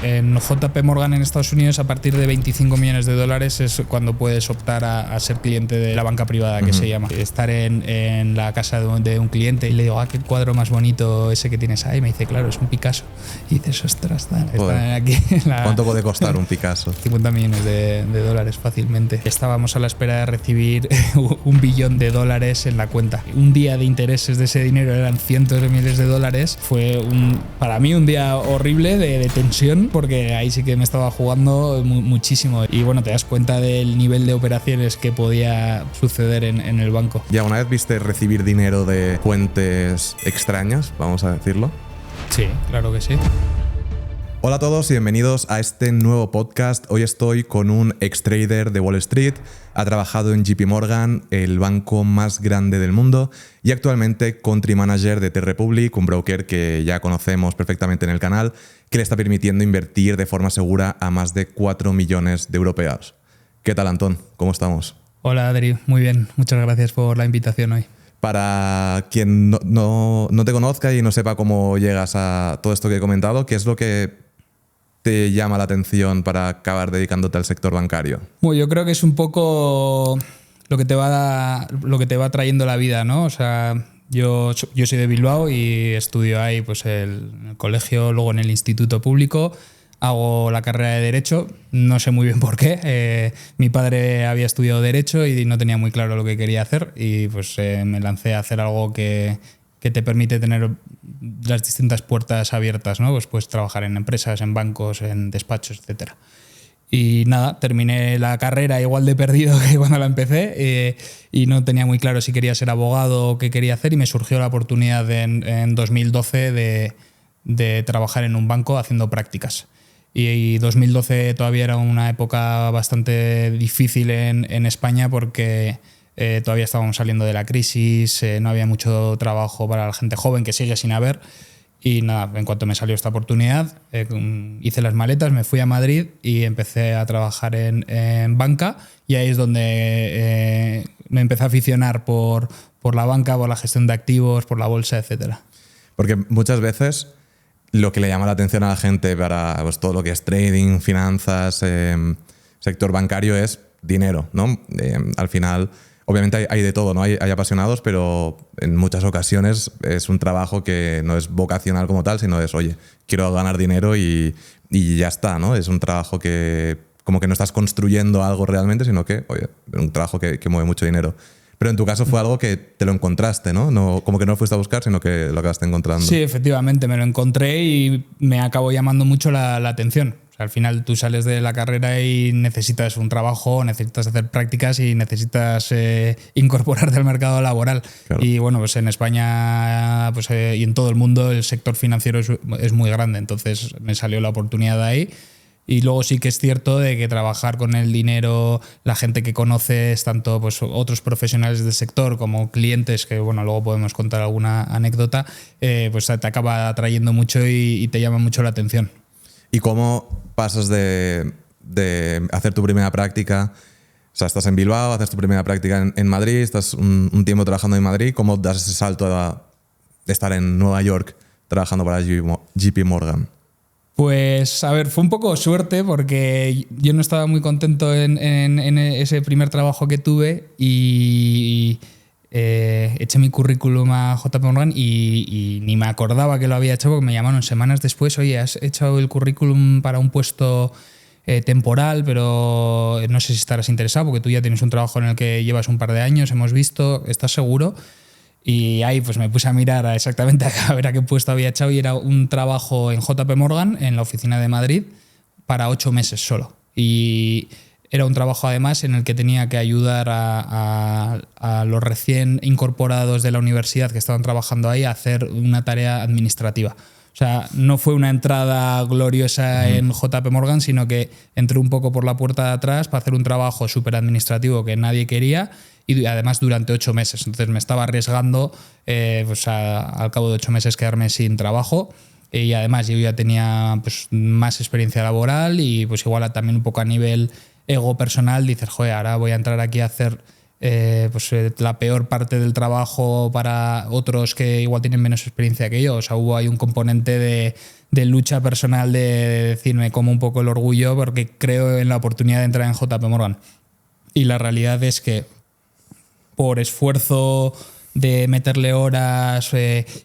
en JP Morgan en Estados Unidos, a partir de 25 millones de dólares es cuando puedes optar a ser cliente de la banca privada, que se llama. Estar en la casa de un cliente y le digo, qué cuadro más bonito ese que tienes ahí. Me dice, claro, es un Picasso. Y dices, ostras, están aquí. ¿Cuánto puede costar un Picasso? 50 millones de dólares fácilmente. Estábamos a la espera de recibir $1 billón en la cuenta. Un día de intereses de ese dinero eran cientos de miles de dólares. Fue para mí un día horrible de tensión, porque ahí sí que me estaba jugando muchísimo. Y bueno, te das cuenta del nivel de operaciones que podía suceder en el banco. ¿Ya una vez viste recibir dinero de fuentes extrañas, vamos a decirlo? Sí, claro que sí. Hola a todos y bienvenidos a este nuevo podcast. Hoy estoy con un ex-trader de Wall Street, ha trabajado en JP Morgan, el banco más grande del mundo, y actualmente country manager de T-Republic, un broker que ya conocemos perfectamente en el canal, que le está permitiendo invertir de forma segura a más de 4 millones de europeos. ¿Qué tal, Antón? ¿Cómo estamos? Hola, Adri. Muy bien. Muchas gracias por la invitación hoy. Para quien no te conozca y no sepa cómo llegas a todo esto que he comentado, ¿qué es lo que te llama la atención para acabar dedicándote al sector bancario? Bueno, yo creo que es un poco lo que te va trayendo la vida, ¿no? O sea, yo soy de Bilbao y estudio ahí pues en el colegio, luego en el instituto público. Hago la carrera de Derecho, no sé muy bien por qué. Mi padre había estudiado Derecho y no tenía muy claro lo que quería hacer, y pues me lancé a hacer algo que te permite tener las distintas puertas abiertas, ¿no? Pues puedes trabajar en empresas, en bancos, en despachos, etc. Y nada, terminé la carrera igual de perdido que cuando la empecé, y no tenía muy claro si quería ser abogado o qué quería hacer, y me surgió la oportunidad en 2012 de trabajar en un banco haciendo prácticas. Y 2012 todavía era una época bastante difícil en España, porque todavía estábamos saliendo de la crisis, no había mucho trabajo para la gente joven, que sigue sin haber. Y nada, en cuanto me salió esta oportunidad, hice las maletas, me fui a Madrid y empecé a trabajar en banca, y ahí es donde me empecé a aficionar por la banca, por la gestión de activos, por la bolsa, etcétera. Porque muchas veces lo que le llama la atención a la gente para pues, todo lo que es trading, finanzas, sector bancario es dinero, ¿no? Al final, obviamente hay de todo, ¿no? Hay apasionados, pero en muchas ocasiones es un trabajo que no es vocacional como tal, sino es, oye, quiero ganar dinero y ya está, ¿no? Es un trabajo que como que no estás construyendo algo realmente, sino que, oye, un trabajo que mueve mucho dinero. Pero en tu caso fue algo que te lo encontraste, ¿no? Como que no lo fuiste a buscar, sino que lo acabaste encontrando. Sí, efectivamente, me lo encontré y me acabó llamando mucho la atención. O sea, al final tú sales de la carrera y necesitas un trabajo, necesitas hacer prácticas y necesitas incorporarte al mercado laboral. Claro. Y bueno, pues en España pues, y en todo el mundo el sector financiero es muy grande, entonces me salió la oportunidad ahí. Y luego sí que es cierto de que trabajar con el dinero, la gente que conoces, tanto pues otros profesionales del sector como clientes, que bueno, luego podemos contar alguna anécdota, pues te acaba atrayendo mucho y te llama mucho la atención. ¿Y cómo pasas de hacer tu primera práctica? O sea, estás en Bilbao, haces tu primera práctica en Madrid, estás un tiempo trabajando en Madrid. ¿Cómo das ese salto de estar en Nueva York trabajando para JP Morgan? Pues, a ver, fue un poco suerte, porque yo no estaba muy contento en ese primer trabajo que tuve, y eché mi currículum a JP Morgan y ni me acordaba que lo había hecho, porque me llamaron semanas después. Oye, has echado el currículum para un puesto temporal, pero no sé si estarás interesado, porque tú ya tienes un trabajo en el que llevas un par de años, hemos visto, ¿estás seguro? Y ahí pues me puse a mirar exactamente a ver a qué puesto había echado, y era un trabajo en JP Morgan, en la oficina de Madrid, para 8 meses solo. Y era un trabajo además en el que tenía que ayudar a los recién incorporados de la universidad que estaban trabajando ahí a hacer una tarea administrativa. O sea, no fue una entrada gloriosa en JP Morgan, sino que entré un poco por la puerta de atrás para hacer un trabajo súper administrativo que nadie quería, y además durante 8 meses. Entonces me estaba arriesgando pues al cabo de 8 meses quedarme sin trabajo, y además yo ya tenía pues más experiencia laboral, y pues igual también un poco a nivel ego personal dices, joder, ahora voy a entrar aquí a hacer pues la peor parte del trabajo para otros que igual tienen menos experiencia que yo. O sea, hubo ahí un componente de de lucha personal de decirme como un poco el orgullo porque creo en la oportunidad de entrar en JP Morgan. Y la realidad es que por esfuerzo de meterle horas,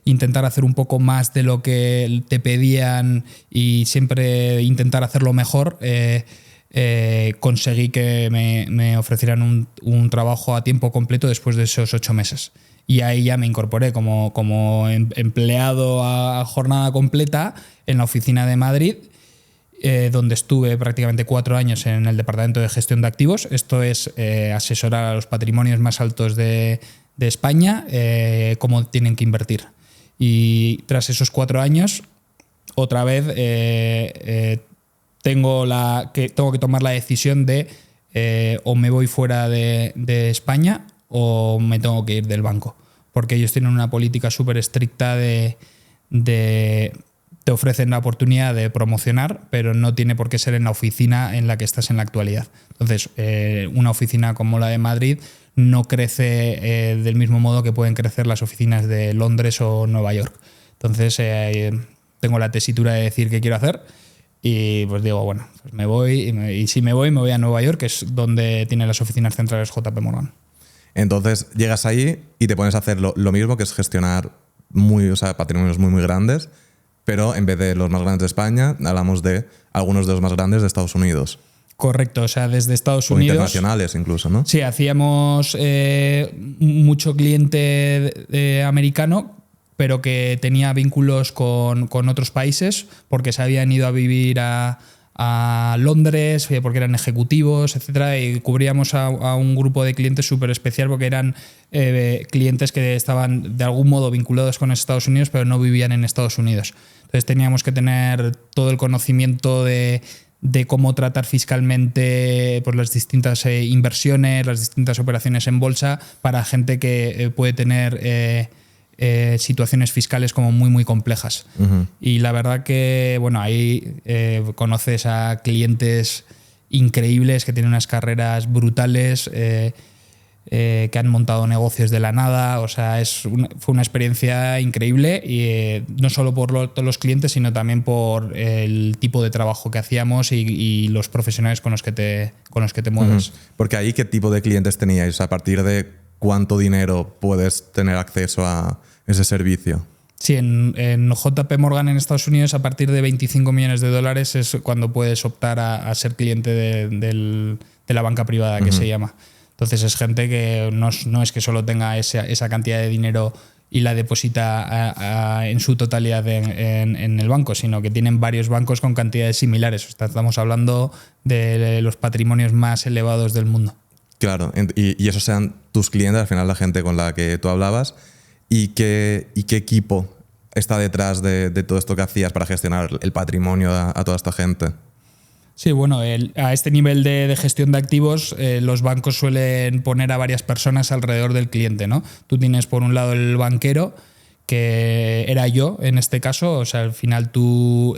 intentar hacer un poco más de lo que te pedían y siempre intentar hacerlo mejor, conseguí que me ofrecieran un trabajo a tiempo completo después de esos 8 meses. Y ahí ya me incorporé como empleado a jornada completa en la oficina de Madrid, donde estuve prácticamente 4 años en el departamento de gestión de activos. Esto es asesorar a los patrimonios más altos de España cómo tienen que invertir. Y tras esos 4 años, otra vez tengo que tomar la decisión de o me voy fuera de España o me tengo que ir del banco. Porque ellos tienen una política súper estricta te ofrecen la oportunidad de promocionar, pero no tiene por qué ser en la oficina en la que estás en la actualidad. Entonces, una oficina como la de Madrid no crece del mismo modo que pueden crecer las oficinas de Londres o Nueva York. Entonces, tengo la tesitura de decir qué quiero hacer y pues digo, bueno, pues me voy y si me voy a Nueva York, que es donde tiene las oficinas centrales JP Morgan. Entonces, llegas ahí y te pones a hacer lo mismo, que es gestionar patrimonios muy, muy grandes, pero en vez de los más grandes de España, hablamos de algunos de los más grandes de Estados Unidos. Correcto, o sea, desde Estados o Unidos. Internacionales incluso, ¿no? Sí, hacíamos mucho cliente americano, pero que tenía vínculos con otros países, porque se habían ido a vivir a Londres, porque eran ejecutivos, etcétera, y cubríamos a un grupo de clientes súper especial porque eran clientes que estaban de algún modo vinculados con Estados Unidos, pero no vivían en Estados Unidos. Entonces teníamos que tener todo el conocimiento de cómo tratar fiscalmente pues, las distintas inversiones, las distintas operaciones en bolsa para gente que puede tener situaciones fiscales como muy, muy complejas. Uh-huh. Y la verdad que, bueno, ahí conoces a clientes increíbles que tienen unas carreras brutales, que han montado negocios de la nada. O sea, fue una experiencia increíble y no solo por todos los clientes, sino también por el tipo de trabajo que hacíamos y los profesionales con los que te mueves. Uh-huh. Porque ahí, ¿qué tipo de clientes teníais? ¿A partir de cuánto dinero puedes tener acceso a ese servicio? Sí, en JP Morgan en Estados Unidos, a partir de $25 millones es cuando puedes optar a ser cliente de la banca privada, que uh-huh. se llama. Entonces es gente que no es que solo tenga esa cantidad de dinero y la deposita en su totalidad en el banco, sino que tienen varios bancos con cantidades similares. Estamos hablando de los patrimonios más elevados del mundo. Claro, y esos sean tus clientes, al final la gente con la que tú hablabas. ¿Y qué equipo está detrás de todo esto que hacías para gestionar el patrimonio a toda esta gente? Sí, bueno, a este nivel de gestión de activos, los bancos suelen poner a varias personas alrededor del cliente, ¿no? Tú tienes por un lado el banquero, que era yo en este caso. O sea, al final tú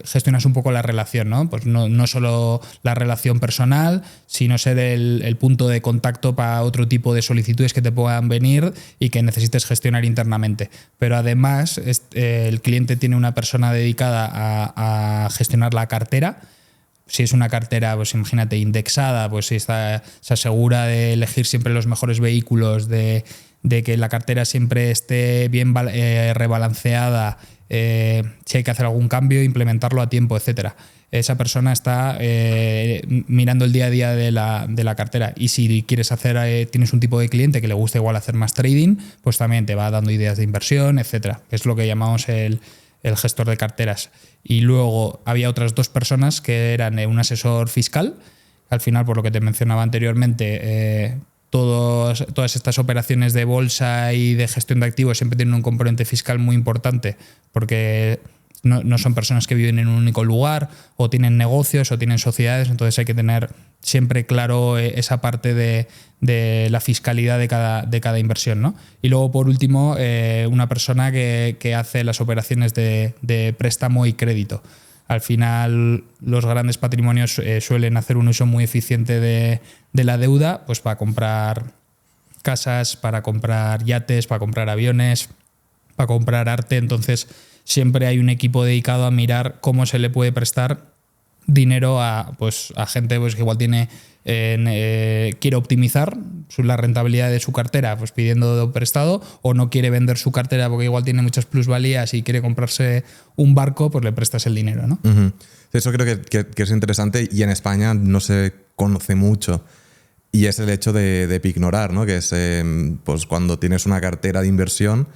gestionas un poco la relación, ¿no? Pues no solo la relación personal, sino ser el punto de contacto para otro tipo de solicitudes que te puedan venir y que necesites gestionar internamente. Pero además el cliente tiene una persona dedicada a gestionar la cartera. Si es una cartera, pues imagínate, indexada, pues se asegura de elegir siempre los mejores vehículos, de que la cartera siempre esté bien rebalanceada, si hay que hacer algún cambio, implementarlo a tiempo, etcétera. Esa persona está mirando el día a día de la cartera. Y si quieres tienes un tipo de cliente que le gusta igual hacer más trading, pues también te va dando ideas de inversión, etcétera. Es lo que llamamos el gestor de carteras. Y luego había otras 2 personas que eran un asesor fiscal. Al final, por lo que te mencionaba anteriormente, todas estas operaciones de bolsa y de gestión de activos siempre tienen un componente fiscal muy importante, porque no son personas que viven en un único lugar, o tienen negocios o tienen sociedades. Entonces hay que tener siempre claro esa parte de la fiscalidad de cada inversión, ¿no? Y luego, por último, una persona que hace las operaciones de préstamo y crédito. Al final, los grandes patrimonios suelen hacer un uso muy eficiente de la deuda, pues para comprar casas, para comprar yates, para comprar aviones, para comprar arte. Entonces siempre hay un equipo dedicado a mirar cómo se le puede prestar dinero a gente pues, que igual quiere optimizar la rentabilidad de su cartera pues pidiendo prestado, o no quiere vender su cartera porque igual tiene muchas plusvalías y quiere comprarse un barco, pues le prestas el dinero, ¿no? Uh-huh. Eso creo que es interesante, y en España no se conoce mucho. Y es el hecho de pignorar, ¿no? Que es pues cuando tienes una cartera de inversión,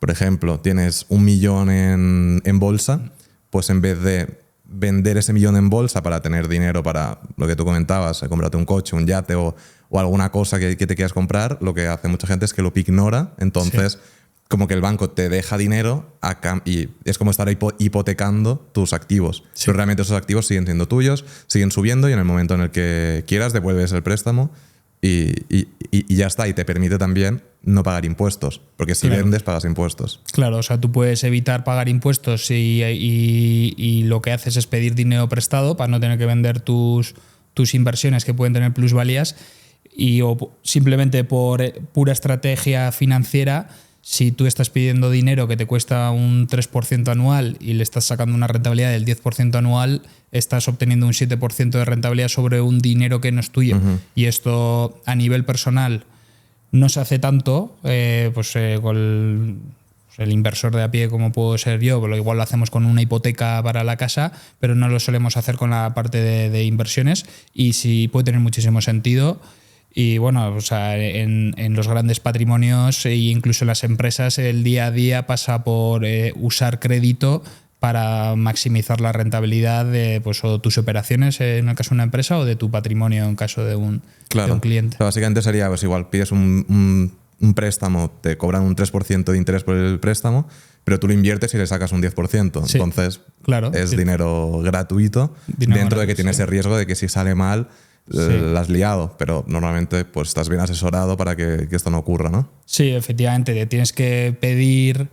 por ejemplo, tienes 1 millón en bolsa, pues en vez de vender ese 1 millón en bolsa para tener dinero para lo que tú comentabas, comprarte un coche, un yate o alguna cosa que te quieras comprar, lo que hace mucha gente es que lo pignora. Entonces, como que el banco te deja dinero y es como estar hipotecando tus activos. Sí. Pero realmente esos activos siguen siendo tuyos, siguen subiendo, y en el momento en el que quieras devuelves el préstamo y ya está. Y te permite también no pagar impuestos, porque si vendes pagas impuestos. Claro, o sea, tú puedes evitar pagar impuestos y lo que haces es pedir dinero prestado para no tener que vender tus inversiones que pueden tener plusvalías, o simplemente por pura estrategia financiera. Si tú estás pidiendo dinero que te cuesta un 3% anual y le estás sacando una rentabilidad del 10% anual, estás obteniendo un 7% de rentabilidad sobre un dinero que no es tuyo. Uh-huh. Y esto a nivel personal no se hace tanto, con el inversor de a pie como puedo ser yo, pero igual lo hacemos con una hipoteca para la casa, pero no lo solemos hacer con la parte de inversiones, y sí puede tener muchísimo sentido. Y bueno, o sea, en los grandes patrimonios e incluso en las empresas, el día a día pasa por usar crédito para maximizar la rentabilidad de o tus operaciones en el caso de una empresa, o de tu patrimonio en caso de un cliente. Claro, básicamente sería, pues igual pides un préstamo, te cobran un 3% de interés por el préstamo, pero tú lo inviertes y le sacas un 10%. Sí, entonces, claro, es dinero gratuito, dentro de que tienes ese riesgo de que si sale mal, la has liado, pero normalmente pues estás bien asesorado para que esto no ocurra, ¿no? Sí, efectivamente, te tienes que pedir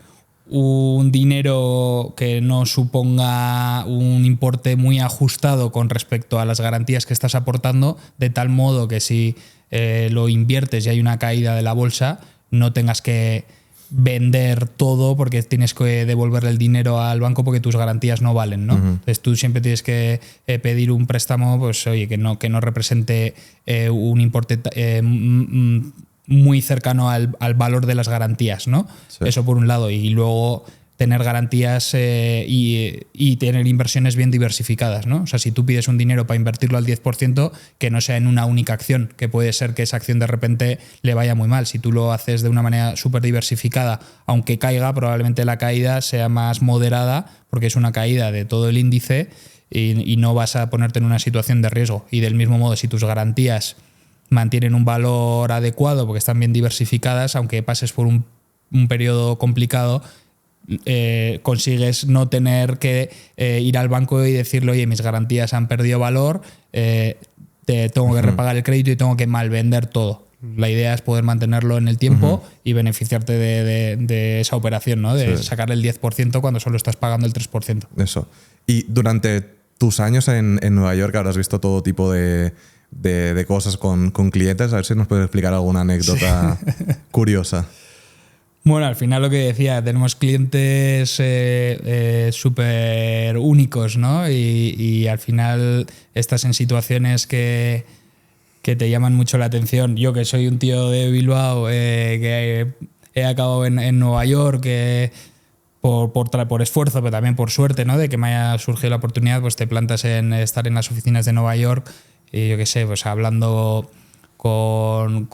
un dinero que no suponga un importe muy ajustado con respecto a las garantías que estás aportando, de tal modo que si lo inviertes y hay una caída de la bolsa, no tengas que vender todo porque tienes que devolverle el dinero al banco porque tus garantías no valen, ¿no? Uh-huh. Entonces tú siempre tienes que pedir un préstamo, pues oye, que no represente un importe muy cercano al valor de las garantías, ¿no? Sí. Eso por un lado. Y luego tener garantías y tener inversiones bien diversificadas, ¿no? O sea, si tú pides un dinero para invertirlo al 10%, que no sea en una única acción, que puede ser que esa acción de repente le vaya muy mal. Si tú lo haces de una manera súper diversificada, aunque caiga, probablemente la caída sea más moderada porque es una caída de todo el índice y no vas a ponerte en una situación de riesgo. Y del mismo modo, si tus garantías mantienen un valor adecuado porque están bien diversificadas, aunque pases por un periodo complicado, consigues no tener que ir al banco y decirle, oye, mis garantías han perdido valor, te tengo que repagar el crédito y tengo que malvender todo. La idea es poder mantenerlo en el tiempo y beneficiarte de esa operación, ¿no? De sacarle el 10% cuando solo estás pagando el 3%. Eso. Y durante tus años en Nueva York habrás visto todo tipo de cosas con clientes. A ver si nos puedes explicar alguna anécdota curiosa. Bueno, al final lo que decía, tenemos clientes súper únicos, ¿no? Y al final estás en situaciones que te llaman mucho la atención. Yo, que soy un tío de Bilbao, que he acabado en Nueva York, por esfuerzo, pero también por suerte, ¿no? De que me haya surgido la oportunidad, pues te plantas en estar en las oficinas de Nueva York y yo qué sé, pues hablando con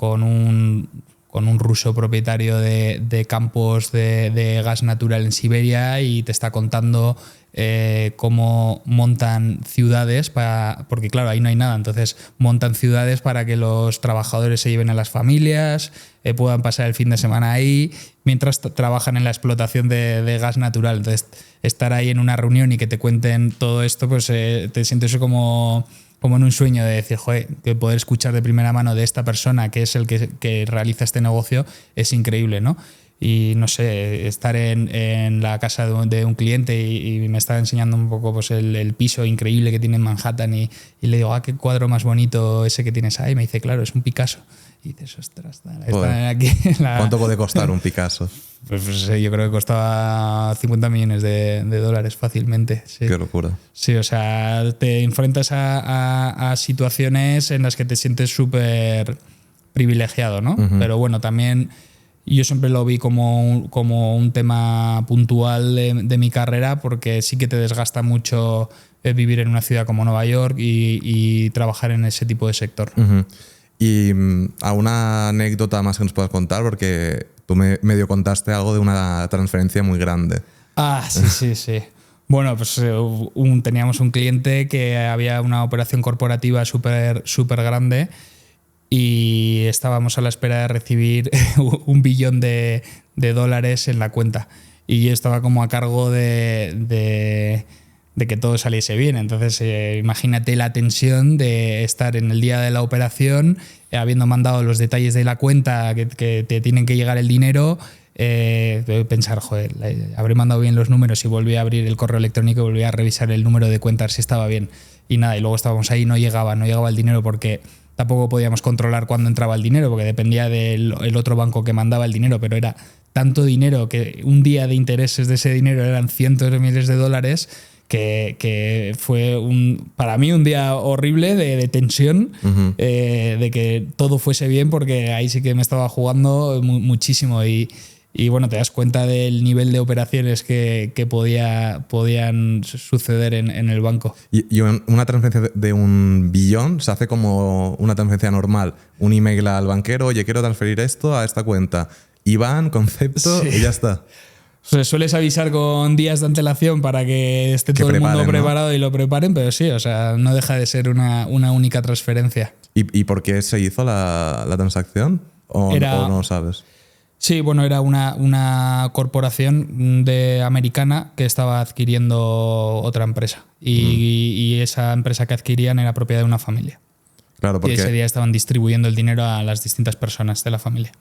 un ruso propietario de campos de gas natural en Siberia, y te está contando cómo montan ciudades porque claro, ahí no hay nada, entonces montan ciudades para que los trabajadores se lleven a las familias, puedan pasar el fin de semana ahí mientras trabajan en la explotación de gas natural. Entonces estar ahí en una reunión y que te cuenten todo esto, pues te sientes como en un sueño de decir, joder, que poder escuchar de primera mano de esta persona que es el que realiza este negocio es increíble, ¿no? y no sé, estar en la casa de un cliente y me estaba enseñando un poco pues el piso increíble que tiene en Manhattan y le digo, qué cuadro más bonito ese que tienes ahí. Y me dice, claro, es un Picasso. Y dices, ostras, está aquí. ¿Cuánto puede costar un Picasso? Pues yo creo que costaba 50 millones de dólares fácilmente. Sí. Qué locura. Sí, o sea, te enfrentas a situaciones en las que te sientes súper privilegiado, ¿no? Uh-huh. Pero bueno, también yo siempre lo vi como un tema puntual de mi carrera, porque sí que te desgasta mucho vivir en una ciudad como Nueva York y trabajar en ese tipo de sector. Uh-huh. Y alguna anécdota más que nos puedas contar, porque tú medio contaste algo de una transferencia muy grande. Sí. Bueno, pues teníamos un cliente que había una operación corporativa súper grande y estábamos a la espera de recibir $1 billón de dólares en la cuenta. Y yo estaba como a cargo de que todo saliese bien. Entonces, imagínate la tensión de estar en el día de la operación, habiendo mandado los detalles de la cuenta, que te tienen que llegar el dinero, pensar, joder, habré mandado bien los números, y volví a abrir el correo electrónico y volví a revisar el número de cuentas si estaba bien. Y nada, y luego estábamos ahí, no llegaba el dinero, porque tampoco podíamos controlar cuándo entraba el dinero, porque dependía del el otro banco que mandaba el dinero, pero era tanto dinero que un día de intereses de ese dinero eran cientos de miles de dólares, que fue para mí un día horrible de tensión, uh-huh. De que todo fuese bien, porque ahí sí que me estaba jugando muchísimo y bueno, te das cuenta del nivel de operaciones que podían suceder en el banco. Y una transferencia de $1 billón se hace como una transferencia normal. Un email al banquero, oye, quiero transferir esto a esta cuenta. IBAN, concepto, sí. Y ya está. O sea, sueles avisar con días de antelación para que esté todo el mundo preparado, ¿no? Y lo preparen, pero sí, o sea, no deja de ser una única transferencia. ¿Y por qué se hizo la transacción? ¿O no lo sabes? Sí, bueno, era una corporación americana que estaba adquiriendo otra empresa y esa empresa que adquirían era propiedad de una familia. Claro, porque... Y ese día estaban distribuyendo el dinero a las distintas personas de la familia.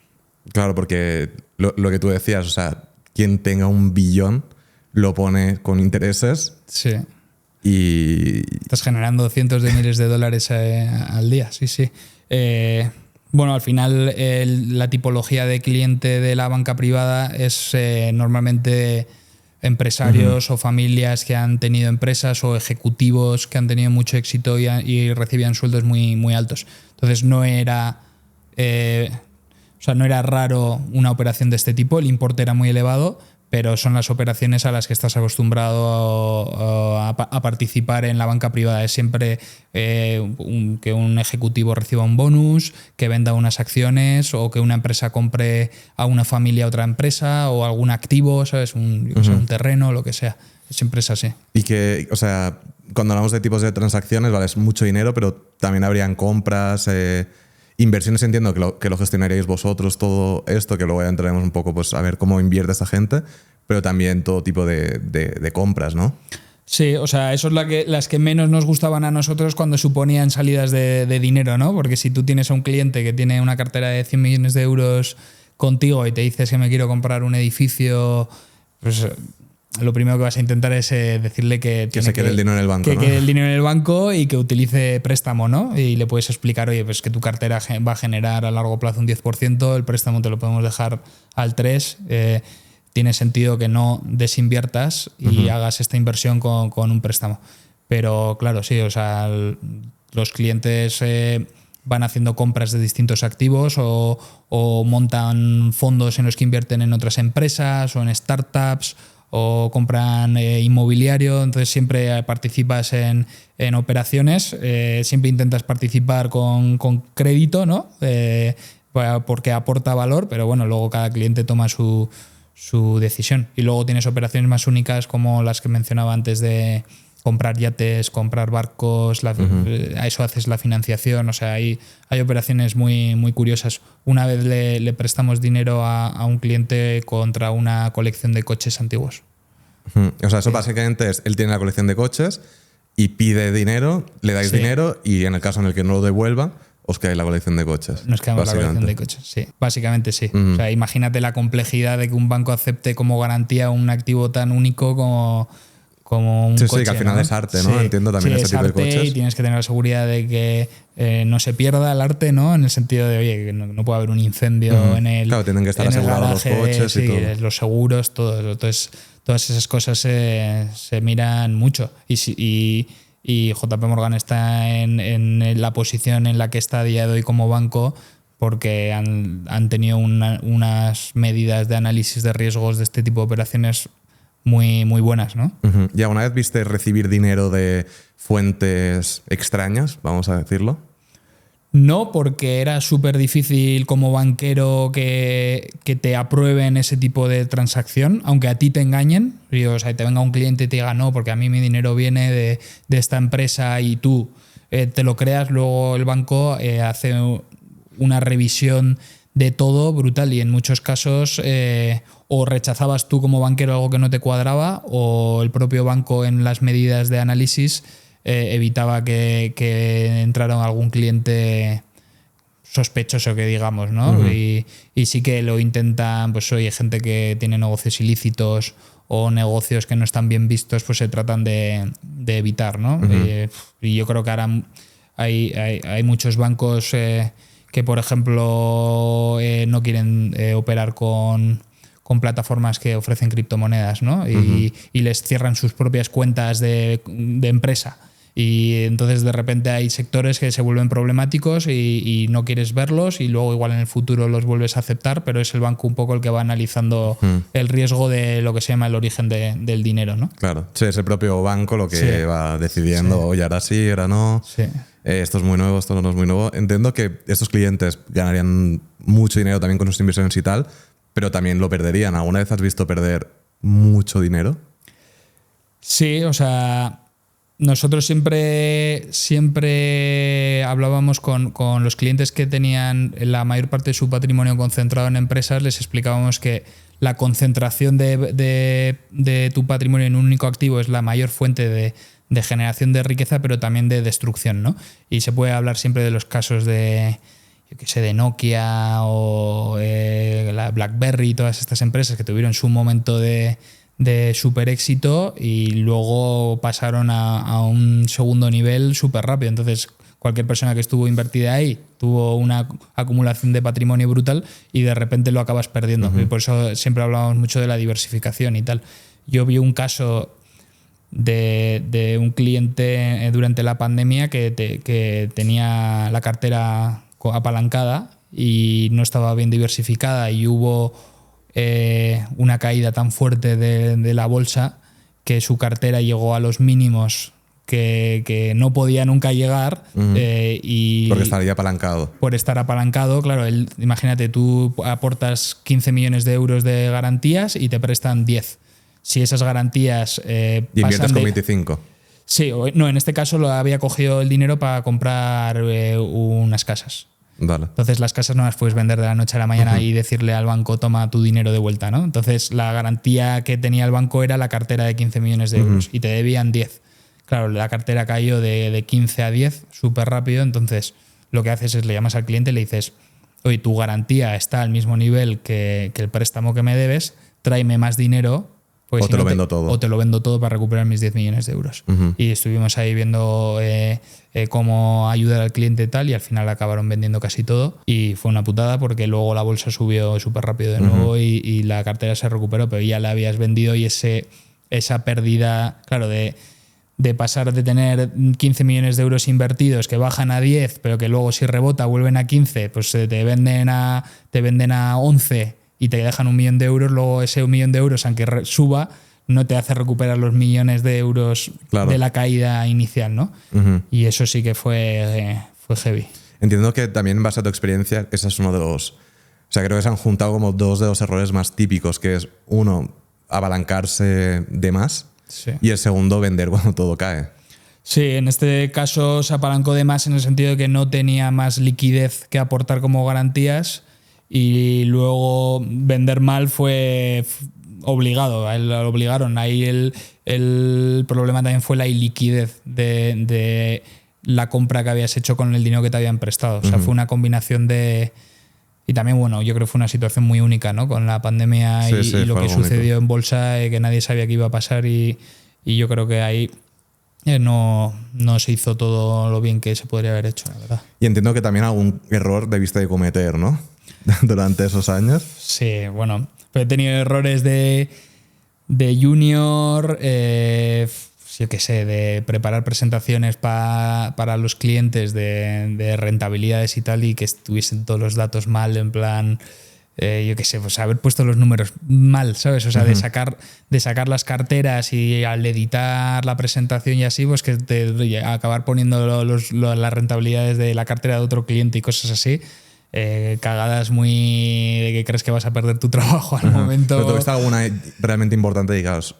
Claro, porque lo que tú decías, o sea, quien tenga $1 billón lo pone con intereses. Sí. Y... Estás generando cientos de miles de dólares al día, sí. Bueno, al final la tipología de cliente de la banca privada es normalmente empresarios, uh-huh. o familias que han tenido empresas, o ejecutivos que han tenido mucho éxito y recibían sueldos muy altos. Entonces no era raro una operación de este tipo, el importe era muy elevado, pero son las operaciones a las que estás acostumbrado a participar en la banca privada. Es siempre que un ejecutivo reciba un bonus, que venda unas acciones, o que una empresa compre a una familia otra empresa, o algún activo, ¿sabes? Un terreno, lo que sea. Siempre es así. Y que, o sea, cuando hablamos de tipos de transacciones, vale, es mucho dinero, pero también habrían compras... Inversiones, entiendo que lo gestionaríais vosotros, todo esto, que luego ya entraremos un poco pues, a ver cómo invierte esta gente, pero también todo tipo de compras, ¿no? Sí, o sea, eso es las que menos nos gustaban a nosotros cuando suponían salidas de dinero, ¿no? Porque si tú tienes a un cliente que tiene una cartera de 100 millones de euros contigo y te dices que me quiero comprar un edificio, pues... lo primero que vas a intentar es decirle que se quede el dinero en el banco, que quede el dinero en el banco y que utilice préstamo, ¿no? Y le puedes explicar, oye, pues que tu cartera va a generar a largo plazo un 10%, el préstamo te lo podemos dejar al 3%, tiene sentido que no desinviertas y uh-huh. hagas esta inversión con un préstamo. Pero claro, sí, o sea, los clientes van haciendo compras de distintos activos o montan fondos en los que invierten en otras empresas o en startups, o compran inmobiliario, entonces siempre participas en operaciones, siempre intentas participar con crédito, ¿no? Porque aporta valor, pero bueno, luego cada cliente toma su decisión. Y luego tienes operaciones más únicas como las que mencionaba antes de comprar yates, comprar barcos, uh-huh. A eso haces la financiación, o sea, hay operaciones muy curiosas. Una vez le prestamos dinero a un cliente contra una colección de coches antiguos. Uh-huh. O sea, eso básicamente es, él tiene la colección de coches y pide dinero, le dais dinero y en el caso en el que no lo devuelva, os quedáis la colección de coches. Nos quedamos la colección de coches, sí. Básicamente sí. O sea, imagínate la complejidad de que un banco acepte como garantía un activo tan único como un coche. Sí, que al final, ¿no? Es arte, ¿no? Entiendo también ese tipo de coches. Y tienes que tener la seguridad de que no se pierda el arte, ¿no? En el sentido de, oye, que no puede haber un incendio en el. Claro, tienen que estar asegurados los coches y todo. Los seguros, todo. Entonces, todas esas cosas se miran mucho. Y JP Morgan está en la posición en la que está a día de hoy como banco porque han tenido unas medidas de análisis de riesgos de este tipo de operaciones muy, muy buenas, ¿no? ¿Y alguna vez viste recibir dinero de fuentes extrañas, vamos a decirlo? No, porque era súper difícil como banquero que te aprueben ese tipo de transacción, aunque a ti te engañen. O sea, te venga un cliente y te diga no, porque a mí mi dinero viene de esta empresa y tú te lo creas, luego el banco hace una revisión de todo brutal y en muchos casos o rechazabas tú como banquero algo que no te cuadraba o el propio banco en las medidas de análisis evitaba que entrara algún cliente sospechoso, que digamos, ¿no? Y sí que lo intentan, pues oye, gente que tiene negocios ilícitos o negocios que no están bien vistos, pues se tratan de evitar, ¿no? Y yo creo que ahora hay muchos bancos que, por ejemplo, no quieren operar con plataformas que ofrecen criptomonedas, ¿no? Y les cierran sus propias cuentas de empresa. Y entonces de repente hay sectores que se vuelven problemáticos y no quieres verlos y luego igual en el futuro los vuelves a aceptar, pero es el banco un poco el que va analizando el riesgo de lo que se llama el origen del dinero, ¿no? Claro, sí, es el propio banco lo que va decidiendo, oye, ahora sí, ahora no, esto es muy nuevo, esto no es muy nuevo. Entiendo que estos clientes ganarían mucho dinero también con sus inversiones y tal, pero también lo perderían. ¿Alguna vez has visto perder mucho dinero? Sí, o sea, nosotros siempre hablábamos con los clientes que tenían la mayor parte de su patrimonio concentrado en empresas, les explicábamos que la concentración de tu patrimonio en un único activo es la mayor fuente de generación de riqueza, pero también de destrucción, ¿no? Y se puede hablar siempre de los casos de, yo qué sé, de Nokia o la BlackBerry y todas estas empresas que tuvieron su momento de súper éxito y luego pasaron a un segundo nivel súper rápido. Entonces, cualquier persona que estuvo invertida ahí tuvo una acumulación de patrimonio brutal y de repente lo acabas perdiendo. Y por eso siempre hablábamos mucho de la diversificación y tal. Yo vi un caso de un cliente durante la pandemia que tenía la cartera apalancada y no estaba bien diversificada y hubo una caída tan fuerte de la bolsa que su cartera llegó a los mínimos que no podía nunca llegar. Porque estaría apalancado. Por estar apalancado, claro. Imagínate, tú aportas 15 millones de euros de garantías y te prestan 10. Si esas garantías y inviertes con 25. Sí, no, en este caso lo había cogido el dinero para comprar unas casas. Vale. Entonces las casas no las puedes vender de la noche a la mañana y decirle al banco toma tu dinero de vuelta, ¿no? Entonces la garantía que tenía el banco era la cartera de 15 millones de euros y te debían 10. Claro, la cartera cayó de 15 a 10 súper rápido, entonces lo que haces es le llamas al cliente y le dices, oye, tu garantía está al mismo nivel que el préstamo que me debes, tráeme más dinero. Pues o te lo vendo todo. O te lo vendo todo para recuperar mis 10 millones de euros. Y estuvimos ahí viendo cómo ayudar al cliente y tal, y al final acabaron vendiendo casi todo. Y fue una putada porque luego la bolsa subió súper rápido de nuevo y la cartera se recuperó, pero ya la habías vendido y esa pérdida, claro, de pasar de tener 15 millones de euros invertidos que bajan a 10, pero que luego si rebota vuelven a 15, pues te venden a 11 y te dejan 1 millón de euros, luego ese 1 millón de euros, aunque suba, no te hace recuperar los millones de euros de la caída inicial, ¿no? Y eso sí que fue heavy. Entiendo que también en base a tu experiencia, ese es uno de los... O sea, creo que se han juntado como dos de los errores más típicos, que es, uno, apalancarse de más, y el segundo, vender cuando todo cae. Sí, en este caso se apalancó de más en el sentido de que no tenía más liquidez que aportar como garantías y luego vender mal fue obligado, a él lo obligaron. Ahí el problema también fue la iliquidez de la compra que habías hecho con el dinero que te habían prestado. O sea, fue una combinación de... Y también, bueno, yo creo que fue una situación muy única, ¿no? Con la pandemia y lo que sucedió en bolsa, que nadie sabía qué iba a pasar y yo creo que ahí no se hizo todo lo bien que se podría haber hecho, la verdad. Y entiendo que también algún error debiste de cometer, ¿no? Durante esos años. Sí, bueno, pero he tenido errores de junior, yo qué sé, de preparar presentaciones para los clientes de rentabilidades y tal, y que estuviesen todos los datos mal, en plan, yo qué sé, pues haber puesto los números mal, ¿sabes? O sea, de sacar las carteras y al editar la presentación y así, pues que acabar poniendo las rentabilidades de la cartera de otro cliente y cosas así. Cagadas muy de que crees que vas a perder tu trabajo al momento. Pero ¿tuviste alguna realmente importante, digamos,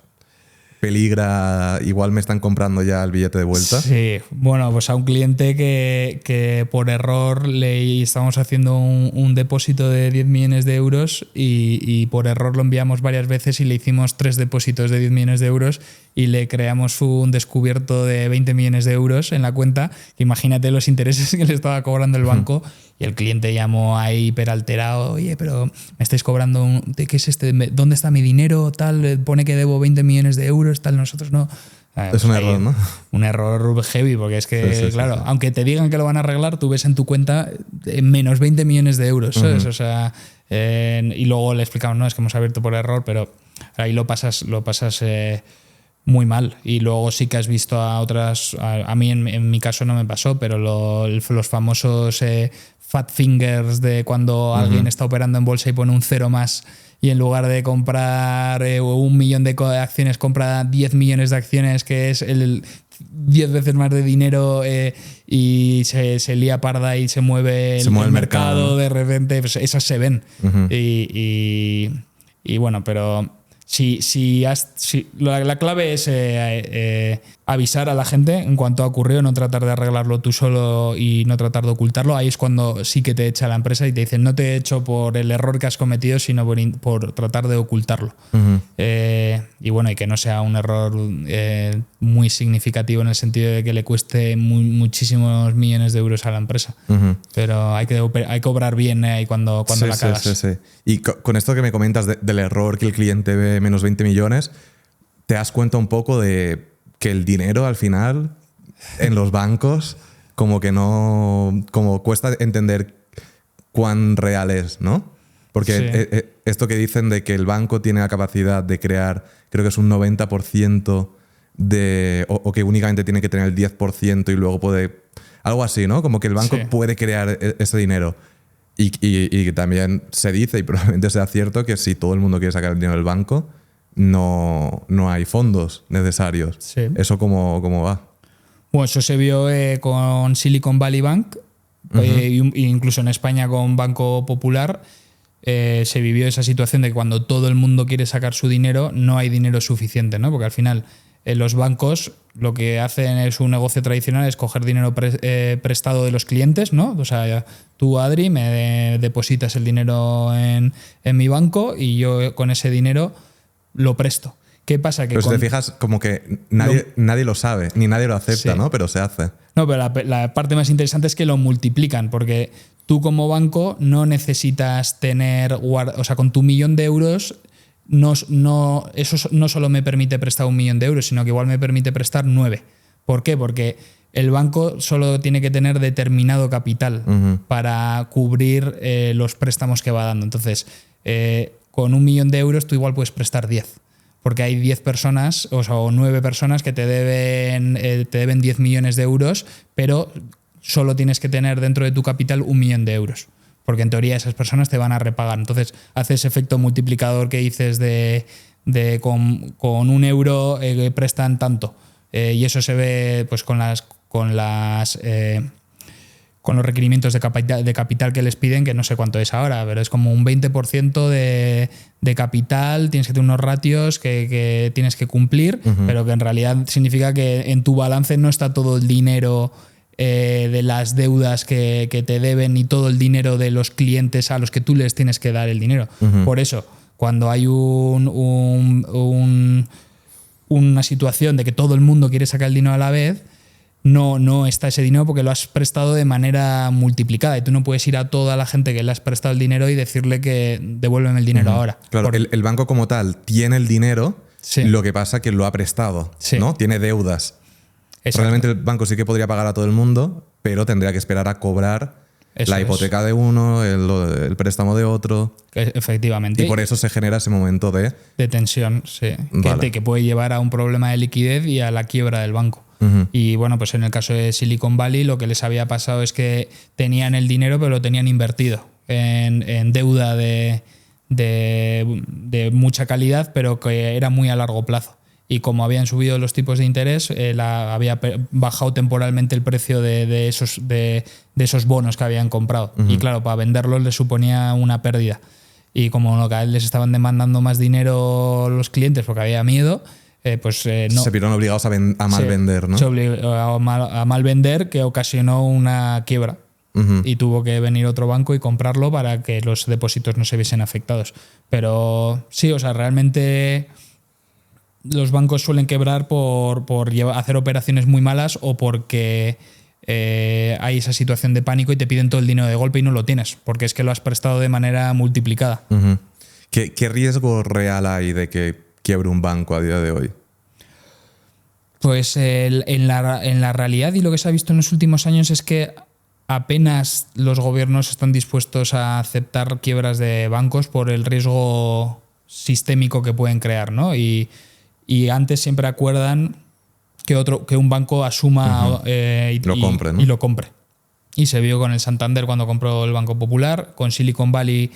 peligra, igual me están comprando ya el billete de vuelta? Sí, bueno, pues a un cliente que por error le estábamos haciendo un depósito de 10 millones de euros y por error lo enviamos varias veces y le hicimos 3 depósitos de 10 millones de euros y le creamos un descubierto de 20 millones de euros en la cuenta. Imagínate los intereses que le estaba cobrando el banco. Y el cliente llamó ahí hiperalterado: oye, pero me estáis cobrando, ¿qué es este? ¿Dónde está mi dinero? Tal, pone que debo 20 millones de euros, tal, nosotros no. Es un error, ¿no? Un error heavy, porque es que, claro, aunque te digan que lo van a arreglar, tú ves en tu cuenta menos 20 millones de euros, ¿sabes? O sea, y luego le explicamos, no, es que hemos abierto por error, pero ahí lo pasas muy mal. Y luego sí que has visto a otras, a mí en mi caso no me pasó, pero los famosos fat fingers de cuando alguien está operando en bolsa y pone un cero más y en lugar de comprar 1 millón de acciones compra 10 millones de acciones, que es el 10 veces más de dinero, y se lía parda y se mueve el mercado, ¿no? De repente, pues esas se ven. Y bueno, pero la clave es avisar a la gente en cuanto ha ocurrido, no tratar de arreglarlo tú solo y no tratar de ocultarlo. Ahí es cuando sí que te echa la empresa y te dicen: no te he hecho por el error que has cometido, sino por tratar de ocultarlo. Y bueno, y que no sea un error muy significativo en el sentido de que le cueste muchísimos millones de euros a la empresa. Pero hay que obrar bien cuando la cagas. Sí. Y con esto que me comentas del error que el cliente ve menos 20 millones, te das cuenta un poco de que el dinero al final en los bancos como que no, como cuesta entender cuán real es, ¿no? Porque esto que dicen de que el banco tiene la capacidad de crear, creo que es un 90% o que únicamente tiene que tener el 10% y luego puede, algo así, ¿no? Como que el banco puede crear ese dinero. Y también se dice, y probablemente sea cierto, que si todo el mundo quiere sacar el dinero del banco, no hay fondos necesarios. Sí. ¿Eso cómo va? Bueno, eso se vio con Silicon Valley Bank, incluso en España con Banco Popular. Se vivió esa situación de que cuando todo el mundo quiere sacar su dinero, no hay dinero suficiente, ¿no? Porque al final los bancos lo que hacen es un negocio tradicional, es coger dinero prestado de los clientes, ¿no? O sea, tú, Adri, me depositas el dinero en mi banco y yo con ese dinero lo presto. ¿Qué pasa? Pero si te fijas, como que nadie lo sabe, ni nadie lo acepta, ¿no? Pero se hace. No, pero la parte más interesante es que lo multiplican, porque tú como banco no necesitas tener, o sea, con tu 1 millón de euros, eso no solo me permite prestar 1 millón de euros, sino que igual me permite prestar 9. ¿Por qué? Porque el banco solo tiene que tener determinado capital para cubrir los préstamos que va dando. Entonces, con 1 millón de euros tú igual puedes prestar 10. Porque hay 10 personas, o 9 personas que te deben 10 millones de euros, pero solo tienes que tener dentro de tu capital 1 millón de euros. Porque en teoría esas personas te van a repagar. Entonces hace ese efecto multiplicador que dices con 1 euro prestan tanto. Y eso se ve pues con los requerimientos de capital que les piden, que no sé cuánto es ahora, pero es como un 20% de capital, tienes que tener unos ratios que tienes que cumplir, pero que en realidad significa que en tu balance no está todo el dinero de las deudas que te deben y todo el dinero de los clientes a los que tú les tienes que dar el dinero. Por eso, cuando hay una situación de que todo el mundo quiere sacar el dinero a la vez, no está ese dinero porque lo has prestado de manera multiplicada y tú no puedes ir a toda la gente que le has prestado el dinero y decirle que devuélveme el dinero ahora. Claro, el banco como tal tiene el dinero, Sí. lo que pasa que lo ha prestado, Sí. ¿no? Tiene deudas. Exacto. Realmente el banco sí que podría pagar a todo el mundo, pero tendría que esperar a cobrar Eso la es. hipoteca de uno, el préstamo de otro. Efectivamente. Y por eso se genera ese momento de... De tensión, sí. Vale. Que puede llevar a un problema de liquidez y a la quiebra del banco. Y bueno, pues en el caso de Silicon Valley lo que les había pasado es que tenían el dinero pero lo tenían invertido en deuda de mucha calidad pero que era muy a largo plazo. Y como habían subido los tipos de interés, había bajado temporalmente el precio de esos bonos que habían comprado. Y claro, para venderlos les suponía una pérdida. Y como cada vez les estaban demandando más dinero los clientes porque había miedo, no. Se vieron obligados a mal vender, ¿no? Se obligó a mal vender, que ocasionó una quiebra. Y tuvo que venir otro banco y comprarlo para que los depósitos no se viesen afectados. Pero sí, o sea, realmente los bancos suelen quebrar por hacer operaciones muy malas o porque hay esa situación de pánico y te piden todo el dinero de golpe y no lo tienes, porque es que lo has prestado de manera multiplicada. ¿Qué riesgo real hay de que quiebre un banco a día de hoy? Pues en la realidad y lo que se ha visto en los últimos años es que apenas los gobiernos están dispuestos a aceptar quiebras de bancos por el riesgo sistémico que pueden crear, ¿no? Y antes siempre acuerdan que un banco asuma Lo compre, ¿no? y lo compre. Y se vio con el Santander cuando compró el Banco Popular, con Silicon Valley,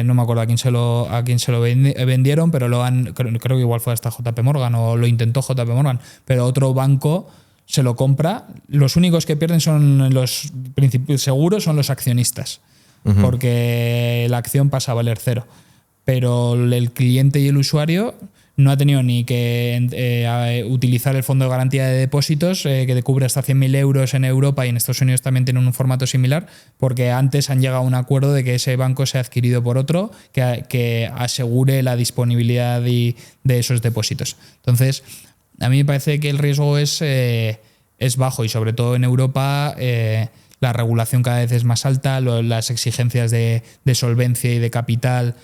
no me acuerdo a quién se lo vendieron, pero creo que igual fue hasta JP Morgan o lo intentó JP Morgan, pero otro banco se lo compra. Los únicos que pierden son los seguros, son los accionistas, porque la acción pasa a valer cero. Pero el cliente y el usuario no ha tenido ni que utilizar el fondo de garantía de depósitos, que te cubre hasta 100.000 euros en Europa y en Estados Unidos también tienen un formato similar, porque antes han llegado a un acuerdo de que ese banco sea adquirido por otro que asegure la disponibilidad de esos depósitos. Entonces, a mí me parece que el riesgo es bajo y sobre todo en Europa la regulación cada vez es más alta, las exigencias de solvencia y de capital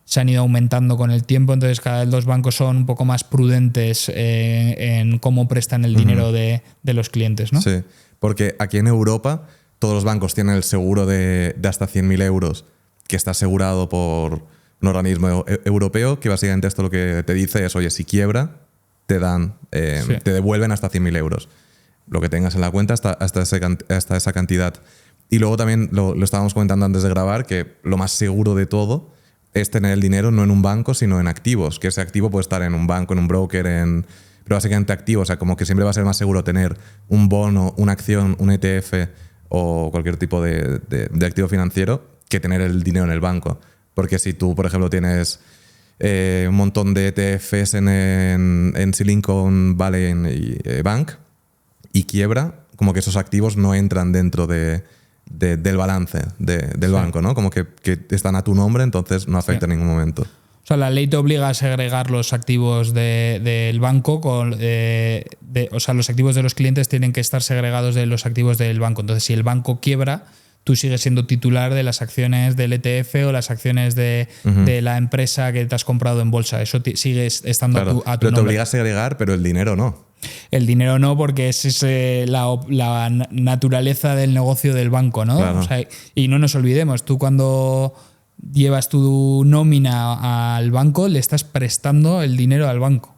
se han ido aumentando con el tiempo, entonces cada vez los bancos son un poco más prudentes en cómo prestan el dinero de los clientes, ¿no? Sí, porque aquí en Europa todos los bancos tienen el seguro de hasta 100.000 euros que está asegurado por un organismo europeo, que básicamente esto lo que te dice es, oye, si quiebra, te devuelven hasta 100.000 euros. Lo que tengas en la cuenta hasta esa cantidad. Y luego también lo estábamos comentando antes de grabar, que lo más seguro de todo es tener el dinero no en un banco, sino en activos. Que ese activo puede estar en un banco, en un broker, pero básicamente activo. O sea, como que siempre va a ser más seguro tener un bono, una acción, un ETF o cualquier tipo de activo financiero que tener el dinero en el banco. Porque si tú, por ejemplo, tienes un montón de ETFs en Silicon Valley Bank y quiebra, como que esos activos no entran dentro del balance del banco, ¿no? Como que están a tu nombre, entonces no afecta en ningún momento. O sea, la ley te obliga a segregar los activos del banco, o sea, los activos de los clientes tienen que estar segregados de los activos del banco. Entonces, si el banco quiebra, tú sigues siendo titular de las acciones del ETF o las acciones de la empresa que te has comprado en bolsa. Eso sigue estando a tu Pero te nombre. obliga a segregar, pero el dinero no. El dinero no, porque es la naturaleza del negocio del banco, ¿no? Claro. O sea, y no nos olvidemos, tú cuando llevas tu nómina al banco, le estás prestando el dinero al banco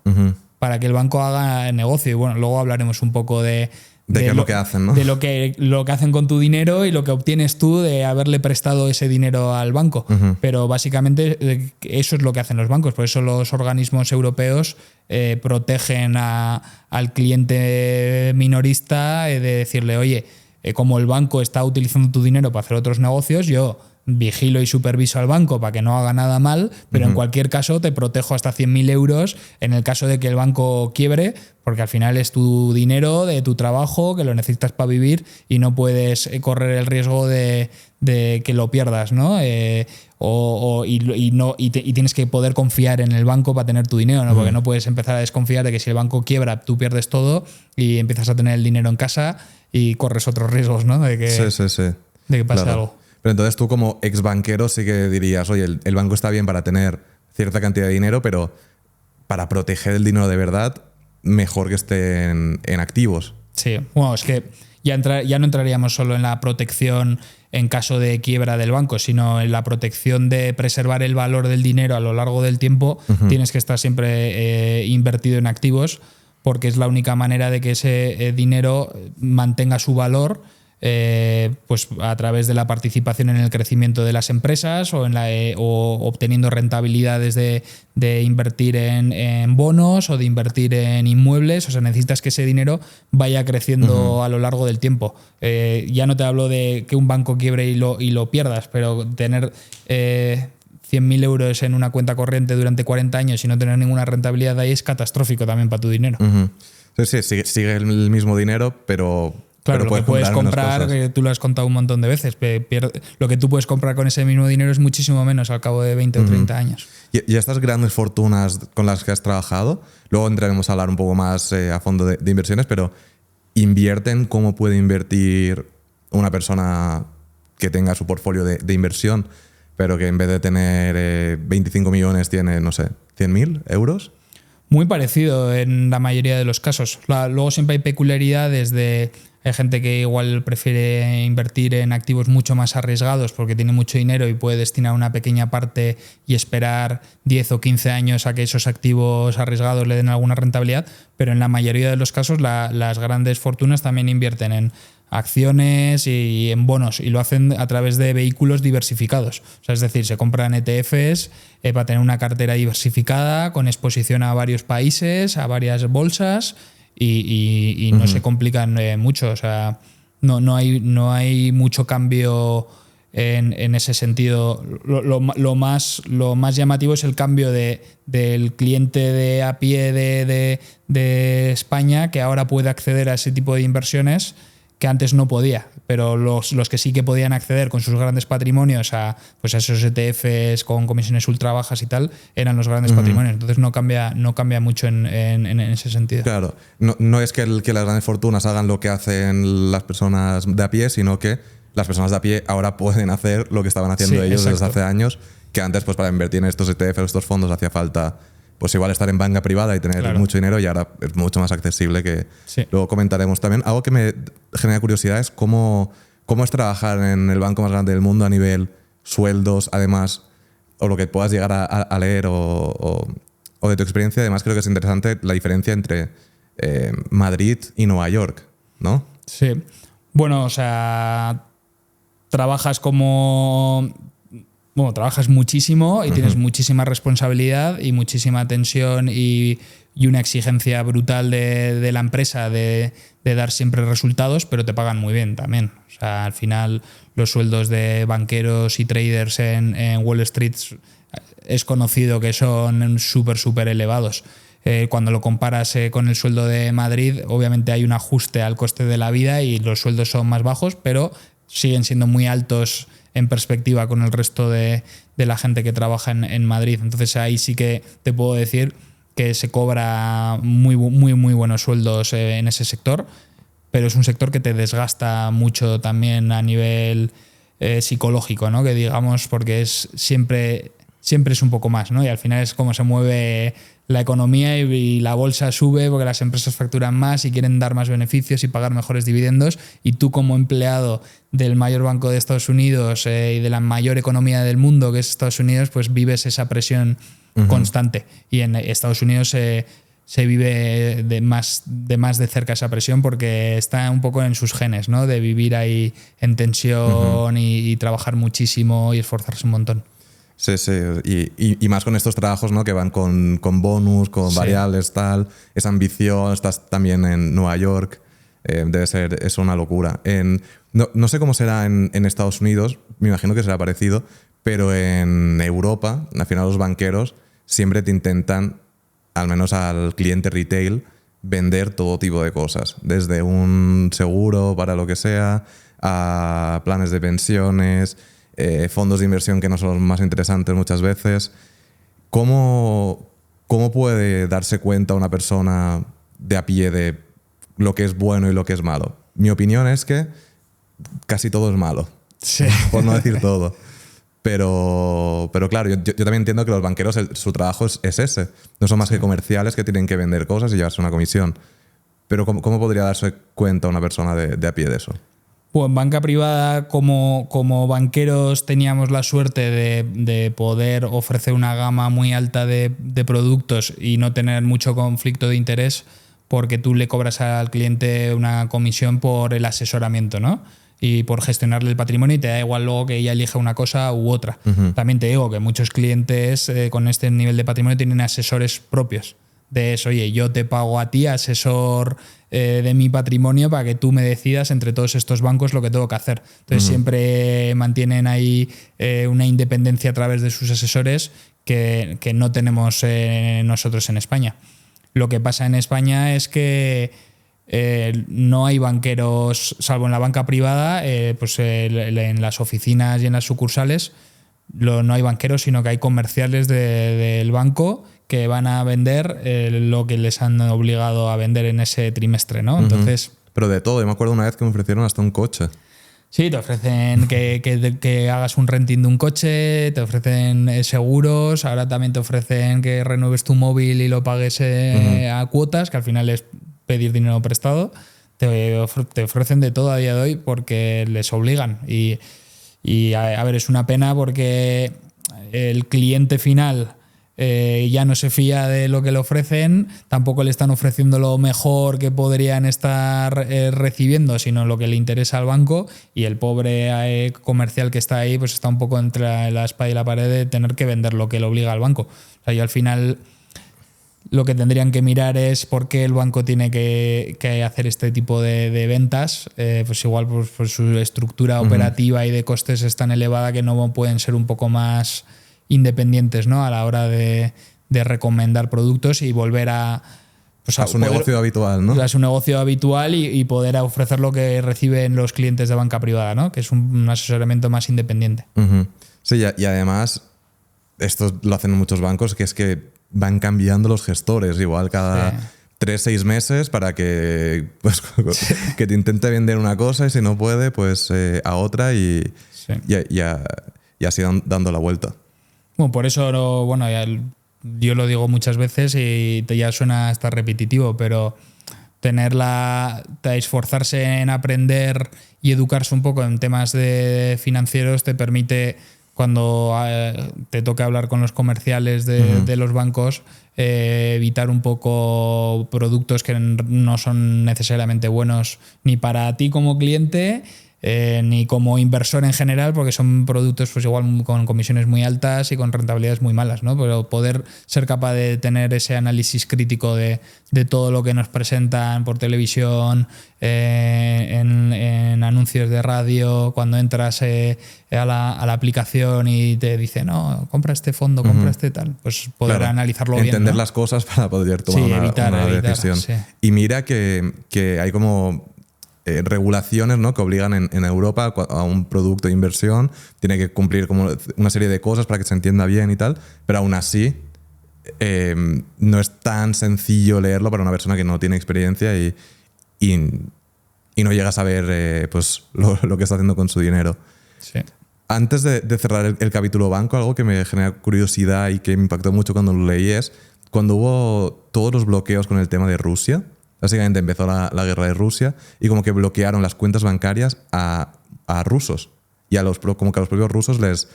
para que el banco haga negocio. Y bueno, luego hablaremos un poco de qué es lo que hacen, ¿no? De lo que hacen con tu dinero y lo que obtienes tú de haberle prestado ese dinero al banco. Pero básicamente eso es lo que hacen los bancos. Por eso los organismos europeos protegen al cliente minorista de decirle, oye, como el banco está utilizando tu dinero para hacer otros negocios, yo vigilo y superviso al banco para que no haga nada mal, pero en cualquier caso te protejo hasta 100.000 euros en el caso de que el banco quiebre, porque al final es tu dinero, de tu trabajo, que lo necesitas para vivir y no puedes correr el riesgo de que lo pierdas, ¿no? Y tienes que poder confiar en el banco para tener tu dinero, ¿no? Porque no puedes empezar a desconfiar de que si el banco quiebra, tú pierdes todo y empiezas a tener el dinero en casa y corres otros riesgos, ¿no? De que, de que pase algo. Pero entonces tú como ex banquero sí que dirías, oye, el banco está bien para tener cierta cantidad de dinero, pero para proteger el dinero de verdad, mejor que esté en activos. Sí, bueno, es que ya no entraríamos solo en la protección en caso de quiebra del banco, sino en la protección de preservar el valor del dinero a lo largo del tiempo. Tienes que estar siempre invertido en activos, porque es la única manera de que ese dinero mantenga su valor, pues a través de la participación en el crecimiento de las empresas o obteniendo rentabilidades de invertir en bonos o de invertir en inmuebles. O sea, necesitas que ese dinero vaya creciendo a lo largo del tiempo. Ya no te hablo de que un banco quiebre y lo pierdas, pero tener 100.000 euros en una cuenta corriente durante 40 años y no tener ninguna rentabilidad ahí es catastrófico también para tu dinero. Sí, sigue el mismo dinero, pero... Claro, lo que puedes comprar, que tú lo has contado un montón de veces, lo que tú puedes comprar con ese mismo dinero es muchísimo menos al cabo de 20 o 30 años. Y estas grandes fortunas con las que has trabajado, luego entraremos a hablar un poco más a fondo de inversiones, pero ¿invierten cómo puede invertir una persona que tenga su portfolio de inversión, pero que en vez de tener 25 millones tiene, no sé, 100.000 euros? Muy parecido en la mayoría de los casos. Luego siempre hay peculiaridades hay gente que igual prefiere invertir en activos mucho más arriesgados porque tiene mucho dinero y puede destinar una pequeña parte y esperar 10 o 15 años a que esos activos arriesgados le den alguna rentabilidad, pero en la mayoría de los casos las grandes fortunas también invierten en acciones y en bonos, y lo hacen a través de vehículos diversificados. O sea, es decir, se compran ETFs para tener una cartera diversificada con exposición a varios países, a varias bolsas, y no se complican mucho. O sea, no hay mucho cambio en ese sentido. Lo más llamativo es el cambio del cliente de a pie de España, que ahora puede acceder a ese tipo de inversiones que antes no podía, pero los que sí que podían acceder con sus grandes patrimonios a esos ETFs con comisiones ultra bajas y tal, eran los grandes patrimonios. Entonces no cambia mucho en ese sentido. Claro, no es que las grandes fortunas hagan lo que hacen las personas de a pie, sino que las personas de a pie ahora pueden hacer lo que estaban haciendo ellos desde hace años, que antes pues para invertir en estos ETFs, estos fondos, hacía falta pues igual estar en banca privada y tener mucho dinero, y ahora es mucho más accesible, que luego comentaremos también. Algo que me genera curiosidad es cómo es trabajar en el banco más grande del mundo a nivel sueldos, además, o lo que puedas llegar a leer o de tu experiencia. Además, creo que es interesante la diferencia entre Madrid y Nueva York, ¿no? Sí. Bueno, o sea, trabajas muchísimo y tienes muchísima responsabilidad y muchísima tensión y una exigencia brutal de la empresa de dar siempre resultados, pero te pagan muy bien también. O sea, al final los sueldos de banqueros y traders en Wall Street es conocido que son súper elevados. Cuando lo comparas con el sueldo de Madrid, obviamente hay un ajuste al coste de la vida y los sueldos son más bajos, pero siguen siendo muy altos en perspectiva con el resto de la gente que trabaja en Madrid. Entonces ahí sí que te puedo decir que se cobra muy buenos sueldos en ese sector, pero es un sector que te desgasta mucho también a nivel psicológico, ¿no? Que digamos, porque siempre es un poco más, ¿no? Y al final es como se mueve la economía y la bolsa sube porque las empresas facturan más y quieren dar más beneficios y pagar mejores dividendos, y tú como empleado del mayor banco de Estados Unidos y de la mayor economía del mundo, que es Estados Unidos, pues vives esa presión constante. Y en Estados Unidos se vive de más de cerca esa presión porque está un poco en sus genes, ¿no? De vivir ahí en tensión y trabajar muchísimo y esforzarse un montón. Sí, y más con estos trabajos, ¿no? Que van con bonus, con variables, tal, esa ambición. Estás también en Nueva York, debe ser eso una locura. No sé cómo será en Estados Unidos, me imagino que será parecido, pero en Europa, al final los banqueros siempre te intentan, al menos al cliente retail, vender todo tipo de cosas, desde un seguro para lo que sea, a planes de pensiones, fondos de inversión que no son los más interesantes muchas veces. ¿Cómo puede darse cuenta una persona de a pie de lo que es bueno y lo que es malo? Mi opinión es que casi todo es malo, Sí. por no decir todo. Pero claro, yo también entiendo que los banqueros, su trabajo es ese. No son más que comerciales que tienen que vender cosas y llevarse una comisión. Pero ¿cómo podría darse cuenta una persona de a pie de eso? Pues en banca privada, como banqueros, teníamos la suerte de poder ofrecer una gama muy alta de productos y no tener mucho conflicto de interés, porque tú le cobras al cliente una comisión por el asesoramiento, ¿no? Y por gestionarle el patrimonio, y te da igual luego que ella elija una cosa u otra. Ujú. También te digo que muchos clientes con este nivel de patrimonio tienen asesores propios. De eso, oye, yo te pago a ti, asesor de mi patrimonio, para que tú me decidas entre todos estos bancos lo que tengo que hacer. Entonces siempre mantienen ahí una independencia a través de sus asesores que no tenemos nosotros en España. Lo que pasa en España es que no hay banqueros, salvo en la banca privada, pues en las oficinas y en las sucursales no hay banqueros, sino que hay comerciales del banco que van a vender lo que les han obligado a vender en ese trimestre, ¿no? Entonces, Pero de todo. Yo me acuerdo una vez que me ofrecieron hasta un coche. sí, te ofrecen que hagas un renting de un coche, te ofrecen seguros, ahora también te ofrecen que renueves tu móvil y lo pagues a cuotas, que al final es pedir dinero prestado. Te ofrecen de todo a día de hoy porque les obligan. Y a ver, es una pena porque el cliente final ya no se fía de lo que le ofrecen, tampoco le están ofreciendo lo mejor que podrían estar recibiendo, sino lo que le interesa al banco, y el pobre comercial que está ahí pues está un poco entre la espada y la pared de tener que vender lo que le obliga al banco. O sea, y al final lo que tendrían que mirar es por qué el banco tiene que hacer este tipo de ventas. Pues igual por su estructura operativa y de costes es tan elevada que no pueden ser un poco más independientes, ¿no? A la hora de recomendar productos y volver a su negocio habitual, ¿no? A su negocio habitual y poder ofrecer lo que reciben los clientes de banca privada, ¿no? Que es un asesoramiento más independiente. Sí, y además, esto lo hacen muchos bancos, que es que van cambiando los gestores, igual cada 3-6 meses, para que, pues, que te intente vender una cosa y si no puede, pues a otra y así dando la vuelta. Bueno, por eso yo lo digo muchas veces y ya suena hasta repetitivo, pero esforzarse en aprender y educarse un poco en temas de financieros te permite, cuando te toque hablar con los comerciales de los bancos, evitar un poco productos que no son necesariamente buenos ni para ti como cliente ni como inversor en general, porque son productos pues igual con comisiones muy altas y con rentabilidades muy malas, ¿no? Pero poder ser capaz de tener ese análisis crítico de todo lo que nos presentan por televisión, en anuncios de radio, cuando entras a la aplicación y te dice, no, compra este fondo, compra este tal, pues poder analizarlo bien, entender ¿no? las cosas para poder tomar una decisión. Sí. Y mira que hay como regulaciones, ¿no?, que obligan en Europa a un producto de inversión, tiene que cumplir como una serie de cosas para que se entienda bien y tal, pero aún así no es tan sencillo leerlo para una persona que no tiene experiencia y no llega a saber pues lo que está haciendo con su dinero. Sí. Antes de cerrar el capítulo banco, algo que me genera curiosidad y que me impactó mucho cuando lo leí es cuando hubo todos los bloqueos con el tema de Rusia. Básicamente empezó la guerra de Rusia y como que bloquearon las cuentas bancarias a rusos. Y como que a los propios rusos les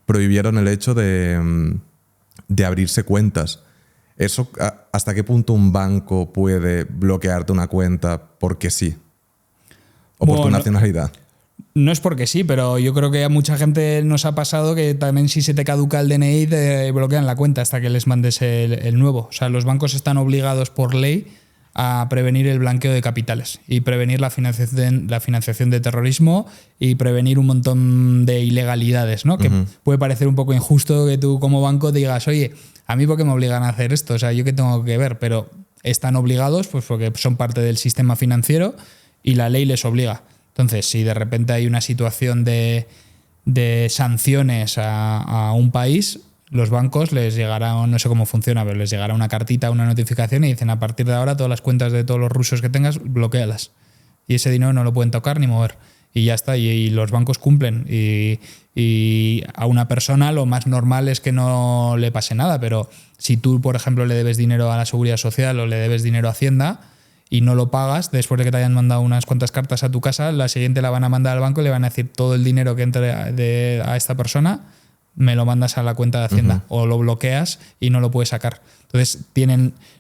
prohibieron el hecho de abrirse cuentas. ¿Eso hasta qué punto un banco puede bloquearte una cuenta porque sí? ¿O por tu nacionalidad? No es porque sí, pero yo creo que a mucha gente nos ha pasado que también si se te caduca el DNI te bloquean la cuenta hasta que les mandes el nuevo. O sea, los bancos están obligados por ley a prevenir el blanqueo de capitales y prevenir la financiación de terrorismo y prevenir un montón de ilegalidades, ¿no? Que puede parecer un poco injusto que tú como banco digas, oye, ¿a mí por qué me obligan a hacer esto? O sea, ¿yo qué tengo que ver? Pero están obligados pues porque son parte del sistema financiero y la ley les obliga. Entonces, si de repente hay una situación de sanciones a un país, los bancos les llegará, no sé cómo funciona, pero les llegará una cartita, una notificación y dicen a partir de ahora todas las cuentas de todos los rusos que tengas, bloquéalas. Y ese dinero no lo pueden tocar ni mover. Y ya está, y los bancos cumplen. Y a una persona lo más normal es que no le pase nada, pero si tú, por ejemplo, le debes dinero a la Seguridad Social o le debes dinero a Hacienda y no lo pagas, después de que te hayan mandado unas cuantas cartas a tu casa, la siguiente la van a mandar al banco y le van a decir todo el dinero que entre a esta persona me lo mandas a la cuenta de Hacienda o lo bloqueas y no lo puedes sacar. Entonces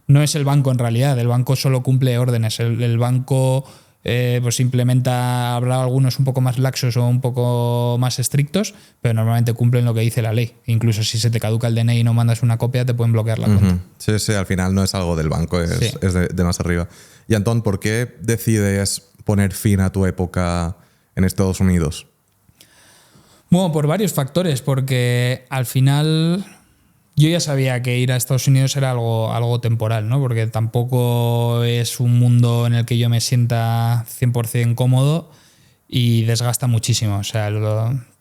no es el banco en realidad, el banco solo cumple órdenes, el banco pues implementa, habrá algunos un poco más laxos o un poco más estrictos, pero normalmente cumplen lo que dice la ley. Incluso si se te caduca el DNI y no mandas una copia, te pueden bloquear la cuenta. Sí, sí, al final no es algo del banco, es de más arriba. Y Antón, ¿por qué decides poner fin a tu época en Estados Unidos? Bueno, por varios factores, porque al final yo ya sabía que ir a Estados Unidos era algo temporal, ¿no? Porque tampoco es un mundo en el que yo me sienta 100% cómodo y desgasta muchísimo. O sea,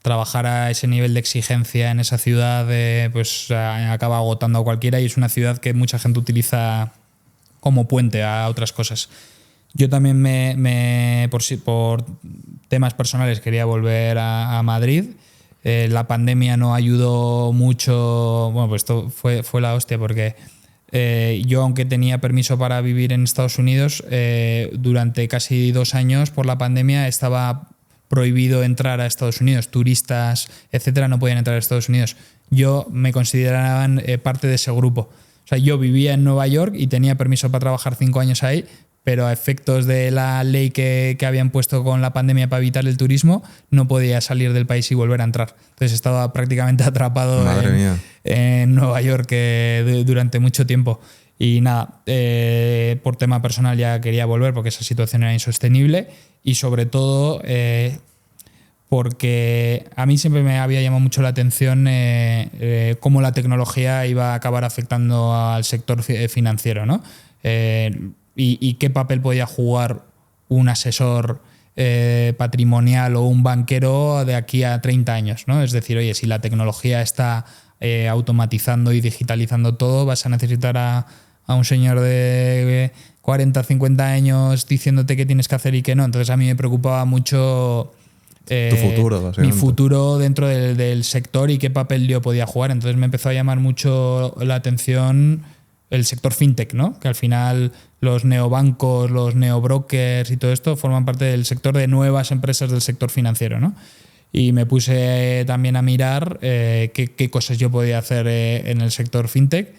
trabajar a ese nivel de exigencia en esa ciudad pues acaba agotando a cualquiera y es una ciudad que mucha gente utiliza como puente a otras cosas. Yo también por temas personales quería volver a Madrid. La pandemia no ayudó mucho. Bueno, pues esto fue la hostia porque yo, aunque tenía permiso para vivir en Estados Unidos, durante casi 2 años por la pandemia estaba prohibido entrar a Estados Unidos. Turistas, etcétera, no podían entrar a Estados Unidos. Yo me consideraban parte de ese grupo. O sea, yo vivía en Nueva York y tenía permiso para trabajar 5 años ahí, pero a efectos de la ley que habían puesto con la pandemia para evitar el turismo, no podía salir del país y volver a entrar. Entonces estaba prácticamente atrapado en Nueva York durante mucho tiempo. Y nada, por tema personal ya quería volver porque esa situación era insostenible y sobre todo porque a mí siempre me había llamado mucho la atención cómo la tecnología iba a acabar afectando al sector financiero, ¿no? Y qué papel podía jugar un asesor patrimonial o un banquero de aquí a 30 años, ¿no? Es decir, oye, si la tecnología está automatizando y digitalizando todo, vas a necesitar a un señor de 40, 50 años diciéndote qué tienes que hacer y qué no. Entonces a mí me preocupaba mucho tu futuro, mi futuro dentro del sector y qué papel yo podía jugar. Entonces me empezó a llamar mucho la atención el sector fintech, ¿no? Que al final los neobancos, los neobrokers y todo esto forman parte del sector de nuevas empresas del sector financiero, ¿no? Y me puse también a mirar qué cosas yo podía hacer en el sector fintech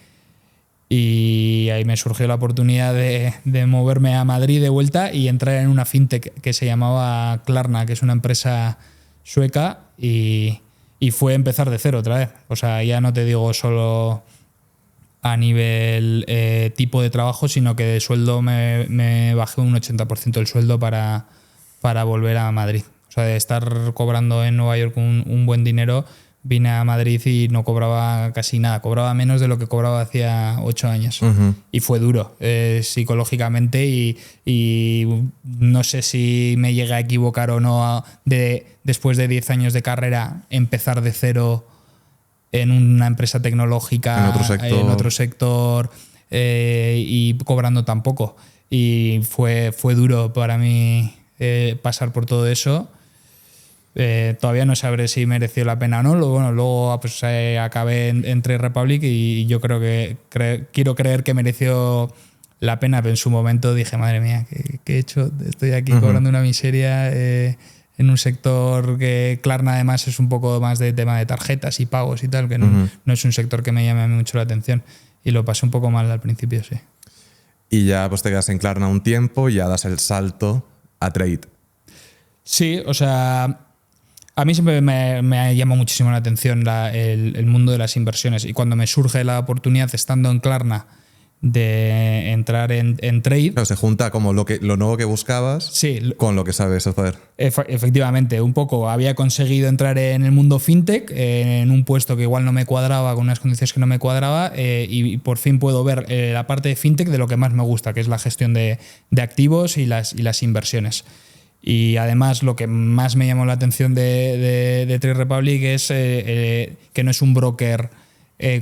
y ahí me surgió la oportunidad de moverme a Madrid de vuelta y entrar en una fintech que se llamaba Klarna, que es una empresa sueca y fue empezar de cero otra vez. O sea, ya no te digo solo a nivel tipo de trabajo, sino que de sueldo me bajé un 80% del sueldo para volver a Madrid. O sea, de estar cobrando en Nueva York un buen dinero, vine a Madrid y no cobraba casi nada. Cobraba menos de lo que cobraba hacía 8 años. Y fue duro psicológicamente y no sé si me llegué a equivocar o no después de 10 años de carrera empezar de cero en una empresa tecnológica, en otro sector y cobrando tan poco. Y fue duro para mí pasar por todo eso. Todavía no sabré si mereció la pena o no. Luego pues, acabé en Trade Republic y yo quiero creer que mereció la pena, pero en su momento dije, madre mía, ¿qué he hecho? Estoy aquí cobrando una miseria en un sector que Klarna además es un poco más de tema de tarjetas y pagos y tal, que no es un sector que me llame mucho la atención y lo pasé un poco mal al principio, sí. Y ya pues te quedas en Klarna un tiempo y ya das el salto a Trade. Sí, o sea, a mí siempre me llama muchísimo la atención el mundo de las inversiones y cuando me surge la oportunidad estando en Klarna entrar en trade. Claro, se junta como lo nuevo que buscabas Sí, con lo que sabes hacer. efectivamente, un poco. Había conseguido entrar en el mundo fintech, en un puesto que igual no me cuadraba, con unas condiciones que no me cuadraba, y por fin puedo ver la parte de fintech de lo que más me gusta, que es la gestión de activos y las inversiones. Y además lo que más me llamó la atención de Trade Republic es que no es un broker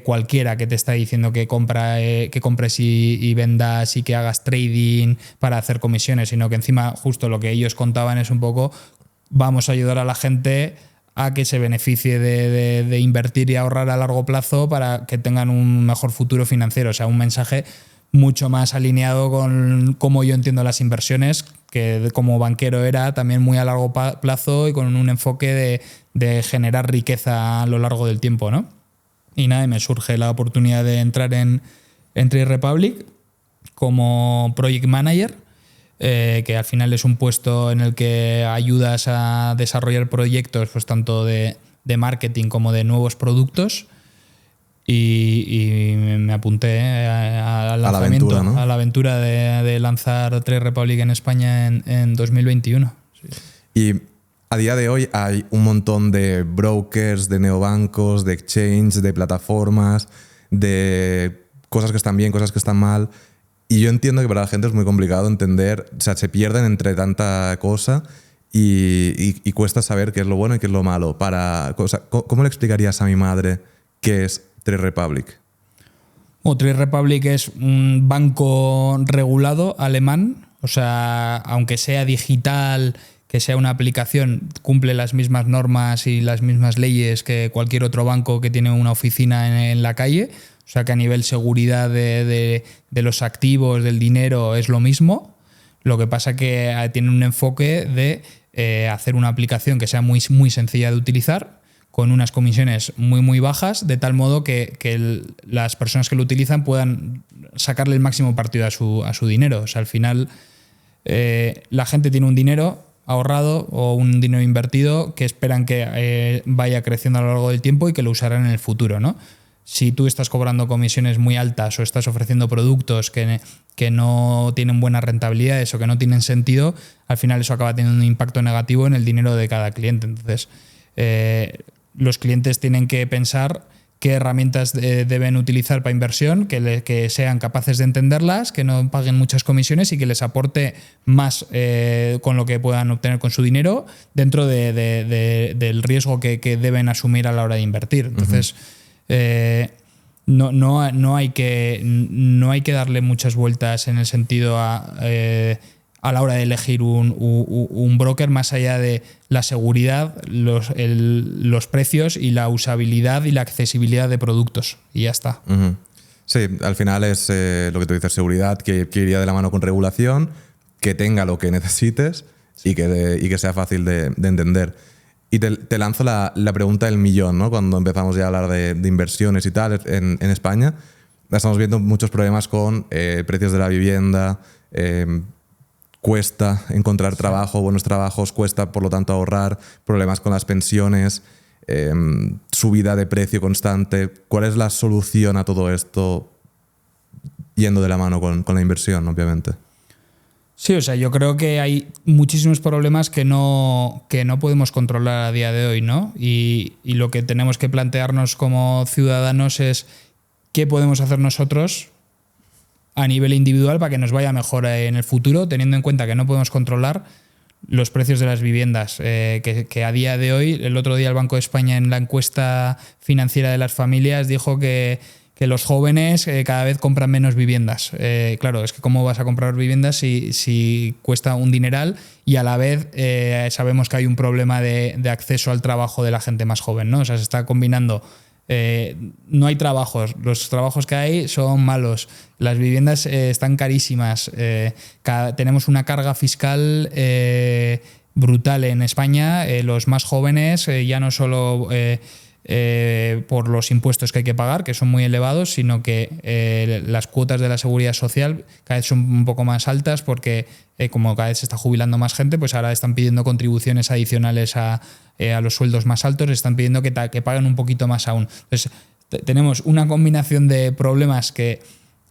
cualquiera que te está diciendo que compres y vendas y que hagas trading para hacer comisiones, sino que encima justo lo que ellos contaban es un poco vamos a ayudar a la gente a que se beneficie de invertir y ahorrar a largo plazo para que tengan un mejor futuro financiero. O sea, un mensaje mucho más alineado con cómo yo entiendo las inversiones, que como banquero era también muy a largo plazo y con un enfoque de generar riqueza a lo largo del tiempo, ¿no? Y nada, me surge la oportunidad de entrar en Trade Republic como Project Manager, que al final es un puesto en el que ayudas a desarrollar proyectos pues tanto de marketing como de nuevos productos. Y me apunté al lanzamiento, a la aventura de lanzar Trade Republic en España en 2021. Sí. Y a día de hoy hay un montón de brokers, de neobancos, de exchange, de plataformas, de cosas que están bien, cosas que están mal. Y yo entiendo que para la gente es muy complicado entender, o sea, se pierden entre tanta cosa y cuesta saber qué es lo bueno y qué es lo malo. ¿Cómo le explicarías a mi madre qué es Trade Republic? Trade Republic es un banco regulado alemán, o sea, aunque sea digital, que sea una aplicación, cumple las mismas normas y las mismas leyes que cualquier otro banco que tiene una oficina en la calle. O sea que a nivel seguridad de los activos, del dinero, es lo mismo. Lo que pasa que tiene un enfoque de hacer una aplicación que sea muy, muy sencilla de utilizar, con unas comisiones muy, muy bajas, de tal modo que las personas que lo utilizan puedan sacarle el máximo partido a su dinero. O sea, al final la gente tiene un dinero ahorrado o un dinero invertido que esperan que vaya creciendo a lo largo del tiempo y que lo usarán en el futuro, ¿no? Si tú estás cobrando comisiones muy altas o estás ofreciendo productos que no tienen buenas rentabilidades o que no tienen sentido, al final eso acaba teniendo un impacto negativo en el dinero de cada cliente. Entonces, los clientes tienen que pensar qué herramientas deben utilizar para inversión, que sean capaces de entenderlas, que no paguen muchas comisiones y que les aporte más con lo que puedan obtener con su dinero dentro del riesgo que deben asumir a la hora de invertir. Entonces, no hay que darle muchas vueltas en el sentido a la hora de elegir un broker, más allá de la seguridad, los precios y la usabilidad y la accesibilidad de productos. Y ya está. Uh-huh. Sí, al final es lo que tú dices, seguridad, que iría de la mano con regulación, que tenga lo que necesites y que sea fácil de entender. Y te lanzo la pregunta del millón, ¿no? Cuando empezamos ya a hablar de inversiones y tal en España, estamos viendo muchos problemas con precios de la vivienda, cuesta encontrar trabajo, buenos trabajos, cuesta por lo tanto ahorrar, problemas con las pensiones, subida de precio constante. ¿Cuál es la solución a todo esto yendo de la mano con la inversión, obviamente? Sí, o sea, yo creo que hay muchísimos problemas que no podemos controlar a día de hoy, ¿no? Y lo que tenemos que plantearnos como ciudadanos es qué podemos hacer nosotros a nivel individual para que nos vaya mejor en el futuro, teniendo en cuenta que no podemos controlar los precios de las viviendas, que a día de hoy, el otro día el Banco de España en la encuesta financiera de las familias dijo que los jóvenes cada vez compran menos viviendas. Claro, es que ¿cómo vas a comprar viviendas si cuesta un dineral y a la vez sabemos que hay un problema de acceso al trabajo de la gente más joven, ¿no? O sea, se está combinando. No hay trabajos, los trabajos que hay son malos, las viviendas están carísimas, tenemos una carga fiscal brutal en España, los más jóvenes ya no solo por los impuestos que hay que pagar, que son muy elevados, sino que las cuotas de la seguridad social cada vez son un poco más altas porque como cada vez se está jubilando más gente, pues ahora están pidiendo contribuciones adicionales a los sueldos más altos, están pidiendo que paguen un poquito más aún. Entonces tenemos una combinación de problemas que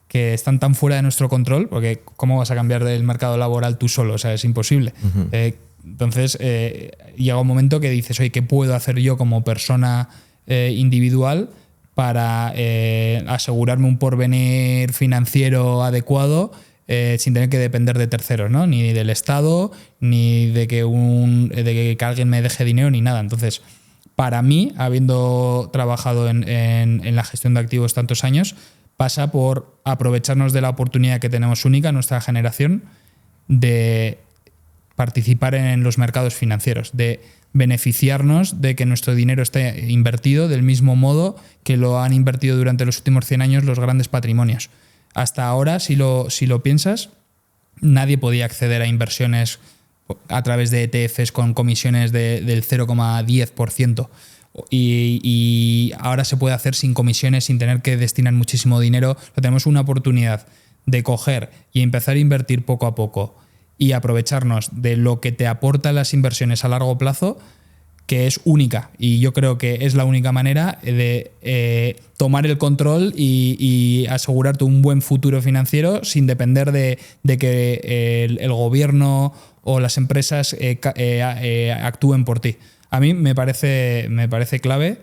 que están tan fuera de nuestro control, porque ¿cómo vas a cambiar del mercado laboral tú solo? O sea, es imposible. Entonces, llega un momento que dices, oye, ¿qué puedo hacer yo como persona individual para asegurarme un porvenir financiero adecuado sin tener que depender de terceros, ¿no? Ni del Estado, ni de que alguien me deje dinero, ni nada. Entonces, para mí, habiendo trabajado en la gestión de activos tantos años, pasa por aprovecharnos de la oportunidad que tenemos única, nuestra generación, de participar en los mercados financieros, de beneficiarnos de que nuestro dinero esté invertido del mismo modo que lo han invertido durante los últimos 100 años los grandes patrimonios. Hasta ahora, si lo piensas, nadie podía acceder a inversiones a través de ETFs con comisiones del 0,10%. Y ahora se puede hacer sin comisiones, sin tener que destinar muchísimo dinero. Tenemos una oportunidad de coger y empezar a invertir poco a poco y aprovecharnos de lo que te aportan las inversiones a largo plazo, que es única. Y yo creo que es la única manera de tomar el control y asegurarte un buen futuro financiero sin depender de que el gobierno o las empresas actúen por ti. A mí me parece clave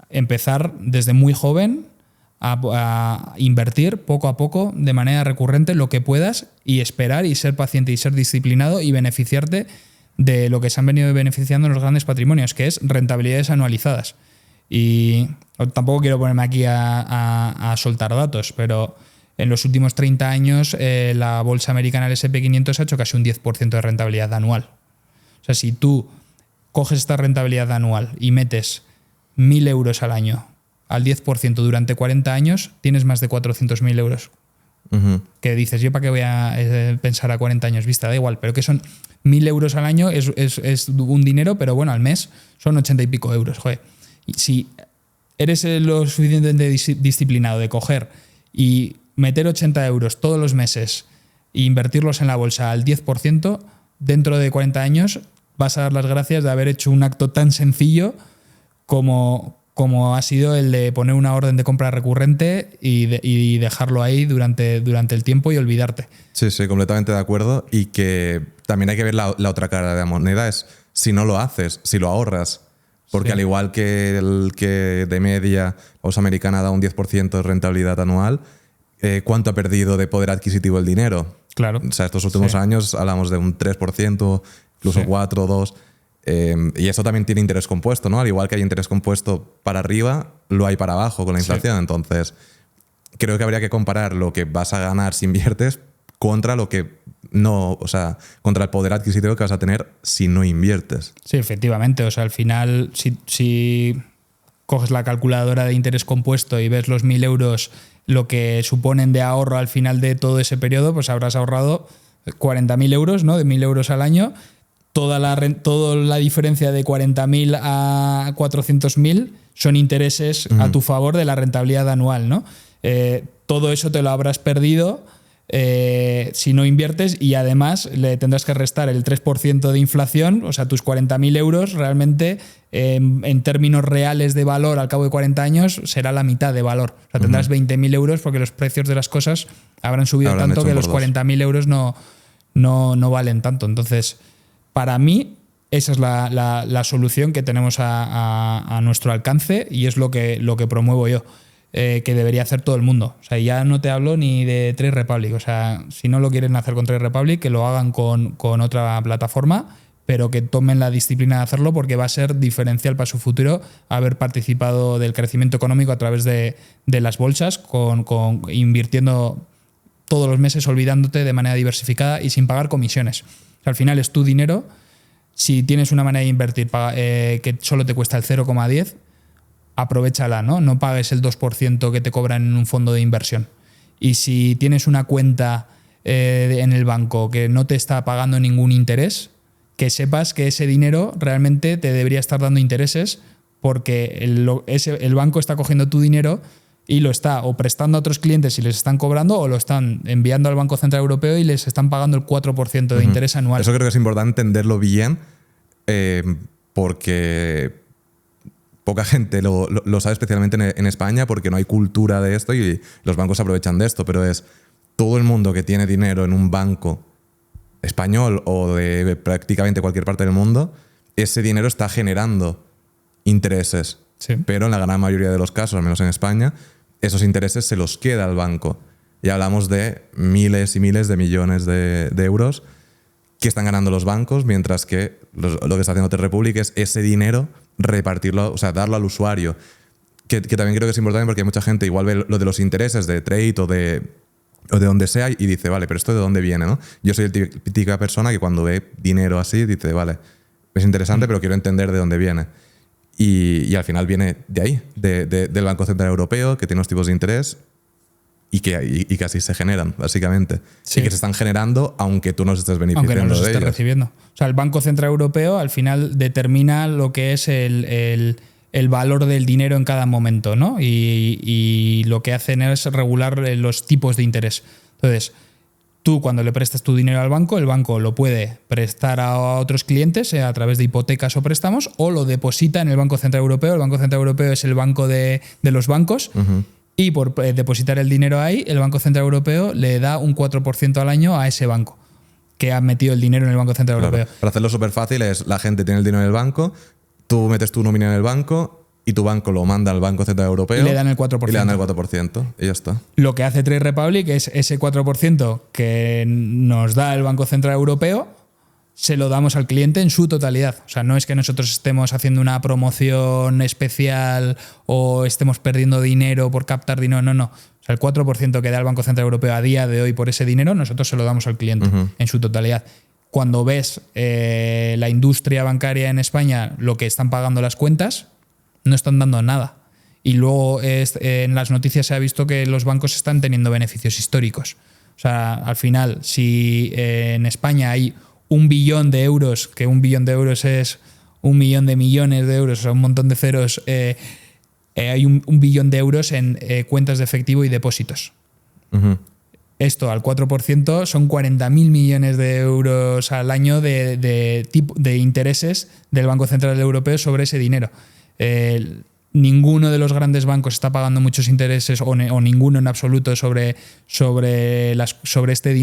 empezar desde muy joven a invertir poco a poco, de manera recurrente, lo que puedas, y esperar y ser paciente y ser disciplinado y beneficiarte de lo que se han venido beneficiando en los grandes patrimonios, que es rentabilidades anualizadas. Y tampoco quiero ponerme aquí a soltar datos, pero en los últimos 30 años la bolsa americana, el S&P 500, ha hecho casi un 10% de rentabilidad anual. O sea, si tú coges esta rentabilidad anual y metes 1.000 euros al año al 10% durante 40 años, tienes más de 400.000 euros. Que dices, ¿yo para qué voy a pensar a 40 años vista? Da igual, pero que son 1.000 euros al año, es un dinero, pero bueno, al mes son 80 y pico euros. Joder. Y si eres lo suficientemente disciplinado de coger y meter 80 euros todos los meses e invertirlos en la bolsa al 10%, dentro de 40 años vas a dar las gracias de haber hecho un acto tan sencillo como ha sido el de poner una orden de compra recurrente y dejarlo ahí durante el tiempo y olvidarte. Sí, completamente de acuerdo. Y que también hay que ver la otra cara de la moneda, es si no lo haces, si lo ahorras. Porque sí, al igual que el que de media la bolsa americana da un 10% de rentabilidad anual, ¿cuánto ha perdido de poder adquisitivo el dinero? Claro. O sea, estos últimos años hablamos de un 3%, incluso 4, 2%. Y eso también tiene interés compuesto, ¿no? Al igual que hay interés compuesto para arriba, lo hay para abajo con la inflación. Sí. Entonces, creo que habría que comparar lo que vas a ganar si inviertes contra lo que no, o sea, contra el poder adquisitivo que vas a tener si no inviertes. Sí, efectivamente. O sea, al final, si coges la calculadora de interés compuesto y ves los 1.000 euros, lo que suponen de ahorro al final de todo ese periodo, pues habrás ahorrado 40.000 euros, ¿no? De 1.000 euros al año. Toda la diferencia de 40.000 a 400.000 son intereses a tu favor de la rentabilidad anual, ¿no? Todo eso te lo habrás perdido si no inviertes, y además le tendrás que restar el 3% de inflación. O sea, tus 40.000 euros realmente en términos reales de valor al cabo de 40 años será la mitad de valor. O sea, tendrás 20.000 euros porque los precios de las cosas habrán subido tanto que los 40.000 euros no valen tanto. Entonces, para mí, esa es la solución que tenemos a nuestro alcance, y es lo que promuevo yo, que debería hacer todo el mundo. O sea, ya no te hablo ni de Trade Republic. O sea, si no lo quieren hacer con Trade Republic, que lo hagan con otra plataforma, pero que tomen la disciplina de hacerlo, porque va a ser diferencial para su futuro haber participado del crecimiento económico a través de las bolsas, invirtiendo todos los meses, olvidándote de manera diversificada y sin pagar comisiones. O sea, al final es tu dinero. Si tienes una manera de invertir que solo te cuesta el 0,10, aprovéchala, ¿no? No pagues el 2% que te cobran en un fondo de inversión. Y si tienes una cuenta en el banco que no te está pagando ningún interés, que sepas que ese dinero realmente te debería estar dando intereses, porque el banco está cogiendo tu dinero y lo está o prestando a otros clientes y les están cobrando, o lo están enviando al Banco Central Europeo y les están pagando el 4% de interés anual. Eso creo que es importante entenderlo bien, porque poca gente lo sabe, especialmente en España, porque no hay cultura de esto y los bancos se aprovechan de esto, pero es todo el mundo que tiene dinero en un banco español o de prácticamente cualquier parte del mundo, ese dinero está generando intereses. Sí. Pero en la gran mayoría de los casos, al menos en España, esos intereses se los queda el banco. Y hablamos de miles y miles de millones de euros que están ganando los bancos, mientras que lo que está haciendo Trade Republic es ese dinero repartirlo, o sea, darlo al usuario. Que también creo que es importante porque mucha gente igual ve lo de los intereses de trade o de donde sea y dice, vale, pero ¿esto de dónde viene, no? Yo soy la típica persona que cuando ve dinero así dice, vale, es interesante, pero quiero entender de dónde viene. Y al final viene de ahí, del Banco Central Europeo, que tiene unos tipos de interés y que así se generan, básicamente. Sí. Y que se están generando aunque tú no estés beneficiando aunque no los de estés ellos. recibiendo. O sea, el Banco Central Europeo al final determina lo que es el valor del dinero en cada momento, ¿no? Y lo que hacen es regular los tipos de interés. Entonces, tú cuando le prestas tu dinero al banco, el banco lo puede prestar a otros clientes a través de hipotecas o préstamos, o lo deposita en el Banco Central Europeo. El Banco Central Europeo es el banco de los bancos. Uh-huh. Y por depositar el dinero ahí, el Banco Central Europeo le da un 4% al año a ese banco que ha metido el dinero en el Banco Central Claro. Europeo. Para hacerlo súper fácil es, la gente tiene el dinero en el banco, tú metes tu nómina en el banco y tu banco lo manda al Banco Central Europeo. Y le dan el 4%. Y le dan el 4% y ya está. Lo que hace Trade Republic es ese 4% que nos da el Banco Central Europeo, se lo damos al cliente en su totalidad. O sea, no es que nosotros estemos haciendo una promoción especial o estemos perdiendo dinero por captar dinero, no. O sea, el 4% que da el Banco Central Europeo a día de hoy por ese dinero, nosotros se lo damos al cliente en su totalidad. Cuando ves la industria bancaria en España, lo que están pagando las cuentas, no están dando nada. Y luego en las noticias se ha visto que los bancos están teniendo beneficios históricos. O sea, al final, si en España hay 1 billón de euros, que 1 billón de euros es 1 millón de millones de euros, o sea, un montón de ceros, hay 1 billón de euros en cuentas de efectivo y depósitos. Uh-huh. Esto al 4% son 40.000 millones de euros al año de intereses del Banco Central Europeo sobre ese dinero. Ninguno de los grandes bancos está pagando muchos intereses o ninguno en absoluto sobre este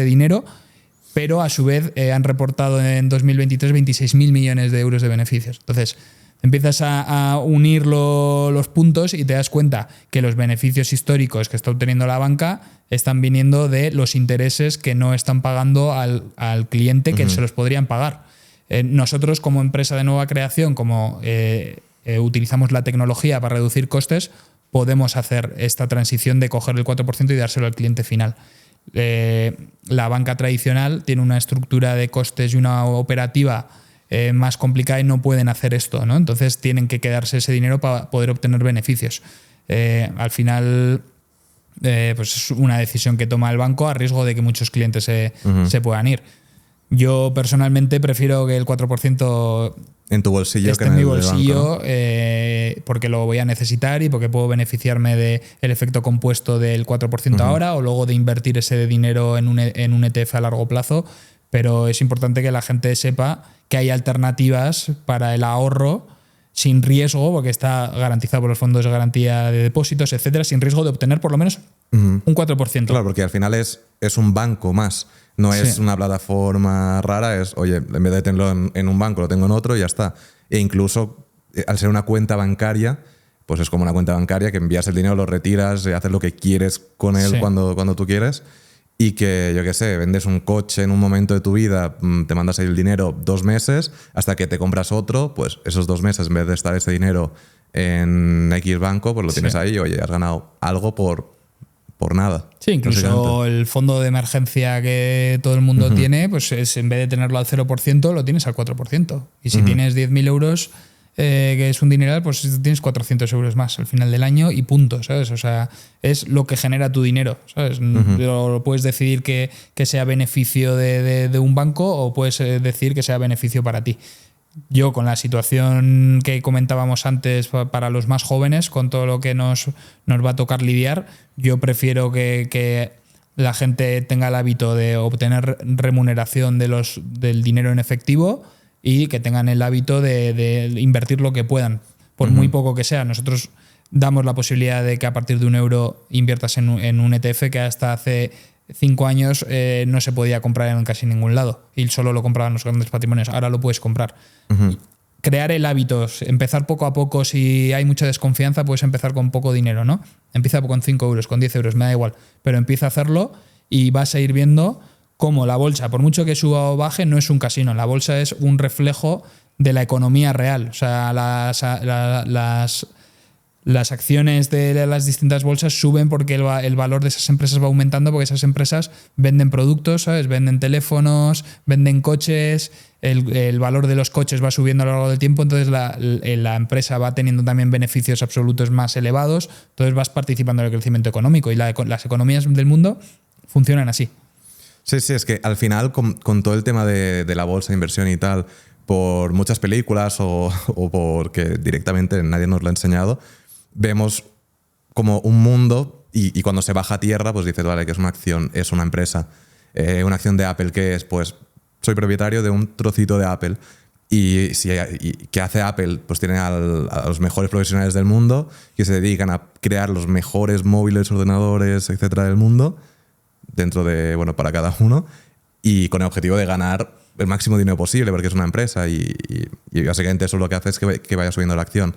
dinero, pero a su vez han reportado en 2023 26.000 millones de euros de beneficios. Entonces, empiezas a unir los puntos y te das cuenta que los beneficios históricos que está obteniendo la banca están viniendo de los intereses que no están pagando al cliente que se los podrían pagar. Nosotros, como empresa de nueva creación, como utilizamos la tecnología para reducir costes, podemos hacer esta transición de coger el 4% y dárselo al cliente final. La banca tradicional tiene una estructura de costes y una operativa más complicada y no pueden hacer esto, ¿no? Entonces tienen que quedarse ese dinero para poder obtener beneficios. Al final, pues es una decisión que toma el banco a riesgo de que muchos clientes se puedan ir. Yo personalmente prefiero que el 4% en tu bolsillo esté que en mi el bolsillo, banco, ¿no? porque lo voy a necesitar y porque puedo beneficiarme del efecto compuesto del 4% ahora, o luego de invertir ese dinero en un ETF a largo plazo. Pero es importante que la gente sepa que hay alternativas para el ahorro sin riesgo, porque está garantizado por los fondos de garantía de depósitos, etcétera, sin riesgo de obtener por lo menos un 4%. Claro, porque al final es un banco más. No es una plataforma rara, es, oye, en vez de tenerlo en un banco, lo tengo en otro y ya está. E incluso, al ser una cuenta bancaria, pues es como una cuenta bancaria que envías el dinero, lo retiras, haces lo que quieres con él cuando tú quieres. Y que, yo qué sé, vendes un coche en un momento de tu vida, te mandas ahí el dinero 2 meses, hasta que te compras otro, pues esos 2 meses, en vez de estar ese dinero en X banco, pues lo tienes ahí y, oye, has ganado algo por nada. Sí, incluso el fondo de emergencia que todo el mundo tiene, pues en vez de tenerlo al 0%, lo tienes al 4%. Y si tienes 10.000 euros, que es un dineral, pues tienes 400 euros más al final del año y punto, ¿sabes? O sea, es lo que genera tu dinero, ¿sabes? Lo puedes decidir que sea beneficio de un banco o puedes decir que sea beneficio para ti. Yo, con la situación que comentábamos antes para los más jóvenes, con todo lo que nos va a tocar lidiar, yo prefiero que la gente tenga el hábito de obtener remuneración del dinero en efectivo y que tengan el hábito de invertir lo que puedan. por muy poco que sea. Nosotros damos la posibilidad de que a partir de €1 inviertas en un ETF que hasta hace 5 años no se podía comprar en casi ningún lado y solo lo compraban los grandes patrimonios. Ahora lo puedes comprar. Crear el hábito, empezar poco a poco. Si hay mucha desconfianza, puedes empezar con poco dinero, ¿no? Empieza con 5 euros, con 10 euros, me da igual, pero empieza a hacerlo y vas a ir viendo cómo la bolsa, por mucho que suba o baje, no es un casino. La bolsa es un reflejo de la economía real. O sea, las acciones de las distintas bolsas suben porque el valor de esas empresas va aumentando, porque esas empresas venden productos, ¿sabes? Venden teléfonos, venden coches, el valor de los coches va subiendo a lo largo del tiempo, entonces la empresa va teniendo también beneficios absolutos más elevados, entonces vas participando en el crecimiento económico y las economías del mundo funcionan así. Sí, es que al final con todo el tema de la bolsa, inversión y tal, por muchas películas o porque directamente nadie nos lo ha enseñado, vemos como un mundo y cuando se baja a tierra, pues dices, vale, que es una acción, es una empresa. Una acción de Apple que es, pues, soy propietario de un trocito de Apple. Y ¿qué hace Apple? Pues tiene a los mejores profesionales del mundo que se dedican a crear los mejores móviles, ordenadores, etcétera, del mundo, dentro de, bueno, para cada uno, y con el objetivo de ganar el máximo dinero posible, porque es una empresa y básicamente eso lo que hace es que vaya subiendo la acción.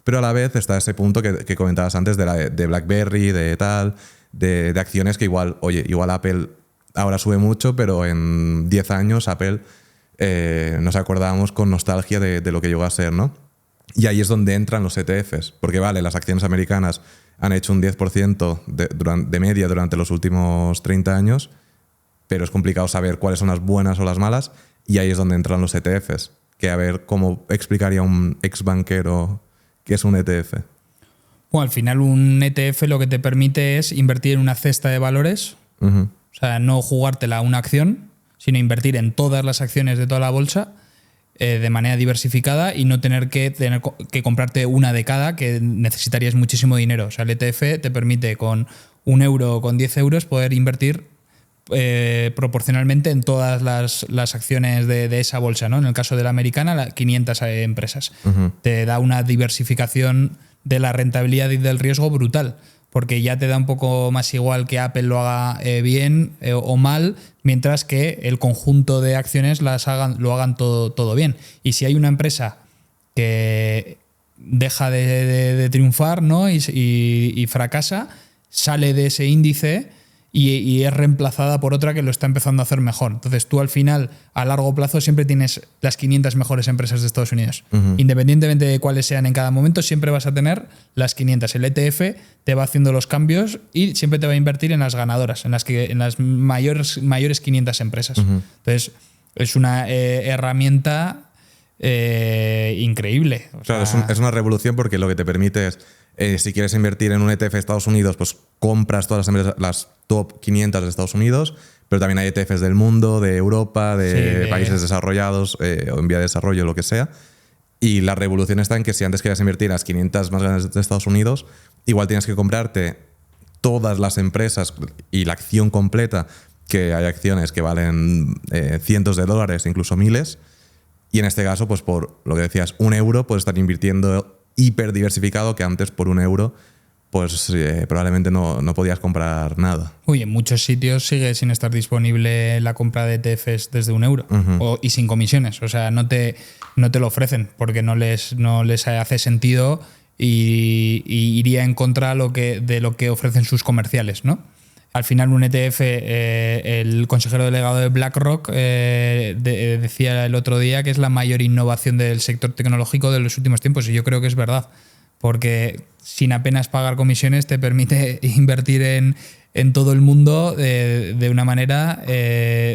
Pero a la vez está ese punto que comentabas antes de BlackBerry, de tal, de acciones que igual Apple ahora sube mucho, pero en 10 años Apple nos acordamos con nostalgia de lo que llegó a ser, ¿no? Y ahí es donde entran los ETFs, porque vale, las acciones americanas han hecho un 10% de media durante los últimos 30 años, pero es complicado saber cuáles son las buenas o las malas, y ahí es donde entran los ETFs, que a ver cómo explicaría un ex banquero qué es un ETF. Bueno, al final un ETF lo que te permite es invertir en una cesta de valores, o sea, no jugártela a una acción, sino invertir en todas las acciones de toda la bolsa de manera diversificada y no tener que comprarte una de cada, que necesitarías muchísimo dinero. O sea, el ETF te permite con €1 o con 10 euros poder invertir proporcionalmente en todas las acciones de esa bolsa, ¿no? En el caso de la americana, 500 empresas. Te da una diversificación de la rentabilidad y del riesgo brutal, porque ya te da un poco más igual que Apple lo haga bien o mal, mientras que el conjunto de acciones lo hagan todo bien. Y si hay una empresa que deja de triunfar, ¿no? y fracasa, sale de ese índice y es reemplazada por otra que lo está empezando a hacer mejor. Entonces tú al final, a largo plazo, siempre tienes las 500 mejores empresas de Estados Unidos. Independientemente de cuáles sean en cada momento, siempre vas a tener las 500. El ETF te va haciendo los cambios y siempre te va a invertir en las ganadoras, en las mayores 500 empresas. Entonces es una herramienta increíble. Claro, es una revolución porque lo que te permite es, si quieres invertir en un ETF de Estados Unidos, pues compras todas las empresas, las top 500 de Estados Unidos, pero también hay ETFs del mundo, de Europa, de países desarrollados o en vía de desarrollo, lo que sea. Y la revolución está en que si antes querías invertir en las 500 más grandes de Estados Unidos, igual tienes que comprarte todas las empresas y la acción completa, que hay acciones que valen cientos de dólares, incluso miles. Y en este caso, pues por lo que decías, €1 puedes estar invirtiendo hiper diversificado, que antes por €1 pues probablemente no podías comprar nada. Uy, en muchos sitios sigue sin estar disponible la compra de ETFs desde €1 y sin comisiones. O sea, no te lo ofrecen porque no les hace sentido y iría en contra de lo que ofrecen sus comerciales, ¿no? Al final un ETF, el consejero delegado de BlackRock decía el otro día que es la mayor innovación del sector tecnológico de los últimos tiempos, y yo creo que es verdad, porque sin apenas pagar comisiones te permite invertir en todo el mundo de una manera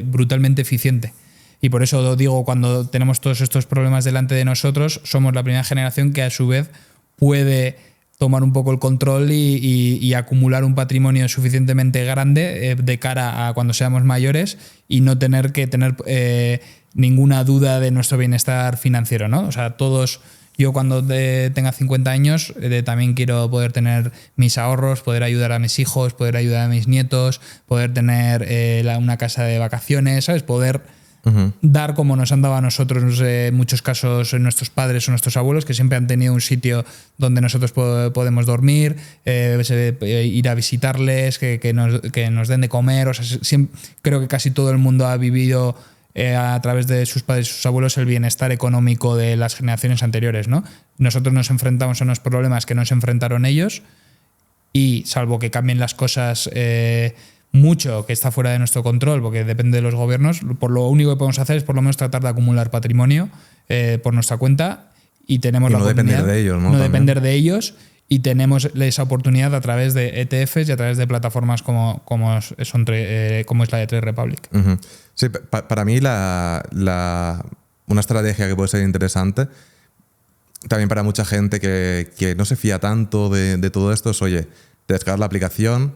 brutalmente eficiente. Y por eso digo, cuando tenemos todos estos problemas delante de nosotros, somos la primera generación que a su vez puede tomar un poco el control y acumular un patrimonio suficientemente grande de cara a cuando seamos mayores y no tener que tener ninguna duda de nuestro bienestar financiero, ¿no? O sea, yo cuando tenga 50 años también quiero poder tener mis ahorros, poder ayudar a mis hijos, poder ayudar a mis nietos, poder tener una casa de vacaciones, ¿sabes? Poder dar como nos han dado a nosotros en muchos casos nuestros padres o nuestros abuelos, que siempre han tenido un sitio donde nosotros podemos dormir, ir a visitarles, que nos den de comer. O sea, creo que casi todo el mundo ha vivido a través de sus padres y sus abuelos el bienestar económico de las generaciones anteriores, ¿no? Nosotros nos enfrentamos a unos problemas que no se enfrentaron ellos y, salvo que cambien las cosas mucho, que está fuera de nuestro control, porque depende de los gobiernos, por lo único que podemos hacer es por lo menos tratar de acumular patrimonio por nuestra cuenta y tenemos la oportunidad depender de ellos, ¿no? No depender de ellos, y tenemos esa oportunidad a través de ETFs y a través de plataformas como es la de Trade Republic. Uh-huh. Sí, para mí una estrategia que puede ser interesante también para mucha gente que no se fía tanto de todo esto es, oye, te descargas la aplicación,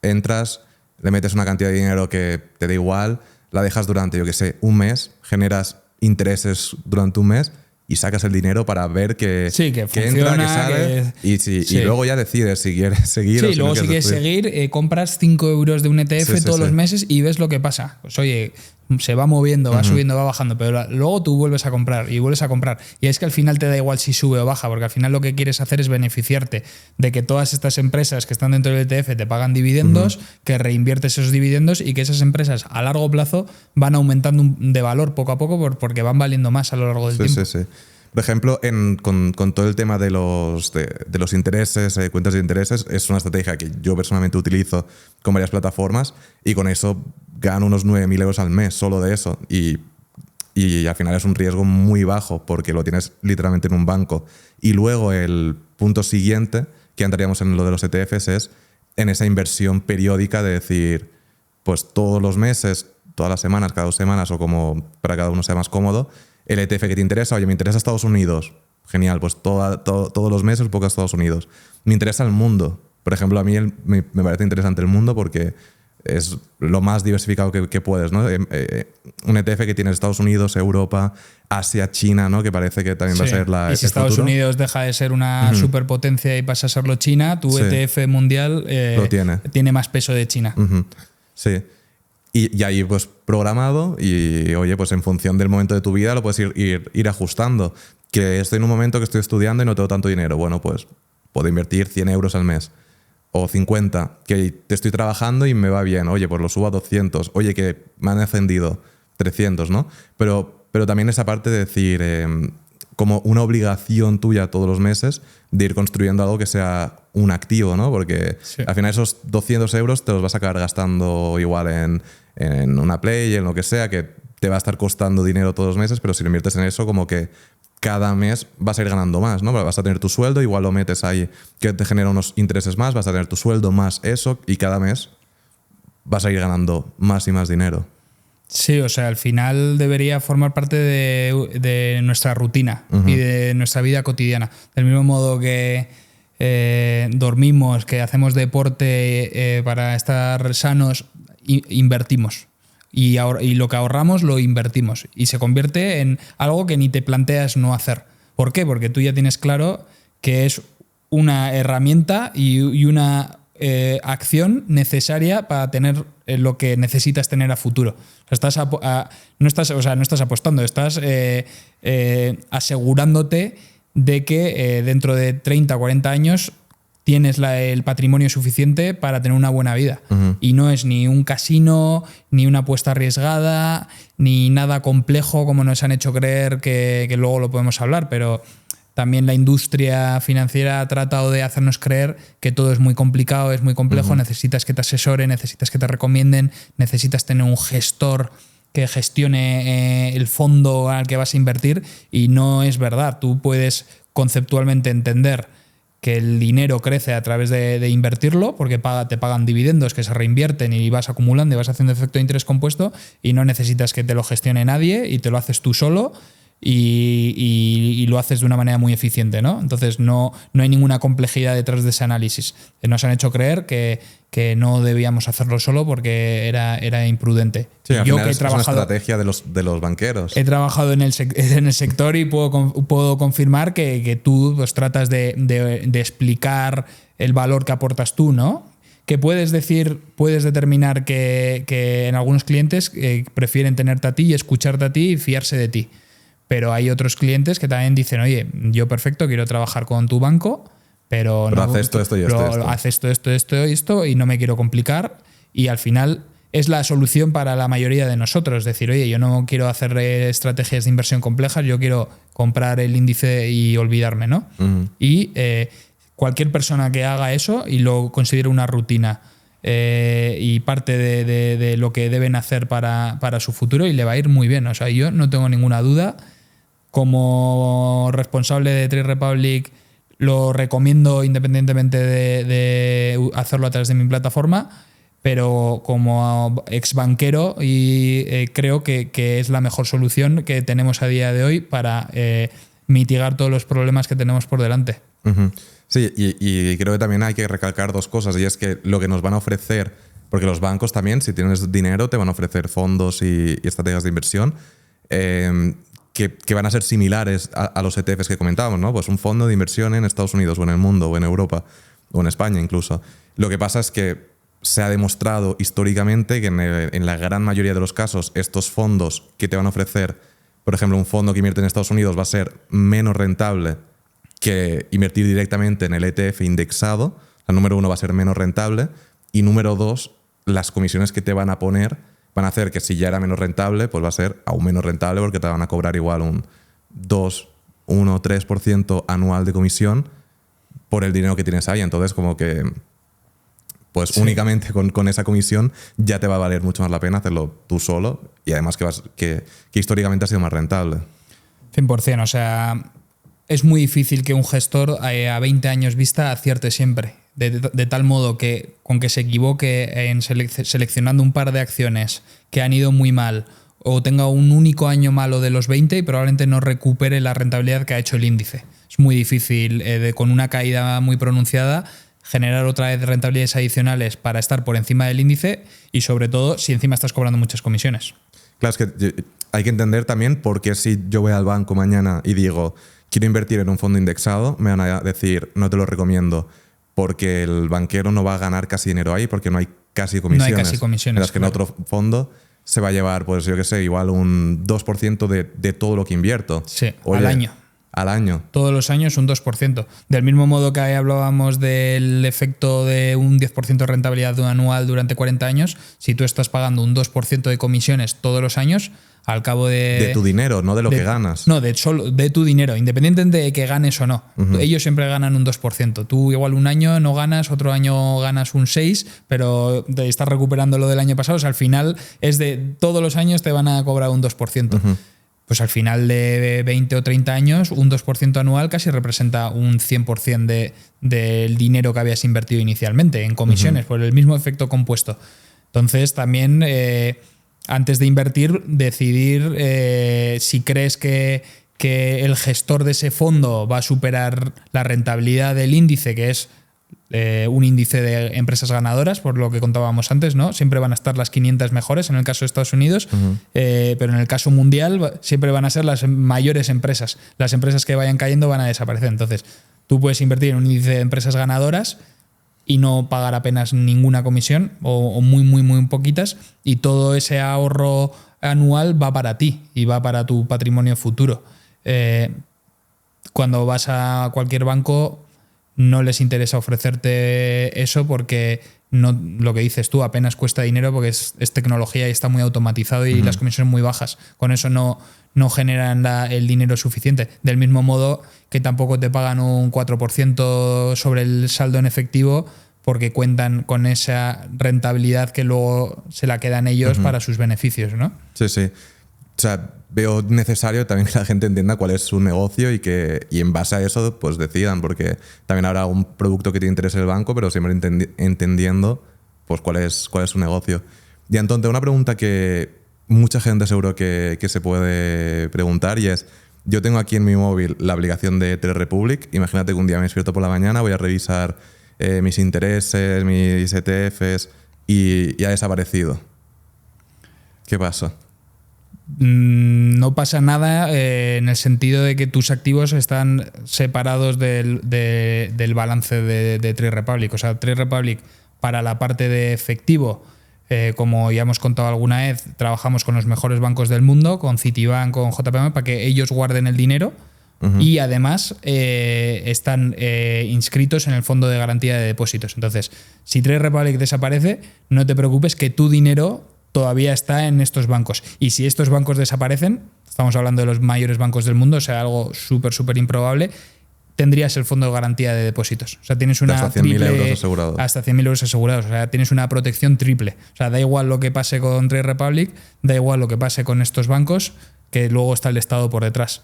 entras, le metes una cantidad de dinero que te da igual, la dejas durante, yo qué sé, un mes, generas intereses durante un mes y sacas el dinero para ver que funciona, entra, que sale, y luego ya decides si quieres seguir o si luego no si quieres seguir, compras 5 euros de un ETF todos los meses y ves lo que pasa. Pues oye, se va moviendo, va subiendo, va bajando, pero luego tú vuelves a comprar y vuelves a comprar. Y es que al final te da igual si sube o baja, porque al final lo que quieres hacer es beneficiarte de que todas estas empresas que están dentro del ETF te pagan dividendos, que reinviertes esos dividendos y que esas empresas a largo plazo van aumentando de valor poco a poco porque van valiendo más a lo largo del tiempo. Sí. Por ejemplo, con todo el tema de los intereses, cuentas de intereses, es una estrategia que yo personalmente utilizo con varias plataformas y con eso gano unos 9.000 euros al mes solo de eso. Y al final es un riesgo muy bajo porque lo tienes literalmente en un banco. Y luego el punto siguiente, que entraríamos en lo de los ETFs, es en esa inversión periódica de decir, pues todos los meses, todas las semanas, cada 2 semanas o como para cada uno sea más cómodo, el ETF que te interesa, oye, me interesa Estados Unidos. Genial, pues todos los meses un poco a Estados Unidos. Me interesa el mundo. Por ejemplo, a mí me parece interesante el mundo porque es lo más diversificado que puedes, ¿no? Un ETF que tiene Estados Unidos, Europa, Asia, China, ¿no? Que parece que también va a ser y si Estados Unidos deja de ser una superpotencia y pasa a serlo China, tu ETF mundial lo tiene más peso de China. Sí. Y ahí pues programado y oye, pues en función del momento de tu vida lo puedes ir ajustando. Que estoy en un momento que estoy estudiando y no tengo tanto dinero. Bueno, pues puedo invertir 100 euros al mes o 50, que te estoy trabajando y me va bien. Oye, pues lo subo a 200. Oye, que me han ascendido 300, ¿no? Pero también esa parte de decir como una obligación tuya todos los meses de ir construyendo algo que sea un activo, ¿no? Porque al final esos 200 euros te los vas a acabar gastando igual en una Play, en lo que sea, que te va a estar costando dinero todos los meses, pero si lo inviertes en eso, como que cada mes vas a ir ganando más, ¿no? Vas a tener tu sueldo, igual lo metes ahí que te genera unos intereses más, vas a tener tu sueldo más eso y cada mes vas a ir ganando más y más dinero. Sí, o sea, al final debería formar parte de nuestra rutina y de nuestra vida cotidiana. Del mismo modo que dormimos, que hacemos deporte para estar sanos, invertimos. Y lo que ahorramos lo invertimos. Y se convierte en algo que ni te planteas no hacer. ¿Por qué? Porque tú ya tienes claro que es una herramienta y una acción necesaria para tener lo que necesitas tener a futuro. No estás apostando, estás asegurándote de que dentro de 30 o 40 años tienes el patrimonio suficiente para tener una buena vida. Y no es ni un casino, ni una apuesta arriesgada, ni nada complejo como nos han hecho creer, que luego lo podemos hablar, pero también la industria financiera ha tratado de hacernos creer que todo es muy complicado, es muy complejo, necesitas que te asesore, necesitas que te recomienden, necesitas tener un gestor que gestione el fondo al que vas a invertir, y no es verdad. Tú puedes conceptualmente entender que el dinero crece a través de invertirlo, porque te pagan dividendos que se reinvierten y vas acumulando y vas haciendo efecto de interés compuesto, y no necesitas que te lo gestione nadie y te lo haces tú solo y lo haces de una manera muy eficiente, ¿no? Entonces no hay ninguna complejidad detrás de ese análisis. Nos han hecho creer que no debíamos hacerlo solo porque era imprudente. Sí, al final es una estrategia de los banqueros. He trabajado en el sector y puedo confirmar que tú pues tratas de explicar el valor que aportas tú, ¿no? que puedes determinar que en algunos clientes prefieren tenerte a ti y escucharte a ti y fiarse de ti. Pero hay otros clientes que también dicen, oye, yo perfecto, quiero trabajar con tu banco, pero no, hace esto y esto. Hace esto y no me quiero complicar. Y al final es la solución para la mayoría de nosotros. Decir, oye, yo no quiero hacer estrategias de inversión complejas, yo quiero comprar el índice y olvidarme, ¿no? Uh-huh. Y cualquier persona que haga eso y lo considere una rutina y parte de lo que deben hacer para su futuro, y le va a ir muy bien. O sea, yo no tengo ninguna duda. Como responsable de Trade Republic lo recomiendo independientemente de hacerlo a través de mi plataforma, pero como ex banquero creo que es la mejor solución que tenemos a día de hoy para mitigar todos los problemas que tenemos por delante. Uh-huh. Sí, y creo que también hay que recalcar dos cosas, y es que lo que nos van a ofrecer, porque los bancos también, si tienes dinero, te van a ofrecer fondos y estrategias de inversión que van a ser similares a los ETFs que comentábamos, ¿no? Pues un fondo de inversión en Estados Unidos o en el mundo o en Europa o en España incluso. Lo que pasa es que se ha demostrado históricamente que en la gran mayoría de los casos estos fondos que te van a ofrecer, por ejemplo, un fondo que invierte en Estados Unidos va a ser menos rentable que invertir directamente en el ETF indexado. O sea, número uno, va a ser menos rentable, y número dos, las comisiones que te van a poner van a hacer que si ya era menos rentable, pues va a ser aún menos rentable, porque te van a cobrar igual un 2, 1, 3% anual de comisión por el dinero que tienes ahí. Entonces, como que pues sí, únicamente con esa comisión ya te va a valer mucho más la pena hacerlo tú solo, y además que históricamente ha sido más rentable. 100%, o sea, es muy difícil que un gestor a 20 años vista acierte siempre. De tal modo que con que se equivoque en seleccionando un par de acciones que han ido muy mal, o tenga un único año malo de los 20 y probablemente no recupere la rentabilidad que ha hecho el índice. Es muy difícil, con una caída muy pronunciada, generar otra vez rentabilidades adicionales para estar por encima del índice, y sobre todo si encima estás cobrando muchas comisiones. Claro, es que hay que entender también por qué si yo voy al banco mañana y digo quiero invertir en un fondo indexado, me van a decir no te lo recomiendo, porque el banquero no va a ganar casi dinero ahí, porque no hay casi comisiones. No hay casi comisiones. Mientras que en otro fondo se va a llevar, pues yo qué sé, igual un 2% de todo lo que invierto. Sí, al año. Al año. Todos los años un 2%. Del mismo modo que ahí hablábamos del efecto de un 10% de rentabilidad anual durante 40 años, si tú estás pagando un 2% de comisiones todos los años, al cabo de tu dinero, no de lo que ganas. No, de tu dinero, independientemente de que ganes o no. Uh-huh. Ellos siempre ganan un 2%. Tú igual un año no ganas, otro año ganas un 6%, pero te estás recuperando lo del año pasado. O sea, al final es de todos los años te van a cobrar un 2%. Uh-huh. Pues al final de 20 o 30 años, un 2% anual casi representa un 100% del dinero que habías invertido inicialmente en comisiones, uh-huh, por el mismo efecto compuesto. Entonces también antes de invertir, decidir si crees que el gestor de ese fondo va a superar la rentabilidad del índice, que es un índice de empresas ganadoras, por lo que contábamos antes, ¿no? Siempre van a estar las 500 mejores en el caso de Estados Unidos, uh-huh, pero en el caso mundial siempre van a ser las mayores empresas. Las empresas que vayan cayendo van a desaparecer. Entonces, tú puedes invertir en un índice de empresas ganadoras y no pagar apenas ninguna comisión o muy, muy, muy poquitas, y todo ese ahorro anual va para ti y va para tu patrimonio futuro. Cuando vas a cualquier banco no les interesa ofrecerte eso, porque no, lo que dices tú, apenas cuesta dinero porque es tecnología y está muy automatizado, y uh-huh, las comisiones muy bajas. Con eso no generan el dinero suficiente. Del mismo modo que tampoco te pagan un 4% sobre el saldo en efectivo, porque cuentan con esa rentabilidad que luego se la quedan ellos, uh-huh, para sus beneficios, ¿no? Sí, sí. O sea, veo necesario también que la gente entienda cuál es su negocio y en base a eso pues decidan, porque también habrá un producto que te interese el banco, pero siempre entendiendo pues cuál es su negocio. Y entonces, una pregunta que mucha gente seguro que se puede preguntar, y es: yo tengo aquí en mi móvil la aplicación de Trade Republic. Imagínate que un día me despierto por la mañana, voy a revisar mis intereses, mis ETFs, y ha desaparecido. ¿Qué pasa? No pasa nada, en el sentido de que tus activos están separados del balance de Trade Republic. O sea, Trade Republic Para la parte de efectivo, como ya hemos contado alguna vez, trabajamos con los mejores bancos del mundo, con Citibank, con JPM, para que ellos guarden el dinero. Y además están inscritos en el Fondo de Garantía de Depósitos. Entonces, si Trade Republic desaparece, no te preocupes que tu dinero todavía está en estos bancos. Y si estos bancos desaparecen, estamos hablando de los mayores bancos del mundo, o sea, algo súper improbable, tendrías el Fondo de Garantía de Depósitos. O sea, tienes una hasta 100.000 euros asegurados. Hasta 100.000 euros asegurados. O sea, tienes una protección triple. O sea, da igual lo que pase con Trade Republic, da igual lo que pase con estos bancos, que luego está el Estado por detrás.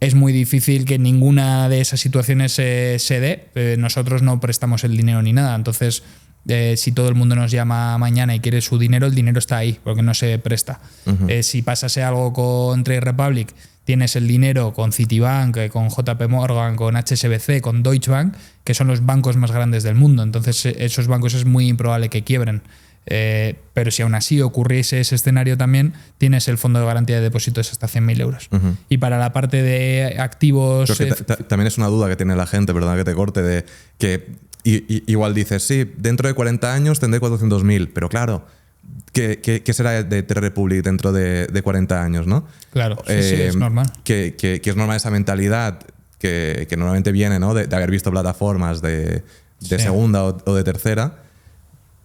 Es muy difícil que ninguna de esas situaciones se dé. Nosotros no prestamos el dinero ni nada. Entonces, si todo el mundo nos llama mañana y quiere su dinero, el dinero está ahí, porque no se presta. Si pasase algo con Trade Republic, tienes el dinero con Citibank, con JP Morgan, con HSBC, con Deutsche Bank, que son los bancos más grandes del mundo. Entonces, esos bancos es muy improbable que quiebren. Pero si aún así ocurriese ese escenario también, tienes el Fondo de Garantía de Depósitos hasta 100.000 euros. Y para la parte de activos... También es una duda que tiene la gente, perdona que te corte, de que igual dices, sí, dentro de 40 años tendré 400.000, pero claro, ¿qué será de Trade Republic dentro de 40 años, no? Claro, sí, es normal. Que es normal esa mentalidad que normalmente viene, ¿no? de haber visto plataformas de segunda o de tercera.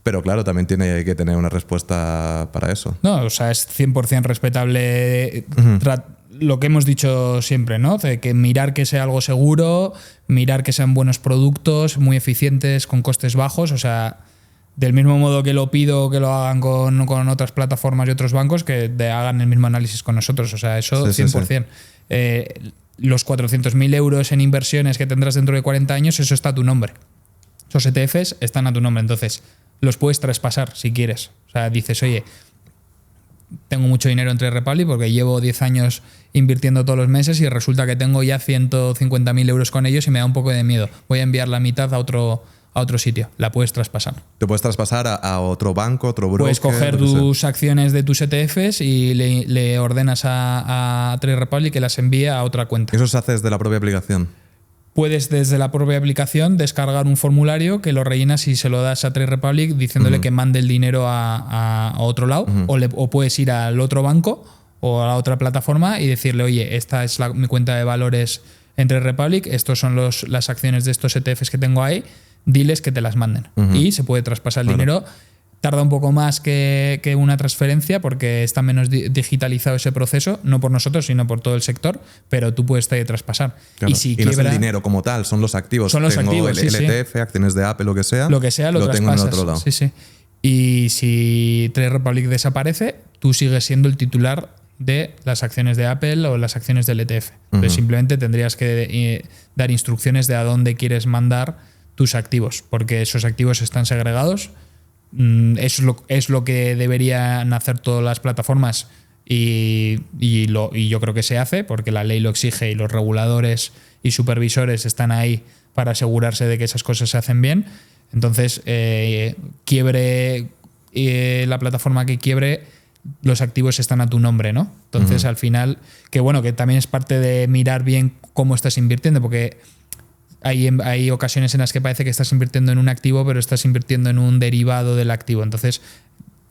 Pero claro, también tiene que tener una respuesta para eso. No, o sea, es 100% respetable lo que hemos dicho siempre, ¿no? De que mirar que sea algo seguro, mirar que sean buenos productos, muy eficientes, con costes bajos. O sea, del mismo modo que lo pido que lo hagan con otras plataformas y otros bancos, que hagan el mismo análisis con nosotros. O sea, eso sí, 100%. Sí. Los 400.000 euros en inversiones que tendrás dentro de 40 años, eso está a tu nombre. Esos ETFs están a tu nombre. Entonces, los puedes traspasar si quieres. O sea, dices, oye, tengo mucho dinero en Trade Republic porque llevo 10 años invirtiendo todos los meses y resulta que tengo ya 150.000 euros con ellos y me da un poco de miedo. Voy a enviar la mitad a otro sitio. La puedes traspasar. Te puedes traspasar a otro banco, otro broker. Puedes coger tus acciones de tus ETFs y le ordenas a Trade Republic que las envíe a otra cuenta. ¿Eso se hace desde la propia aplicación? Puedes desde la propia aplicación descargar un formulario que lo rellenas y se lo das a Trade Republic diciéndole que mande el dinero a otro lado, o puedes ir al otro banco o a la otra plataforma y decirle, oye, esta es mi cuenta de valores en Trade Republic, estos son las acciones de estos ETFs que tengo ahí, diles que te las manden. Y se puede traspasar el dinero. Tarda un poco más que una transferencia porque está menos digitalizado ese proceso, no por nosotros, sino por todo el sector, pero tú puedes traspasar. Claro. Y no es el dinero como tal, son los activos. Son los activos, el ETF, acciones de Apple, lo que sea lo tengo en otro lado. Sí. Y si Trade Republic desaparece, tú sigues siendo el titular de las acciones de Apple o las acciones del ETF. Entonces simplemente tendrías que dar instrucciones de a dónde quieres mandar tus activos, porque esos activos están segregados. Eso es lo que deberían hacer todas las plataformas y yo creo que se hace porque la ley lo exige y los reguladores y supervisores están ahí para asegurarse de que esas cosas se hacen bien. Entonces, quiebre la plataforma que quiebre, los activos están a tu nombre, ¿no? Entonces, al final, que también es parte de mirar bien cómo estás invirtiendo, porque hay ocasiones en las que parece que estás invirtiendo en un activo, pero estás invirtiendo en un derivado del activo. Entonces,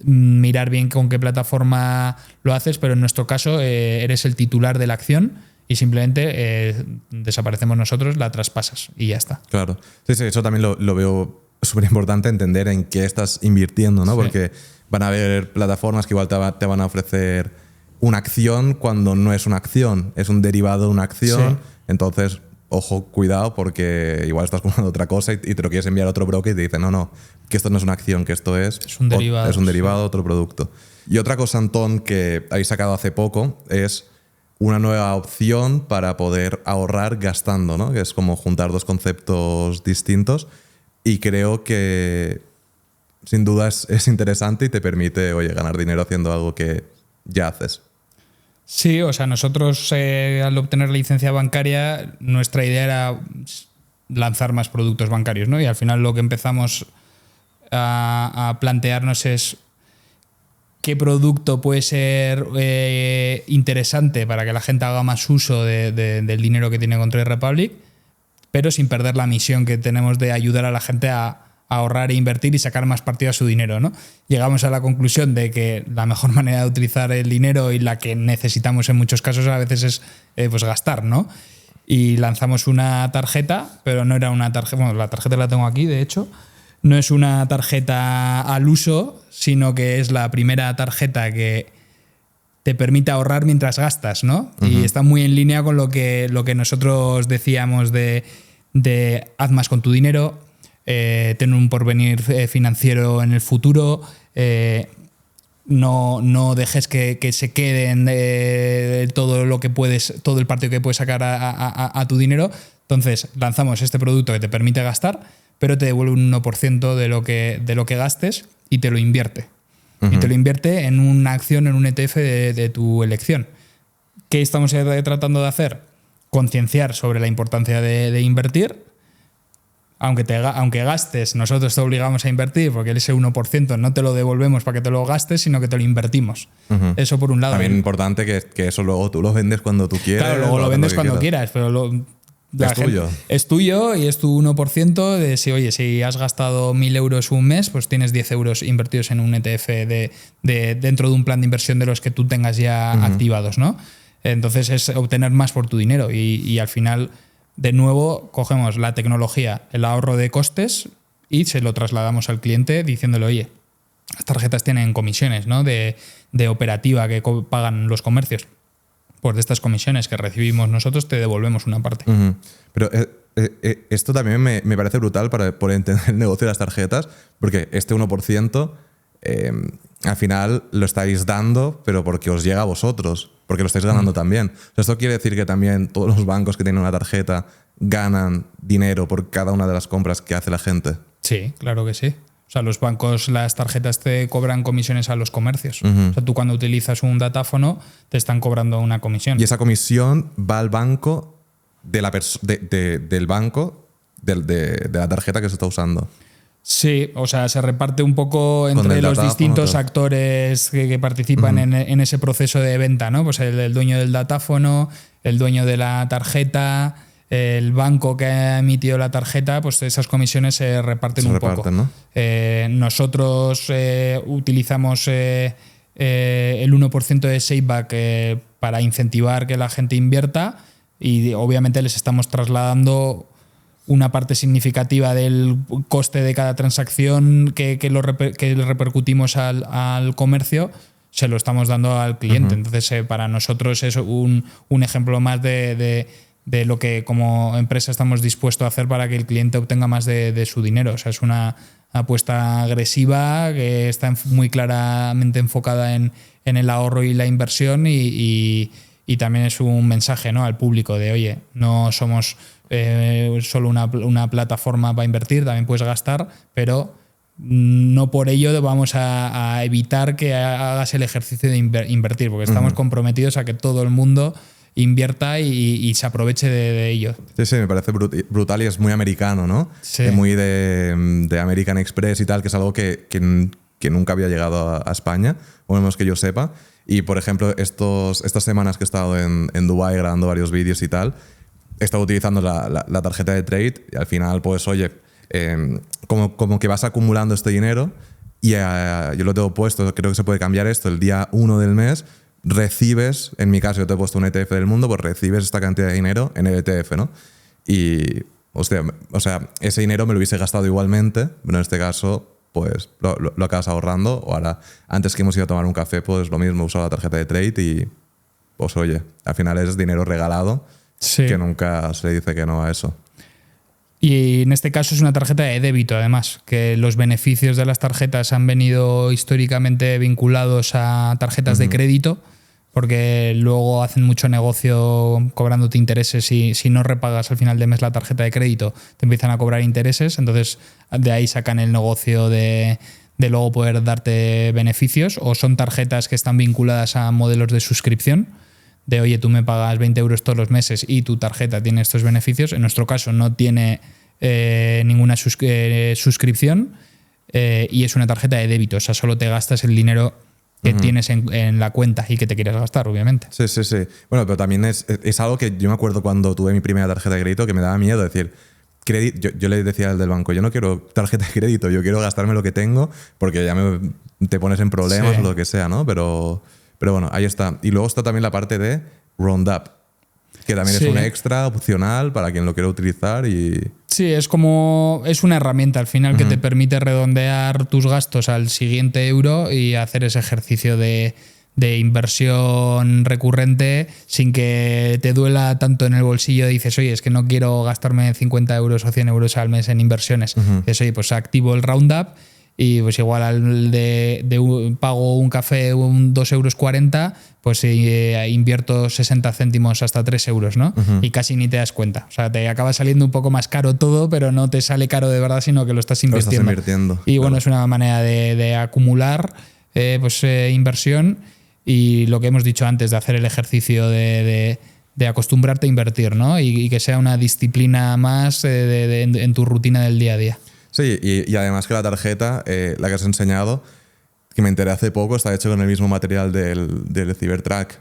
mirar bien con qué plataforma lo haces, pero en nuestro caso eres el titular de la acción y simplemente desaparecemos nosotros, la traspasas y ya está. Claro. Sí, eso también lo veo súper importante, entender en qué estás invirtiendo, ¿no? Sí. Porque van a haber plataformas que igual te van a ofrecer una acción cuando no es una acción, es un derivado de una acción. Sí. Entonces, ojo, cuidado, porque igual estás comprando otra cosa y te lo quieres enviar a otro broker y te dice no, que esto no es una acción, que esto es un derivado. Es un derivado, otro producto. Y otra cosa, Antón, que habéis sacado hace poco es una nueva opción para poder ahorrar gastando, ¿no? Que es como juntar dos conceptos distintos y creo que sin duda es interesante y te permite, ganar dinero haciendo algo que ya haces. Sí, o sea, nosotros al obtener la licencia bancaria, nuestra idea era lanzar más productos bancarios, ¿no? Y al final lo que empezamos a plantearnos es qué producto puede ser interesante para que la gente haga más uso del dinero que tiene con Trade Republic, pero sin perder la misión que tenemos de ayudar a la gente a ahorrar e invertir y sacar más partido a su dinero, ¿no? Llegamos a la conclusión de que la mejor manera de utilizar el dinero y la que necesitamos en muchos casos a veces es pues gastar, ¿no? Y lanzamos una tarjeta, pero no era una tarjeta, bueno, la tarjeta la tengo aquí, de hecho, no es una tarjeta al uso, sino que es la primera tarjeta que te permite ahorrar mientras gastas, ¿no? Uh-huh. Y está muy en línea con lo que nosotros decíamos de haz más con tu dinero, tener un porvenir financiero en el futuro, no dejes que se queden todo lo que puedes, todo el partido que puedes sacar a tu dinero. Entonces lanzamos este producto que te permite gastar, pero te devuelve un 1% de lo que gastes y te lo invierte. Uh-huh. Y te lo invierte en una acción, en un ETF de tu elección. ¿Qué estamos tratando de hacer? Concienciar sobre la importancia de invertir. Aunque gastes, nosotros te obligamos a invertir porque ese 1% no te lo devolvemos para que te lo gastes, sino que te lo invertimos. Uh-huh. Eso por un lado. También es importante que eso luego tú lo vendes cuando tú quieras. Claro, luego lo vendes cuando quieras, pero es tuyo y es tu 1% de si has gastado 1.000 euros un mes, pues tienes 10 euros invertidos en un ETF dentro de un plan de inversión de los que tú tengas ya uh-huh. activados, ¿no? Entonces es obtener más por tu dinero y al final, de nuevo, cogemos la tecnología, el ahorro de costes y se lo trasladamos al cliente diciéndole, oye, las tarjetas tienen comisiones, ¿no? de operativa que pagan los comercios. Pues de estas comisiones que recibimos nosotros te devolvemos una parte. Uh-huh. Pero esto también me parece brutal por entender el negocio de las tarjetas, porque este 1% al final lo estáis dando, pero porque os llega a vosotros, porque lo estáis ganando también. Esto quiere decir que también todos los bancos que tienen una tarjeta ganan dinero por cada una de las compras que hace la gente. Sí, claro que sí. O sea, los bancos, las tarjetas te cobran comisiones a los comercios. Uh-huh. O sea, tú cuando utilizas un datáfono te están cobrando una comisión. Y esa comisión va al banco del banco de la tarjeta que se está usando. Sí, o sea, se reparte un poco entre los distintos actores que participan uh-huh. en ese proceso de venta, ¿no? Pues el dueño del datáfono, el dueño de la tarjeta, el banco que ha emitido la tarjeta, pues esas comisiones se reparten un poco. ¿No? Nosotros utilizamos el 1% de SafeBack para incentivar que la gente invierta y obviamente les estamos trasladando una parte significativa del coste de cada transacción que le repercutimos al comercio, se lo estamos dando al cliente. Uh-huh. Entonces, para nosotros es un ejemplo más de lo que como empresa estamos dispuestos a hacer para que el cliente obtenga más de su dinero. O sea, es una apuesta agresiva que está muy claramente enfocada en el ahorro y la inversión y también es un mensaje, ¿no?, al público de, oye, no somos solo una plataforma para invertir, también puedes gastar, pero no por ello vamos a evitar que hagas el ejercicio de invertir, porque estamos uh-huh. comprometidos a que todo el mundo invierta y se aproveche de ello. Sí, me parece brutal y es muy americano, ¿no? Sí. Muy de American Express y tal, que es algo que nunca había llegado a España, o menos que yo sepa. Y, por ejemplo, estas semanas que he estado en Dubái grabando varios vídeos y tal, he estado utilizando la tarjeta de trade y al final, pues, oye, como que vas acumulando este dinero y yo lo tengo puesto, creo que se puede cambiar esto, el día 1 del mes recibes, en mi caso yo te he puesto un ETF del mundo, pues recibes esta cantidad de dinero en el ETF, ¿no? Y, hostia, o sea, ese dinero me lo hubiese gastado igualmente, pero en este caso pues lo acabas ahorrando. O ahora, antes que hemos ido a tomar un café, pues lo mismo, he usado la tarjeta de trade y pues oye, al final es dinero regalado, sí, que nunca se le dice que no a eso. Y en este caso es una tarjeta de débito, además, que los beneficios de las tarjetas han venido históricamente vinculados a tarjetas de crédito, porque luego hacen mucho negocio cobrándote intereses y si no repagas al final de mes la tarjeta de crédito, te empiezan a cobrar intereses, entonces de ahí sacan el negocio de luego poder darte beneficios, o son tarjetas que están vinculadas a modelos de suscripción, de oye, tú me pagas 20 euros todos los meses y tu tarjeta tiene estos beneficios. En nuestro caso no tiene ninguna suscripción y es una tarjeta de débito, o sea, solo te gastas el dinero que tienes en la cuenta y que te quieras gastar, obviamente. Sí. Bueno, pero también es algo que yo me acuerdo cuando tuve mi primera tarjeta de crédito que me daba miedo decir, yo le decía al del banco, yo no quiero tarjeta de crédito, yo quiero gastarme lo que tengo porque ya te pones en problemas o lo que sea, ¿no? Pero bueno, ahí está. Y luego está también la parte de Roundup, que también es un extra opcional para quien lo quiera utilizar y... Sí, es una herramienta al final que te permite redondear tus gastos al siguiente euro y hacer ese ejercicio de inversión recurrente sin que te duela tanto en el bolsillo. Dices, oye, es que no quiero gastarme 50 euros o 100 euros al mes en inversiones. Dices, oye, pues activo el Roundup y pues igual al pago un café 2,40 euros, pues invierto 60 céntimos hasta 3 euros, ¿no? Y casi ni te das cuenta. O sea, te acaba saliendo un poco más caro todo, pero no te sale caro de verdad, sino que lo estás invirtiendo. Y bueno, es una manera de acumular inversión. Y lo que hemos dicho antes, de hacer el ejercicio de acostumbrarte a invertir, ¿no? Y que sea una disciplina más en tu rutina del día a día. Sí, y además que la tarjeta, la que has enseñado, que me enteré hace poco, está hecho con el mismo material del Cybertruck.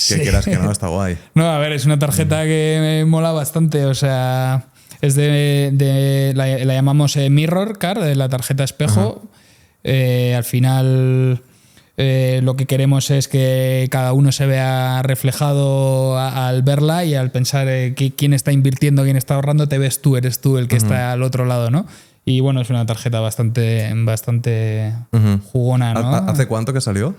Que quieras que no, está guay. No, a ver, es una tarjeta que me mola bastante, o sea, es la llamamos Mirror Card, de la tarjeta espejo. Al final... lo que queremos es que cada uno se vea reflejado al verla y al pensar quién está invirtiendo, quién está ahorrando, eres tú el que está al otro lado, ¿no? Y bueno, es una tarjeta bastante jugona, ¿no? ¿Hace cuánto que salió?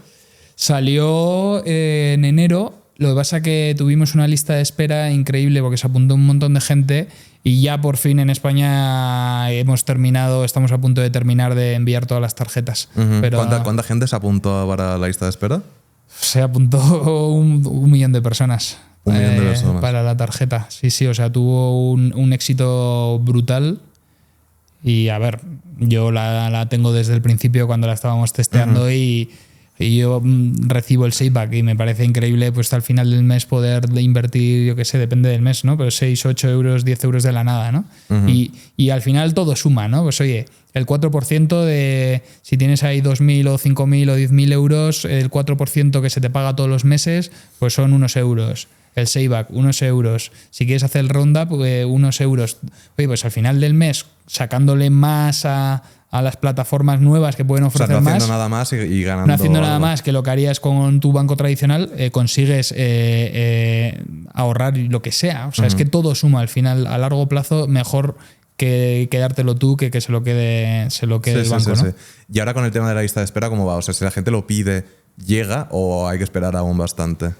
Salió en enero. Lo que pasa es que tuvimos una lista de espera increíble porque se apuntó un montón de gente y ya por fin en España estamos a punto de terminar de enviar todas las tarjetas. Pero ¿Cuánta gente se apuntó para la lista de espera? Se apuntó un millón de personas. Un millón de personas. Para la tarjeta. Sí, o sea, tuvo un éxito brutal. Y a ver, yo la tengo desde el principio cuando la estábamos testeando y yo recibo el Safeback y me parece increíble pues al final del mes poder invertir, yo qué sé, depende del mes, ¿no? Pero 6, 8 euros, 10 euros de la nada, ¿no? Y al final todo suma, ¿no? Pues oye, el 4% de, si tienes ahí 2.000 o 5.000 o 10.000 euros, el 4% que se te paga todos los meses, pues son unos euros. El Safeback, unos euros. Si quieres hacer el Roundup, unos euros. Oye, pues al final del mes, sacándole más a las plataformas nuevas que pueden ofrecer más. No haciendo nada más y ganando. No haciendo nada más que lo que harías con tu banco tradicional, consigues ahorrar lo que sea. O sea, es que todo suma al final, a largo plazo, mejor que quedártelo tú que se lo quede el banco, ¿no? Sí. Y ahora con el tema de la lista de espera, ¿cómo va? O sea, si la gente lo pide, ¿llega o hay que esperar aún bastante?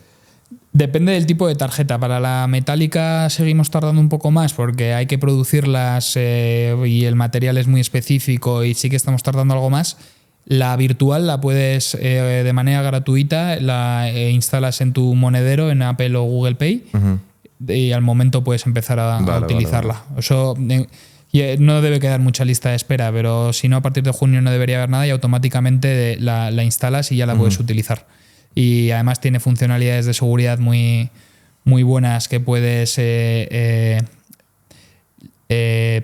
Depende del tipo de tarjeta. Para la metálica seguimos tardando un poco más porque hay que producirlas y el material es muy específico y sí que estamos tardando algo más. La virtual la puedes de manera gratuita, la instalas en tu monedero en Apple o Google Pay y al momento puedes empezar a utilizarla. Vale. Eso no debe quedar mucha lista de espera, pero si no, a partir de junio no debería haber nada y automáticamente la instalas y ya la puedes utilizar. Y además tiene funcionalidades de seguridad muy, muy buenas que puedes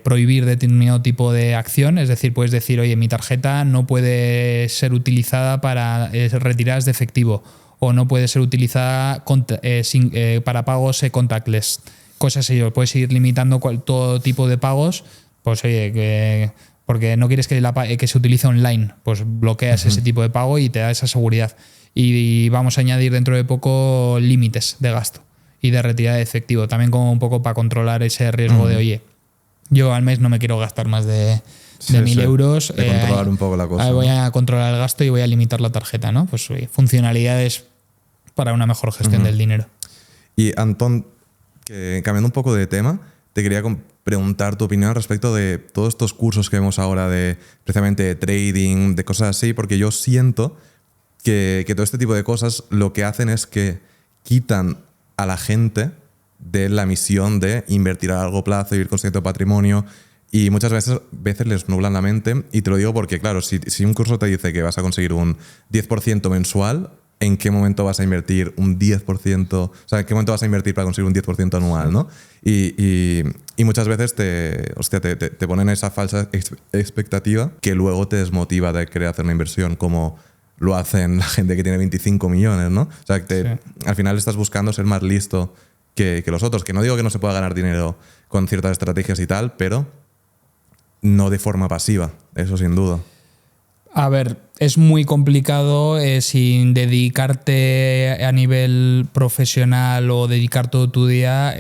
prohibir determinado tipo de acción. Es decir, puedes decir, oye, mi tarjeta no puede ser utilizada para retiradas de efectivo o no puede ser utilizada para pagos contactless. Cosas así. Puedes ir limitando todo tipo de pagos. Pues oye, porque no quieres que se utilice online. Pues bloqueas ese tipo de pago y te da esa seguridad. Y vamos a añadir dentro de poco límites de gasto y de retirada de efectivo, también como un poco para controlar ese riesgo de, oye, yo al mes no me quiero gastar más de 1.000 euros. De controlar un poco la cosa. Voy a controlar el gasto y voy a limitar la tarjeta, ¿no? Pues oye, funcionalidades para una mejor gestión del dinero. Y Antón, cambiando un poco de tema, te quería preguntar tu opinión respecto de todos estos cursos que vemos ahora de precisamente de trading, de cosas así, porque yo siento que todo este tipo de cosas lo que hacen es que quitan a la gente de la misión de invertir a largo plazo, vivir con cierto patrimonio, y muchas veces les nublan la mente. Y te lo digo porque, claro, si un curso te dice que vas a conseguir un 10% mensual, ¿en qué momento vas a invertir un 10%? O sea, ¿en qué momento vas a invertir para conseguir un 10% anual, ¿no? Y muchas veces te ponen esa falsa expectativa que luego te desmotiva de querer hacer una inversión, como lo hacen la gente que tiene 25 millones, ¿no? O sea, al final estás buscando ser más listo que los otros. Que no digo que no se pueda ganar dinero con ciertas estrategias y tal, pero no de forma pasiva, eso sin duda. A ver, es muy complicado sin dedicarte a nivel profesional o dedicar todo tu día,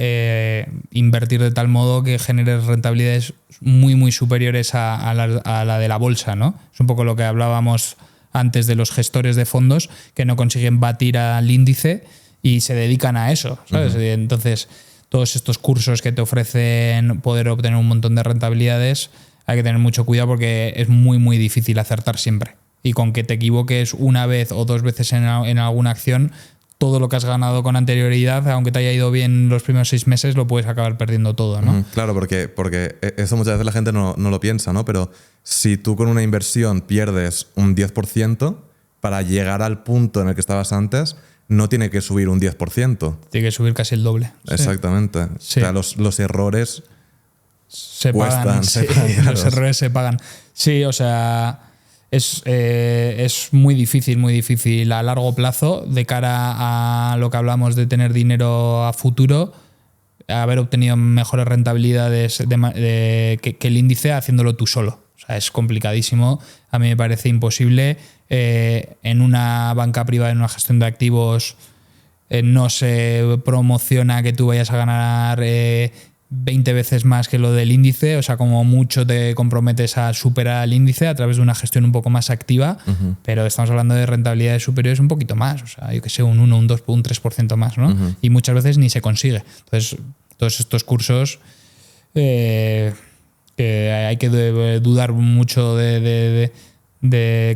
invertir de tal modo que generes rentabilidades muy, muy superiores a la de la bolsa, ¿no? Es un poco lo que hablábamos antes de los gestores de fondos que no consiguen batir al índice y se dedican a eso, ¿sabes? Entonces, todos estos cursos que te ofrecen poder obtener un montón de rentabilidades, hay que tener mucho cuidado porque es muy, muy difícil acertar siempre. Y con que te equivoques una vez o dos veces en alguna acción, todo lo que has ganado con anterioridad, aunque te haya ido bien los primeros 6 meses, lo puedes acabar perdiendo todo, ¿no? Claro, porque eso muchas veces la gente no lo piensa, ¿no? Pero si tú con una inversión pierdes un 10%, para llegar al punto en el que estabas antes, no tiene que subir un 10%. Tiene que subir casi el doble. Exactamente. Sí. O sea, los errores se pagan. Sí, los errores se pagan. Sí, o sea, es muy difícil a largo plazo, de cara a lo que hablamos de tener dinero a futuro, haber obtenido mejores rentabilidades que el índice haciéndolo tú solo. O sea, es complicadísimo. A mí me parece imposible. En una banca privada, en una gestión de activos, no se promociona que tú vayas a ganar 20 veces más que lo del índice, o sea, como mucho te comprometes a superar el índice a través de una gestión un poco más activa, pero estamos hablando de rentabilidades superiores un poquito más, o sea, yo que sé, un 1, un 2, un 3% más, ¿no? Y muchas veces ni se consigue. Entonces, todos estos cursos que hay que dudar mucho de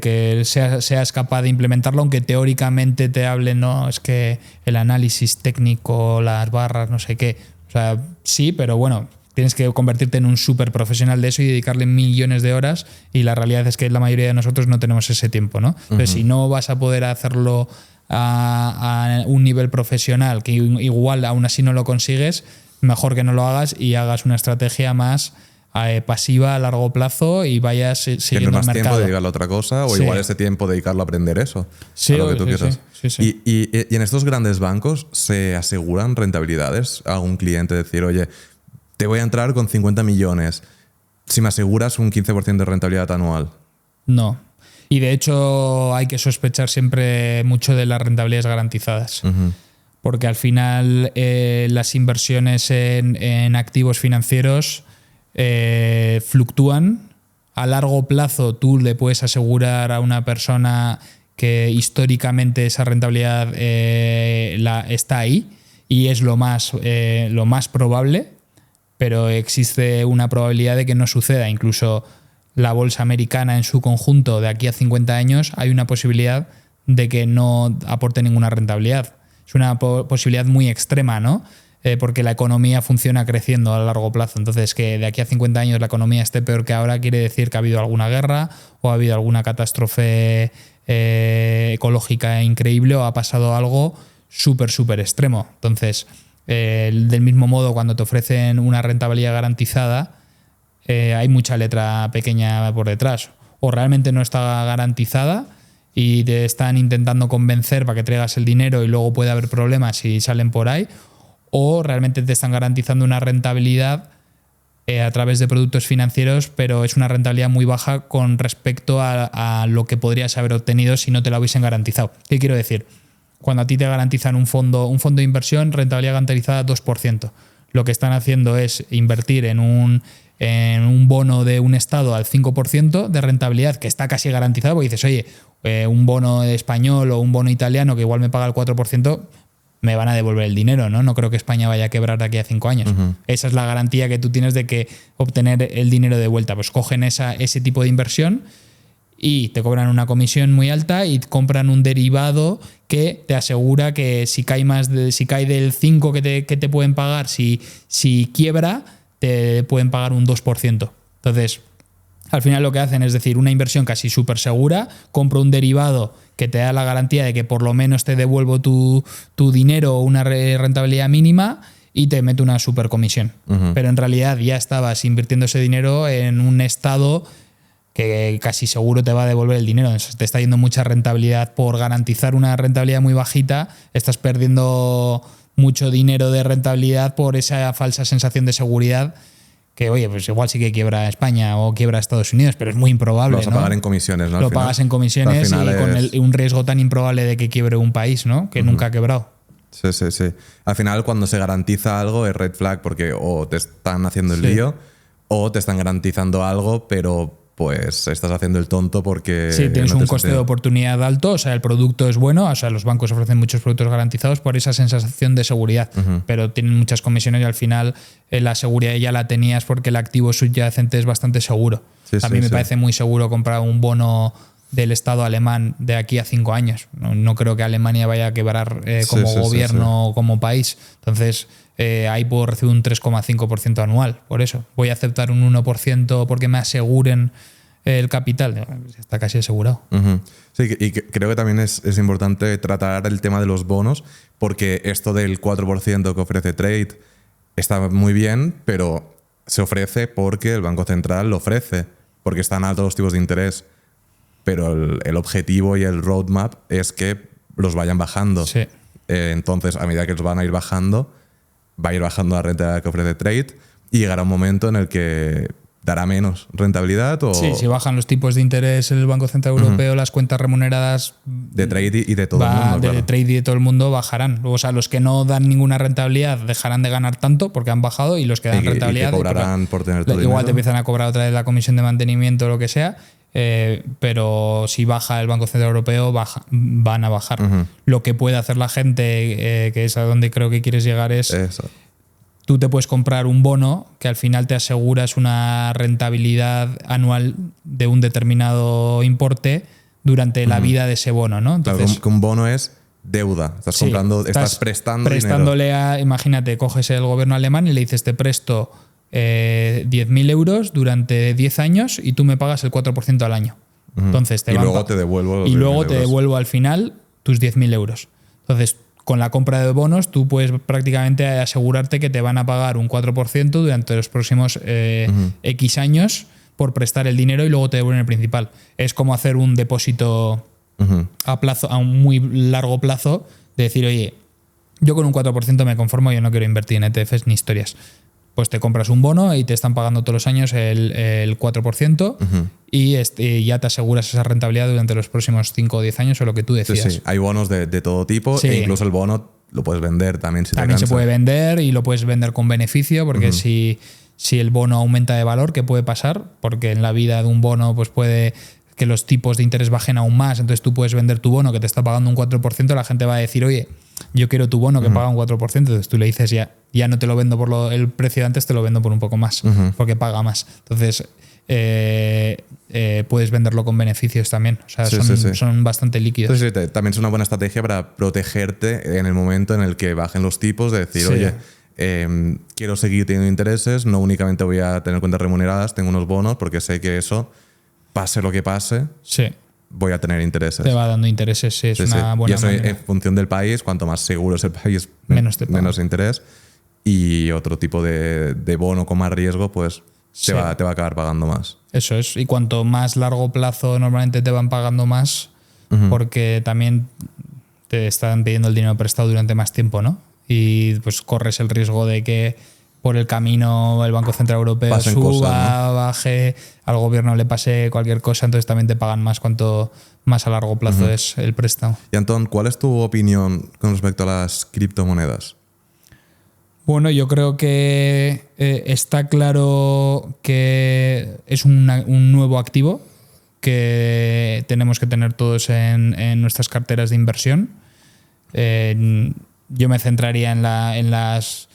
que seas capaz de implementarlo, aunque teóricamente te hablen, no, es que el análisis técnico, las barras, no sé qué. O sea, sí, pero bueno, tienes que convertirte en un súper profesional de eso y dedicarle millones de horas, y la realidad es que la mayoría de nosotros no tenemos ese tiempo, ¿no? Entonces, si no vas a poder hacerlo a un nivel profesional, que igual aún así no lo consigues, mejor que no lo hagas y hagas una estrategia más pasiva a largo plazo y vayas siguiendo el mercado. Tienes más tiempo de dedicarlo a otra cosa, o igual ese tiempo dedicarlo a aprender eso. Sí, a lo que tú quieras. Sí. Y en estos grandes bancos, ¿se aseguran rentabilidades a un cliente? Decir, oye, te voy a entrar con 50 millones. Si me aseguras un 15% de rentabilidad anual. No. Y de hecho hay que sospechar siempre mucho de las rentabilidades garantizadas. Porque al final las inversiones en activos financieros fluctúan. A largo plazo tú le puedes asegurar a una persona que históricamente esa rentabilidad está ahí y es lo más probable, pero existe una probabilidad de que no suceda. Incluso la bolsa americana en su conjunto, de aquí a 50 años, hay una posibilidad de que no aporte ninguna rentabilidad. Es una posibilidad muy extrema, ¿no? Porque la economía funciona creciendo a largo plazo. Entonces, que de aquí a 50 años la economía esté peor que ahora quiere decir que ha habido alguna guerra o ha habido alguna catástrofe ecológica increíble, o ha pasado algo súper, súper extremo. Entonces, del mismo modo, cuando te ofrecen una rentabilidad garantizada, hay mucha letra pequeña por detrás. O realmente no está garantizada y te están intentando convencer para que traigas el dinero y luego puede haber problemas si salen por ahí, o realmente te están garantizando una rentabilidad a través de productos financieros, pero es una rentabilidad muy baja con respecto a lo que podrías haber obtenido si no te lo hubiesen garantizado. ¿Qué quiero decir? Cuando a ti te garantizan un fondo de inversión, rentabilidad garantizada 2%. Lo que están haciendo es invertir en un bono de un estado al 5% de rentabilidad, que está casi garantizado, porque dices, oye, un bono español o un bono italiano que igual me paga el 4%, me van a devolver el dinero, ¿no? No creo que España vaya a quebrar de aquí a 5 años. Esa es la garantía que tú tienes de que obtener el dinero de vuelta. Pues cogen ese tipo de inversión y te cobran una comisión muy alta y compran un derivado que te asegura que si cae del 5 que te pueden pagar, si quiebra, te pueden pagar un 2%. Entonces, al final lo que hacen es decir, una inversión casi súper segura, compro un derivado que te da la garantía de que por lo menos te devuelvo tu dinero o una rentabilidad mínima y te meto una super comisión. Pero en realidad ya estabas invirtiendo ese dinero en un estado que casi seguro te va a devolver el dinero. Entonces, te está yendo mucha rentabilidad por garantizar una rentabilidad muy bajita, estás perdiendo mucho dinero de rentabilidad por esa falsa sensación de seguridad que oye, pues igual sí que quiebra España o quiebra Estados Unidos, pero es muy improbable. Lo vas a ¿no? pagar en comisiones, ¿no? Lo pagas en comisiones y con un riesgo tan improbable de que quiebre un país, ¿no? Que nunca ha quebrado. Sí. Al final, cuando se garantiza algo, es red flag porque o te están haciendo el lío o te están garantizando algo, pero pues estás haciendo el tonto porque... Sí, tienes un coste de oportunidad alto, o sea, el producto es bueno, o sea, los bancos ofrecen muchos productos garantizados por esa sensación de seguridad, pero tienen muchas comisiones y al final la seguridad ya la tenías porque el activo subyacente es bastante seguro. A mí me parece muy seguro comprar un bono del Estado alemán de aquí a 5 años. No creo que Alemania vaya a quebrar como gobierno o como país. Entonces, ahí puedo recibir un 3,5% anual. Por eso, voy a aceptar un 1% porque me aseguren el capital. Está casi asegurado. Sí, y creo que también es importante tratar el tema de los bonos, porque esto del 4% que ofrece Trade está muy bien, pero se ofrece porque el Banco Central lo ofrece, porque están altos los tipos de interés. Pero el objetivo y el roadmap es que los vayan bajando. Sí. Entonces, a medida que los van a ir bajando, va a ir bajando la rentabilidad que ofrece Trade y llegará un momento en el que dará menos rentabilidad. Sí, si bajan los tipos de interés en el Banco Central Europeo, las cuentas remuneradas de Trade y de todo el mundo. De Trade y de todo el mundo bajarán. O sea, los que no dan ninguna rentabilidad dejarán de ganar tanto porque han bajado y los que dan rentabilidad... Y te cobrarán por tener todo igual dinero. Te empiezan a cobrar otra vez la comisión de mantenimiento o lo que sea. Pero si baja el Banco Central Europeo, van a bajar. Lo que puede hacer la gente, que es a donde creo que quieres llegar, es eso. Tú te puedes comprar un bono que al final te aseguras una rentabilidad anual de un determinado importe durante la vida de ese bono, ¿no? Entonces, claro, que un bono es deuda. Estás comprando, estás prestándole dinero. Imagínate, coges el gobierno alemán y le dices, te presto 10.000 euros durante 10 años y tú me pagas el 4% al año. Entonces luego te devuelvo. Y luego te devuelvo al final tus 10.000 euros. Entonces, con la compra de bonos, tú puedes prácticamente asegurarte que te van a pagar un 4% durante los próximos X años por prestar el dinero y luego te devuelven el principal. Es como hacer un depósito a un muy largo plazo, de decir, oye, yo con un 4% me conformo, yo no quiero invertir en ETFs ni historias. Pues te compras un bono y te están pagando todos los años el 4% y ya te aseguras esa rentabilidad durante los próximos 5 o 10 años o lo que tú decidas. Sí. Hay bonos de todo tipo e incluso el bono lo puedes vender también. También se puede vender y lo puedes vender con beneficio porque si el bono aumenta de valor, ¿qué puede pasar? Porque en la vida de un bono pues puede que los tipos de interés bajen aún más, entonces tú puedes vender tu bono que te está pagando un 4%, la gente va a decir, oye, yo quiero tu bono que paga un 4%, entonces tú le dices, ya no te lo vendo por el precio de antes, te lo vendo por un poco más, porque paga más. Entonces puedes venderlo con beneficios también, o sea, son bastante líquidos. Entonces, también es una buena estrategia para protegerte en el momento en el que bajen los tipos, de decir, oye, quiero seguir teniendo intereses, no únicamente voy a tener cuentas remuneradas, tengo unos bonos porque sé que eso, pase lo que pase, voy a tener intereses. Te va dando intereses, es una buena Y eso manera. en función del país, cuanto más seguro es el país, menos interés. Y otro tipo de bono con más riesgo, pues te va a acabar pagando más. Eso es. Y cuanto más largo plazo normalmente te van pagando más, porque también te están pidiendo el dinero prestado durante más tiempo, ¿no? Y pues corres el riesgo de que por el camino el Banco Central Europeo pasen suba, cosas, ¿no? Baje, al gobierno le pase cualquier cosa, entonces también te pagan más cuanto más a largo plazo es el préstamo. Y Antón, ¿cuál es tu opinión con respecto a las criptomonedas? Bueno, yo creo que está claro que es un nuevo activo que tenemos que tener todos en nuestras carteras de inversión. Yo me centraría en las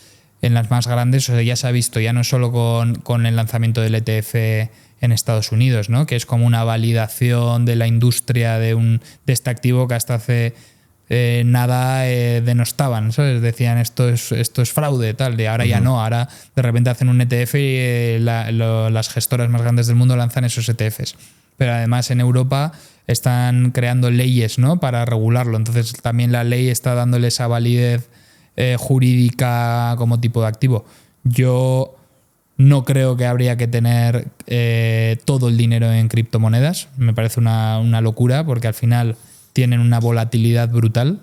más grandes. O sea, ya se ha visto, ya no solo con el lanzamiento del ETF en Estados Unidos, ¿no? Que es como una validación de la industria de este activo que hasta hace nada denostaban, ¿sabes? Decían esto es fraude, tal, y ahora ya no, ahora de repente hacen un ETF y las gestoras más grandes del mundo lanzan esos ETFs. Pero además en Europa están creando leyes, ¿no? Para regularlo, entonces también la ley está dándole esa validez jurídica como tipo de activo. Yo no creo que habría que tener todo el dinero en criptomonedas, me parece una locura porque al final tienen una volatilidad brutal.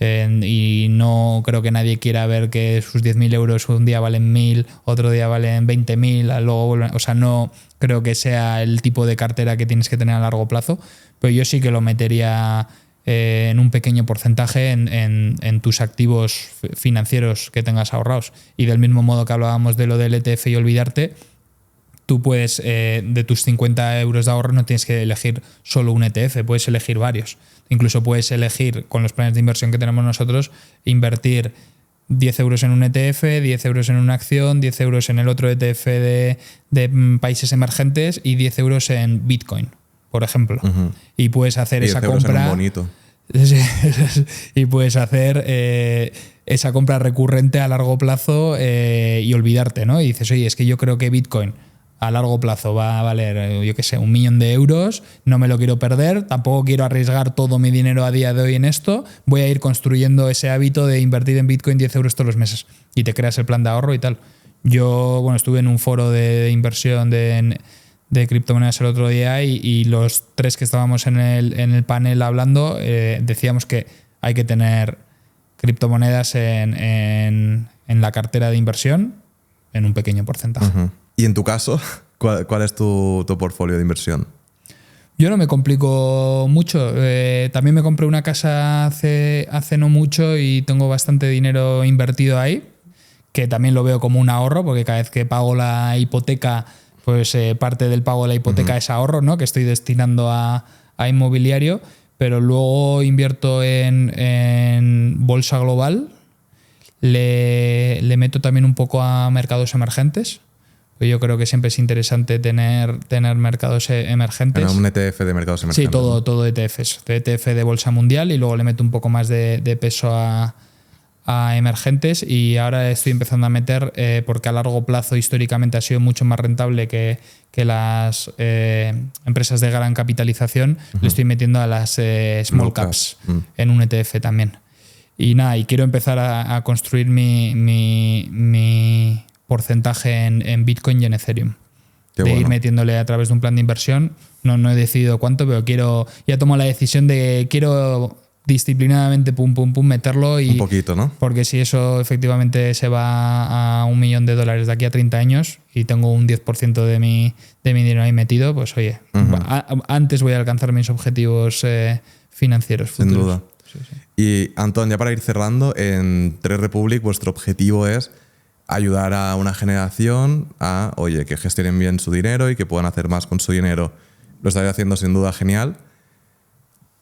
Y no creo que nadie quiera ver que sus 10.000 euros un día valen 1.000, otro día valen 20.000, luego vuelven. O sea, no creo que sea el tipo de cartera que tienes que tener a largo plazo, pero yo sí que lo metería en un pequeño porcentaje en tus activos financieros que tengas ahorrados. Y del mismo modo que hablábamos de lo del ETF y olvidarte, tú puedes, de tus 50 euros de ahorro no tienes que elegir solo un ETF, puedes elegir varios. Incluso puedes elegir, con los planes de inversión que tenemos nosotros, invertir 10 euros en un ETF, 10 euros en una acción, 10 euros en el otro ETF de países emergentes y 10 euros en Bitcoin, por ejemplo. Y puedes hacer esa compra. Bonito. Y puedes hacer esa compra recurrente a largo plazo y olvidarte, ¿no? Y dices, oye, es que yo creo que Bitcoin a largo plazo va a valer, yo qué sé, 1.000.000 euros, no me lo quiero perder, tampoco quiero arriesgar todo mi dinero a día de hoy en esto, voy a ir construyendo ese hábito de invertir en Bitcoin 10 euros todos los meses y te creas el plan de ahorro y tal. Yo, bueno, estuve en un foro de inversión de criptomonedas el otro día y los tres que estábamos en el panel hablando decíamos que hay que tener criptomonedas en la cartera de inversión en un pequeño porcentaje. Y en tu caso, ¿cuál es tu portfolio de inversión? Yo no me complico mucho. También me compré una casa hace no mucho y tengo bastante dinero invertido ahí, que también lo veo como un ahorro, porque cada vez que pago la hipoteca, pues parte del pago de la hipoteca es ahorro, ¿no? Que estoy destinando a inmobiliario, pero luego invierto en bolsa global, le meto también un poco a mercados emergentes. Yo creo que siempre es interesante tener mercados emergentes. Un ETF de mercados emergentes. Sí, todo ETFs. ETF de bolsa mundial y luego le meto un poco más de peso a emergentes y ahora estoy empezando a meter, porque a largo plazo históricamente ha sido mucho más rentable que las empresas de gran capitalización, le estoy metiendo a las small caps en un ETF también. Y nada, y quiero empezar a construir mi porcentaje en Bitcoin y en Ethereum. Qué de bueno. Ir metiéndole a través de un plan de inversión. No he decidido cuánto, pero ya tomo la decisión de quiero disciplinadamente meterlo y un poquito, ¿no? Porque si eso efectivamente se va a $1.000.000 de aquí a 30 años y tengo un 10% de mi dinero ahí metido, pues oye, antes voy a alcanzar mis objetivos financieros futuros. Sin duda. Sí. Y Antón, ya para ir cerrando, en Trade Republic vuestro objetivo es ayudar a una generación a, oye, que gestionen bien su dinero y que puedan hacer más con su dinero. Lo estáis haciendo sin duda genial,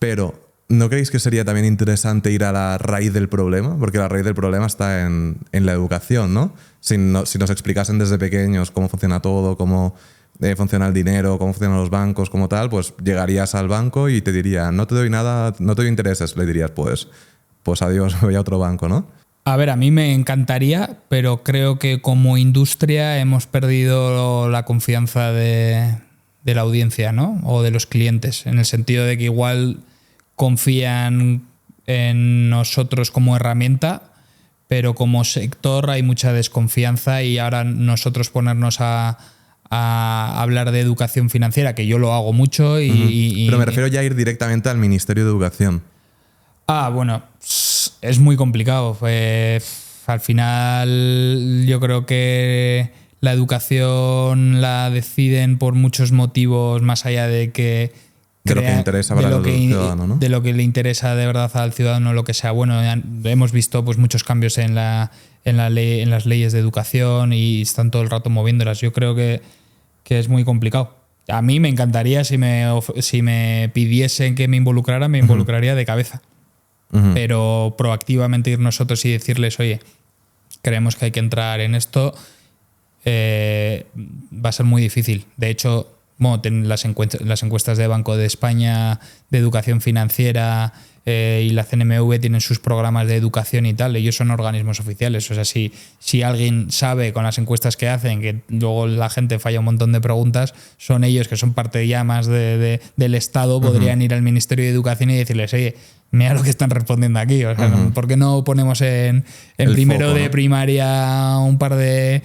pero ¿no creéis que sería también interesante ir a la raíz del problema? Porque la raíz del problema está en la educación, ¿no? Si nos explicasen desde pequeños cómo funciona todo, cómo funciona el dinero, cómo funcionan los bancos, como tal, pues llegarías al banco y te diría, no te doy nada, no te doy intereses. Le dirías, pues adiós, voy a otro banco, ¿no? A ver, a mí me encantaría, pero creo que como industria hemos perdido la confianza de la audiencia, ¿no? O de los clientes, en el sentido de que igual confían en nosotros como herramienta, pero como sector hay mucha desconfianza y ahora nosotros ponernos a hablar de educación financiera, que yo lo hago mucho pero me refiero ya a ir directamente al Ministerio de Educación. Bueno, es muy complicado. Al final yo creo que la educación la deciden por muchos motivos más allá de que de lo que interesa para el ciudadano, ¿no? De lo que le interesa de verdad al ciudadano, lo que sea. Bueno, hemos visto pues muchos cambios en las leyes de educación y están todo el rato moviéndolas. Yo creo que es muy complicado. A mí me encantaría si me pidiesen que me involucraría de cabeza. Pero proactivamente ir nosotros y decirles, oye, creemos que hay que entrar en esto, va a ser muy difícil. De hecho, bueno, las encuestas de Banco de España de educación financiera y la CNMV tienen sus programas de educación y tal. Ellos son organismos oficiales. O sea, si alguien sabe con las encuestas que hacen que luego la gente falla un montón de preguntas, son ellos que son parte ya más del Estado, podrían ir al Ministerio de Educación y decirles, oye, mira lo que están respondiendo aquí. O sea, ¿por qué no ponemos en primero foco, de primaria un par de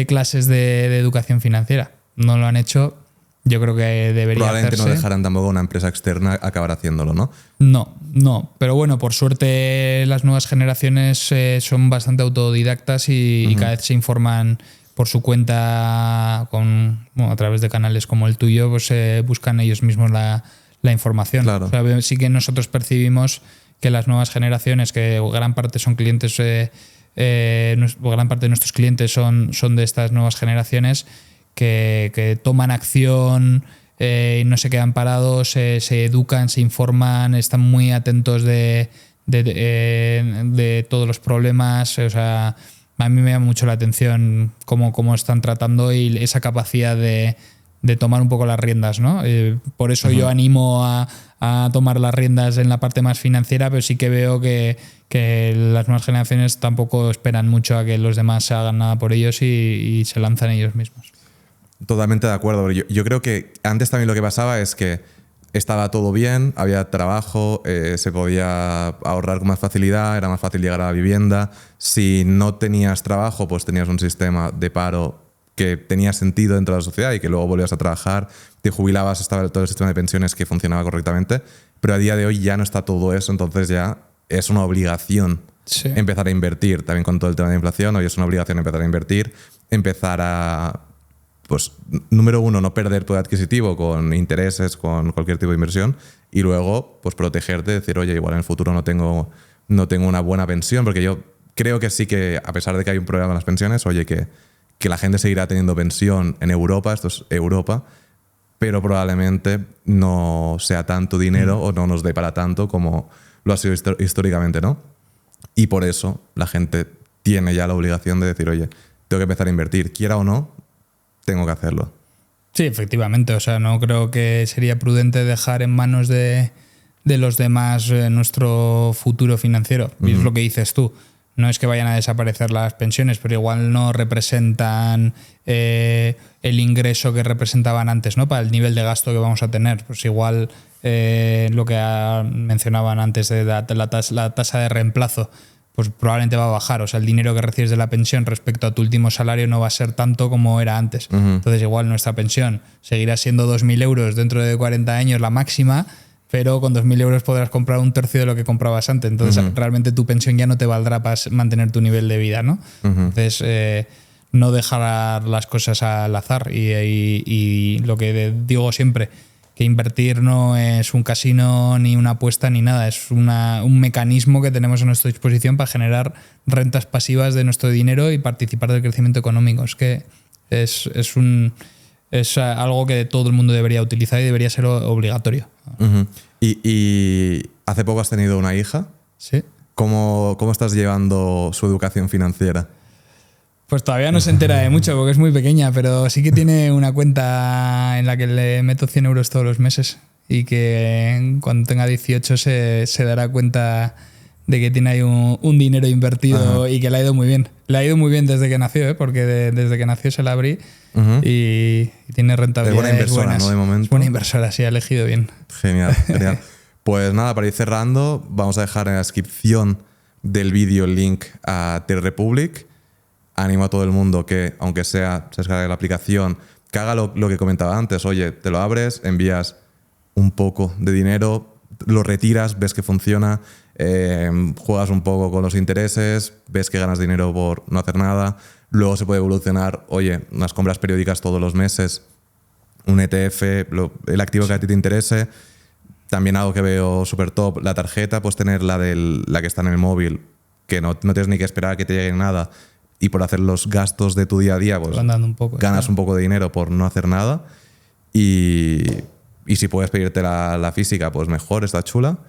clases de educación financiera? No lo han hecho yo creo que debería Probablemente hacerse. no dejarán tampoco una empresa externa acabar haciéndolo, ¿no? No. Pero bueno, por suerte las nuevas generaciones son bastante autodidactas y cada vez se informan por su cuenta a través de canales como el tuyo, pues buscan ellos mismos la información. Claro. O sea, sí que nosotros percibimos que las nuevas generaciones, que gran parte son clientes, gran parte de nuestros clientes son de estas nuevas generaciones, que toman acción, no se quedan parados, se educan, se informan, están muy atentos de todos los problemas. O sea, a mí me llama mucho la atención cómo están tratando y esa capacidad de tomar un poco las riendas, ¿no? Por eso yo animo a tomar las riendas en la parte más financiera, pero sí que veo que las nuevas generaciones tampoco esperan mucho a que los demás hagan nada por ellos y se lanzan ellos mismos. Totalmente de acuerdo. Yo creo que antes también lo que pasaba es que estaba todo bien, había trabajo, se podía ahorrar con más facilidad, era más fácil llegar a la vivienda. Si no tenías trabajo, pues tenías un sistema de paro que tenía sentido dentro de la sociedad y que luego volvías a trabajar, te jubilabas, estaba todo el sistema de pensiones que funcionaba correctamente. Pero a día de hoy ya no está todo eso, entonces ya es una obligación empezar a invertir. También con todo el tema de inflación, hoy es una obligación empezar a invertir, empezar a... Pues, número uno, no perder poder adquisitivo con intereses, con cualquier tipo de inversión, y luego pues protegerte, decir, oye, igual en el futuro no tengo una buena pensión, porque yo creo que sí que, a pesar de que hay un problema en las pensiones, oye, que la gente seguirá teniendo pensión en Europa, esto es Europa, pero probablemente no sea tanto dinero o no nos dé para tanto como lo ha sido históricamente, ¿no? Y por eso la gente tiene ya la obligación de decir, oye, tengo que empezar a invertir, quiera o no, tengo que hacerlo. Sí, efectivamente. O sea, no creo que sería prudente dejar en manos de los demás nuestro futuro financiero. Y es lo que dices tú. No es que vayan a desaparecer las pensiones, pero igual no representan el ingreso que representaban antes, ¿no? Para el nivel de gasto que vamos a tener. Pues igual lo que mencionaban antes de la tasa de reemplazo, pues probablemente va a bajar. O sea, el dinero que recibes de la pensión respecto a tu último salario no va a ser tanto como era antes. Entonces igual nuestra pensión seguirá siendo 2.000 euros dentro de 40 años la máxima, pero con 2.000 euros podrás comprar un tercio de lo que comprabas antes. Entonces realmente tu pensión ya no te valdrá para mantener tu nivel de vida, ¿no? Entonces no dejar las cosas al azar. Y lo que digo siempre, que invertir no es un casino ni una apuesta ni nada, es un mecanismo que tenemos a nuestra disposición para generar rentas pasivas de nuestro dinero y participar del crecimiento económico. Es que es algo que todo el mundo debería utilizar y debería ser obligatorio. Y hace poco has tenido una hija. Sí. ¿Cómo estás llevando su educación financiera? Pues todavía no se entera de mucho porque es muy pequeña, pero sí que tiene una cuenta en la que le meto 100 euros todos los meses y que cuando tenga 18 se dará cuenta de que tiene ahí un dinero invertido y que le ha ido muy bien. Le ha ido muy bien desde que nació, porque desde que nació se la abrí y tiene rentabilidades buenas. Es buena inversora, ¿no? De momento. Es buena inversora, sí, ha elegido bien. Genial. Pues nada, para ir cerrando, vamos a dejar en la descripción del vídeo el link a Trade Republic. Animo a todo el mundo que, aunque sea, se descargue la aplicación, que haga lo que comentaba antes. Oye, te lo abres, envías un poco de dinero, lo retiras, ves que funciona, juegas un poco con los intereses, ves que ganas dinero por no hacer nada. Luego se puede evolucionar, oye, unas compras periódicas todos los meses, un ETF, el activo que a ti te interese. También algo que veo súper top, la tarjeta, pues tener la que está en el móvil, que no tienes ni que esperar a que te llegue nada. Y por hacer los gastos de tu día a día, pues ganas un poco de dinero por no hacer nada. Y si puedes pedirte la física, pues mejor, está chula.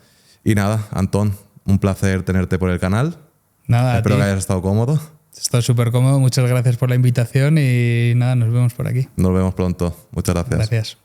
Y nada, Antón, un placer tenerte por el canal. Nada, espero que hayas estado cómodo. He estado súper cómodo, muchas gracias por la invitación y nada, nos vemos por aquí. Nos vemos pronto. Muchas gracias. Gracias.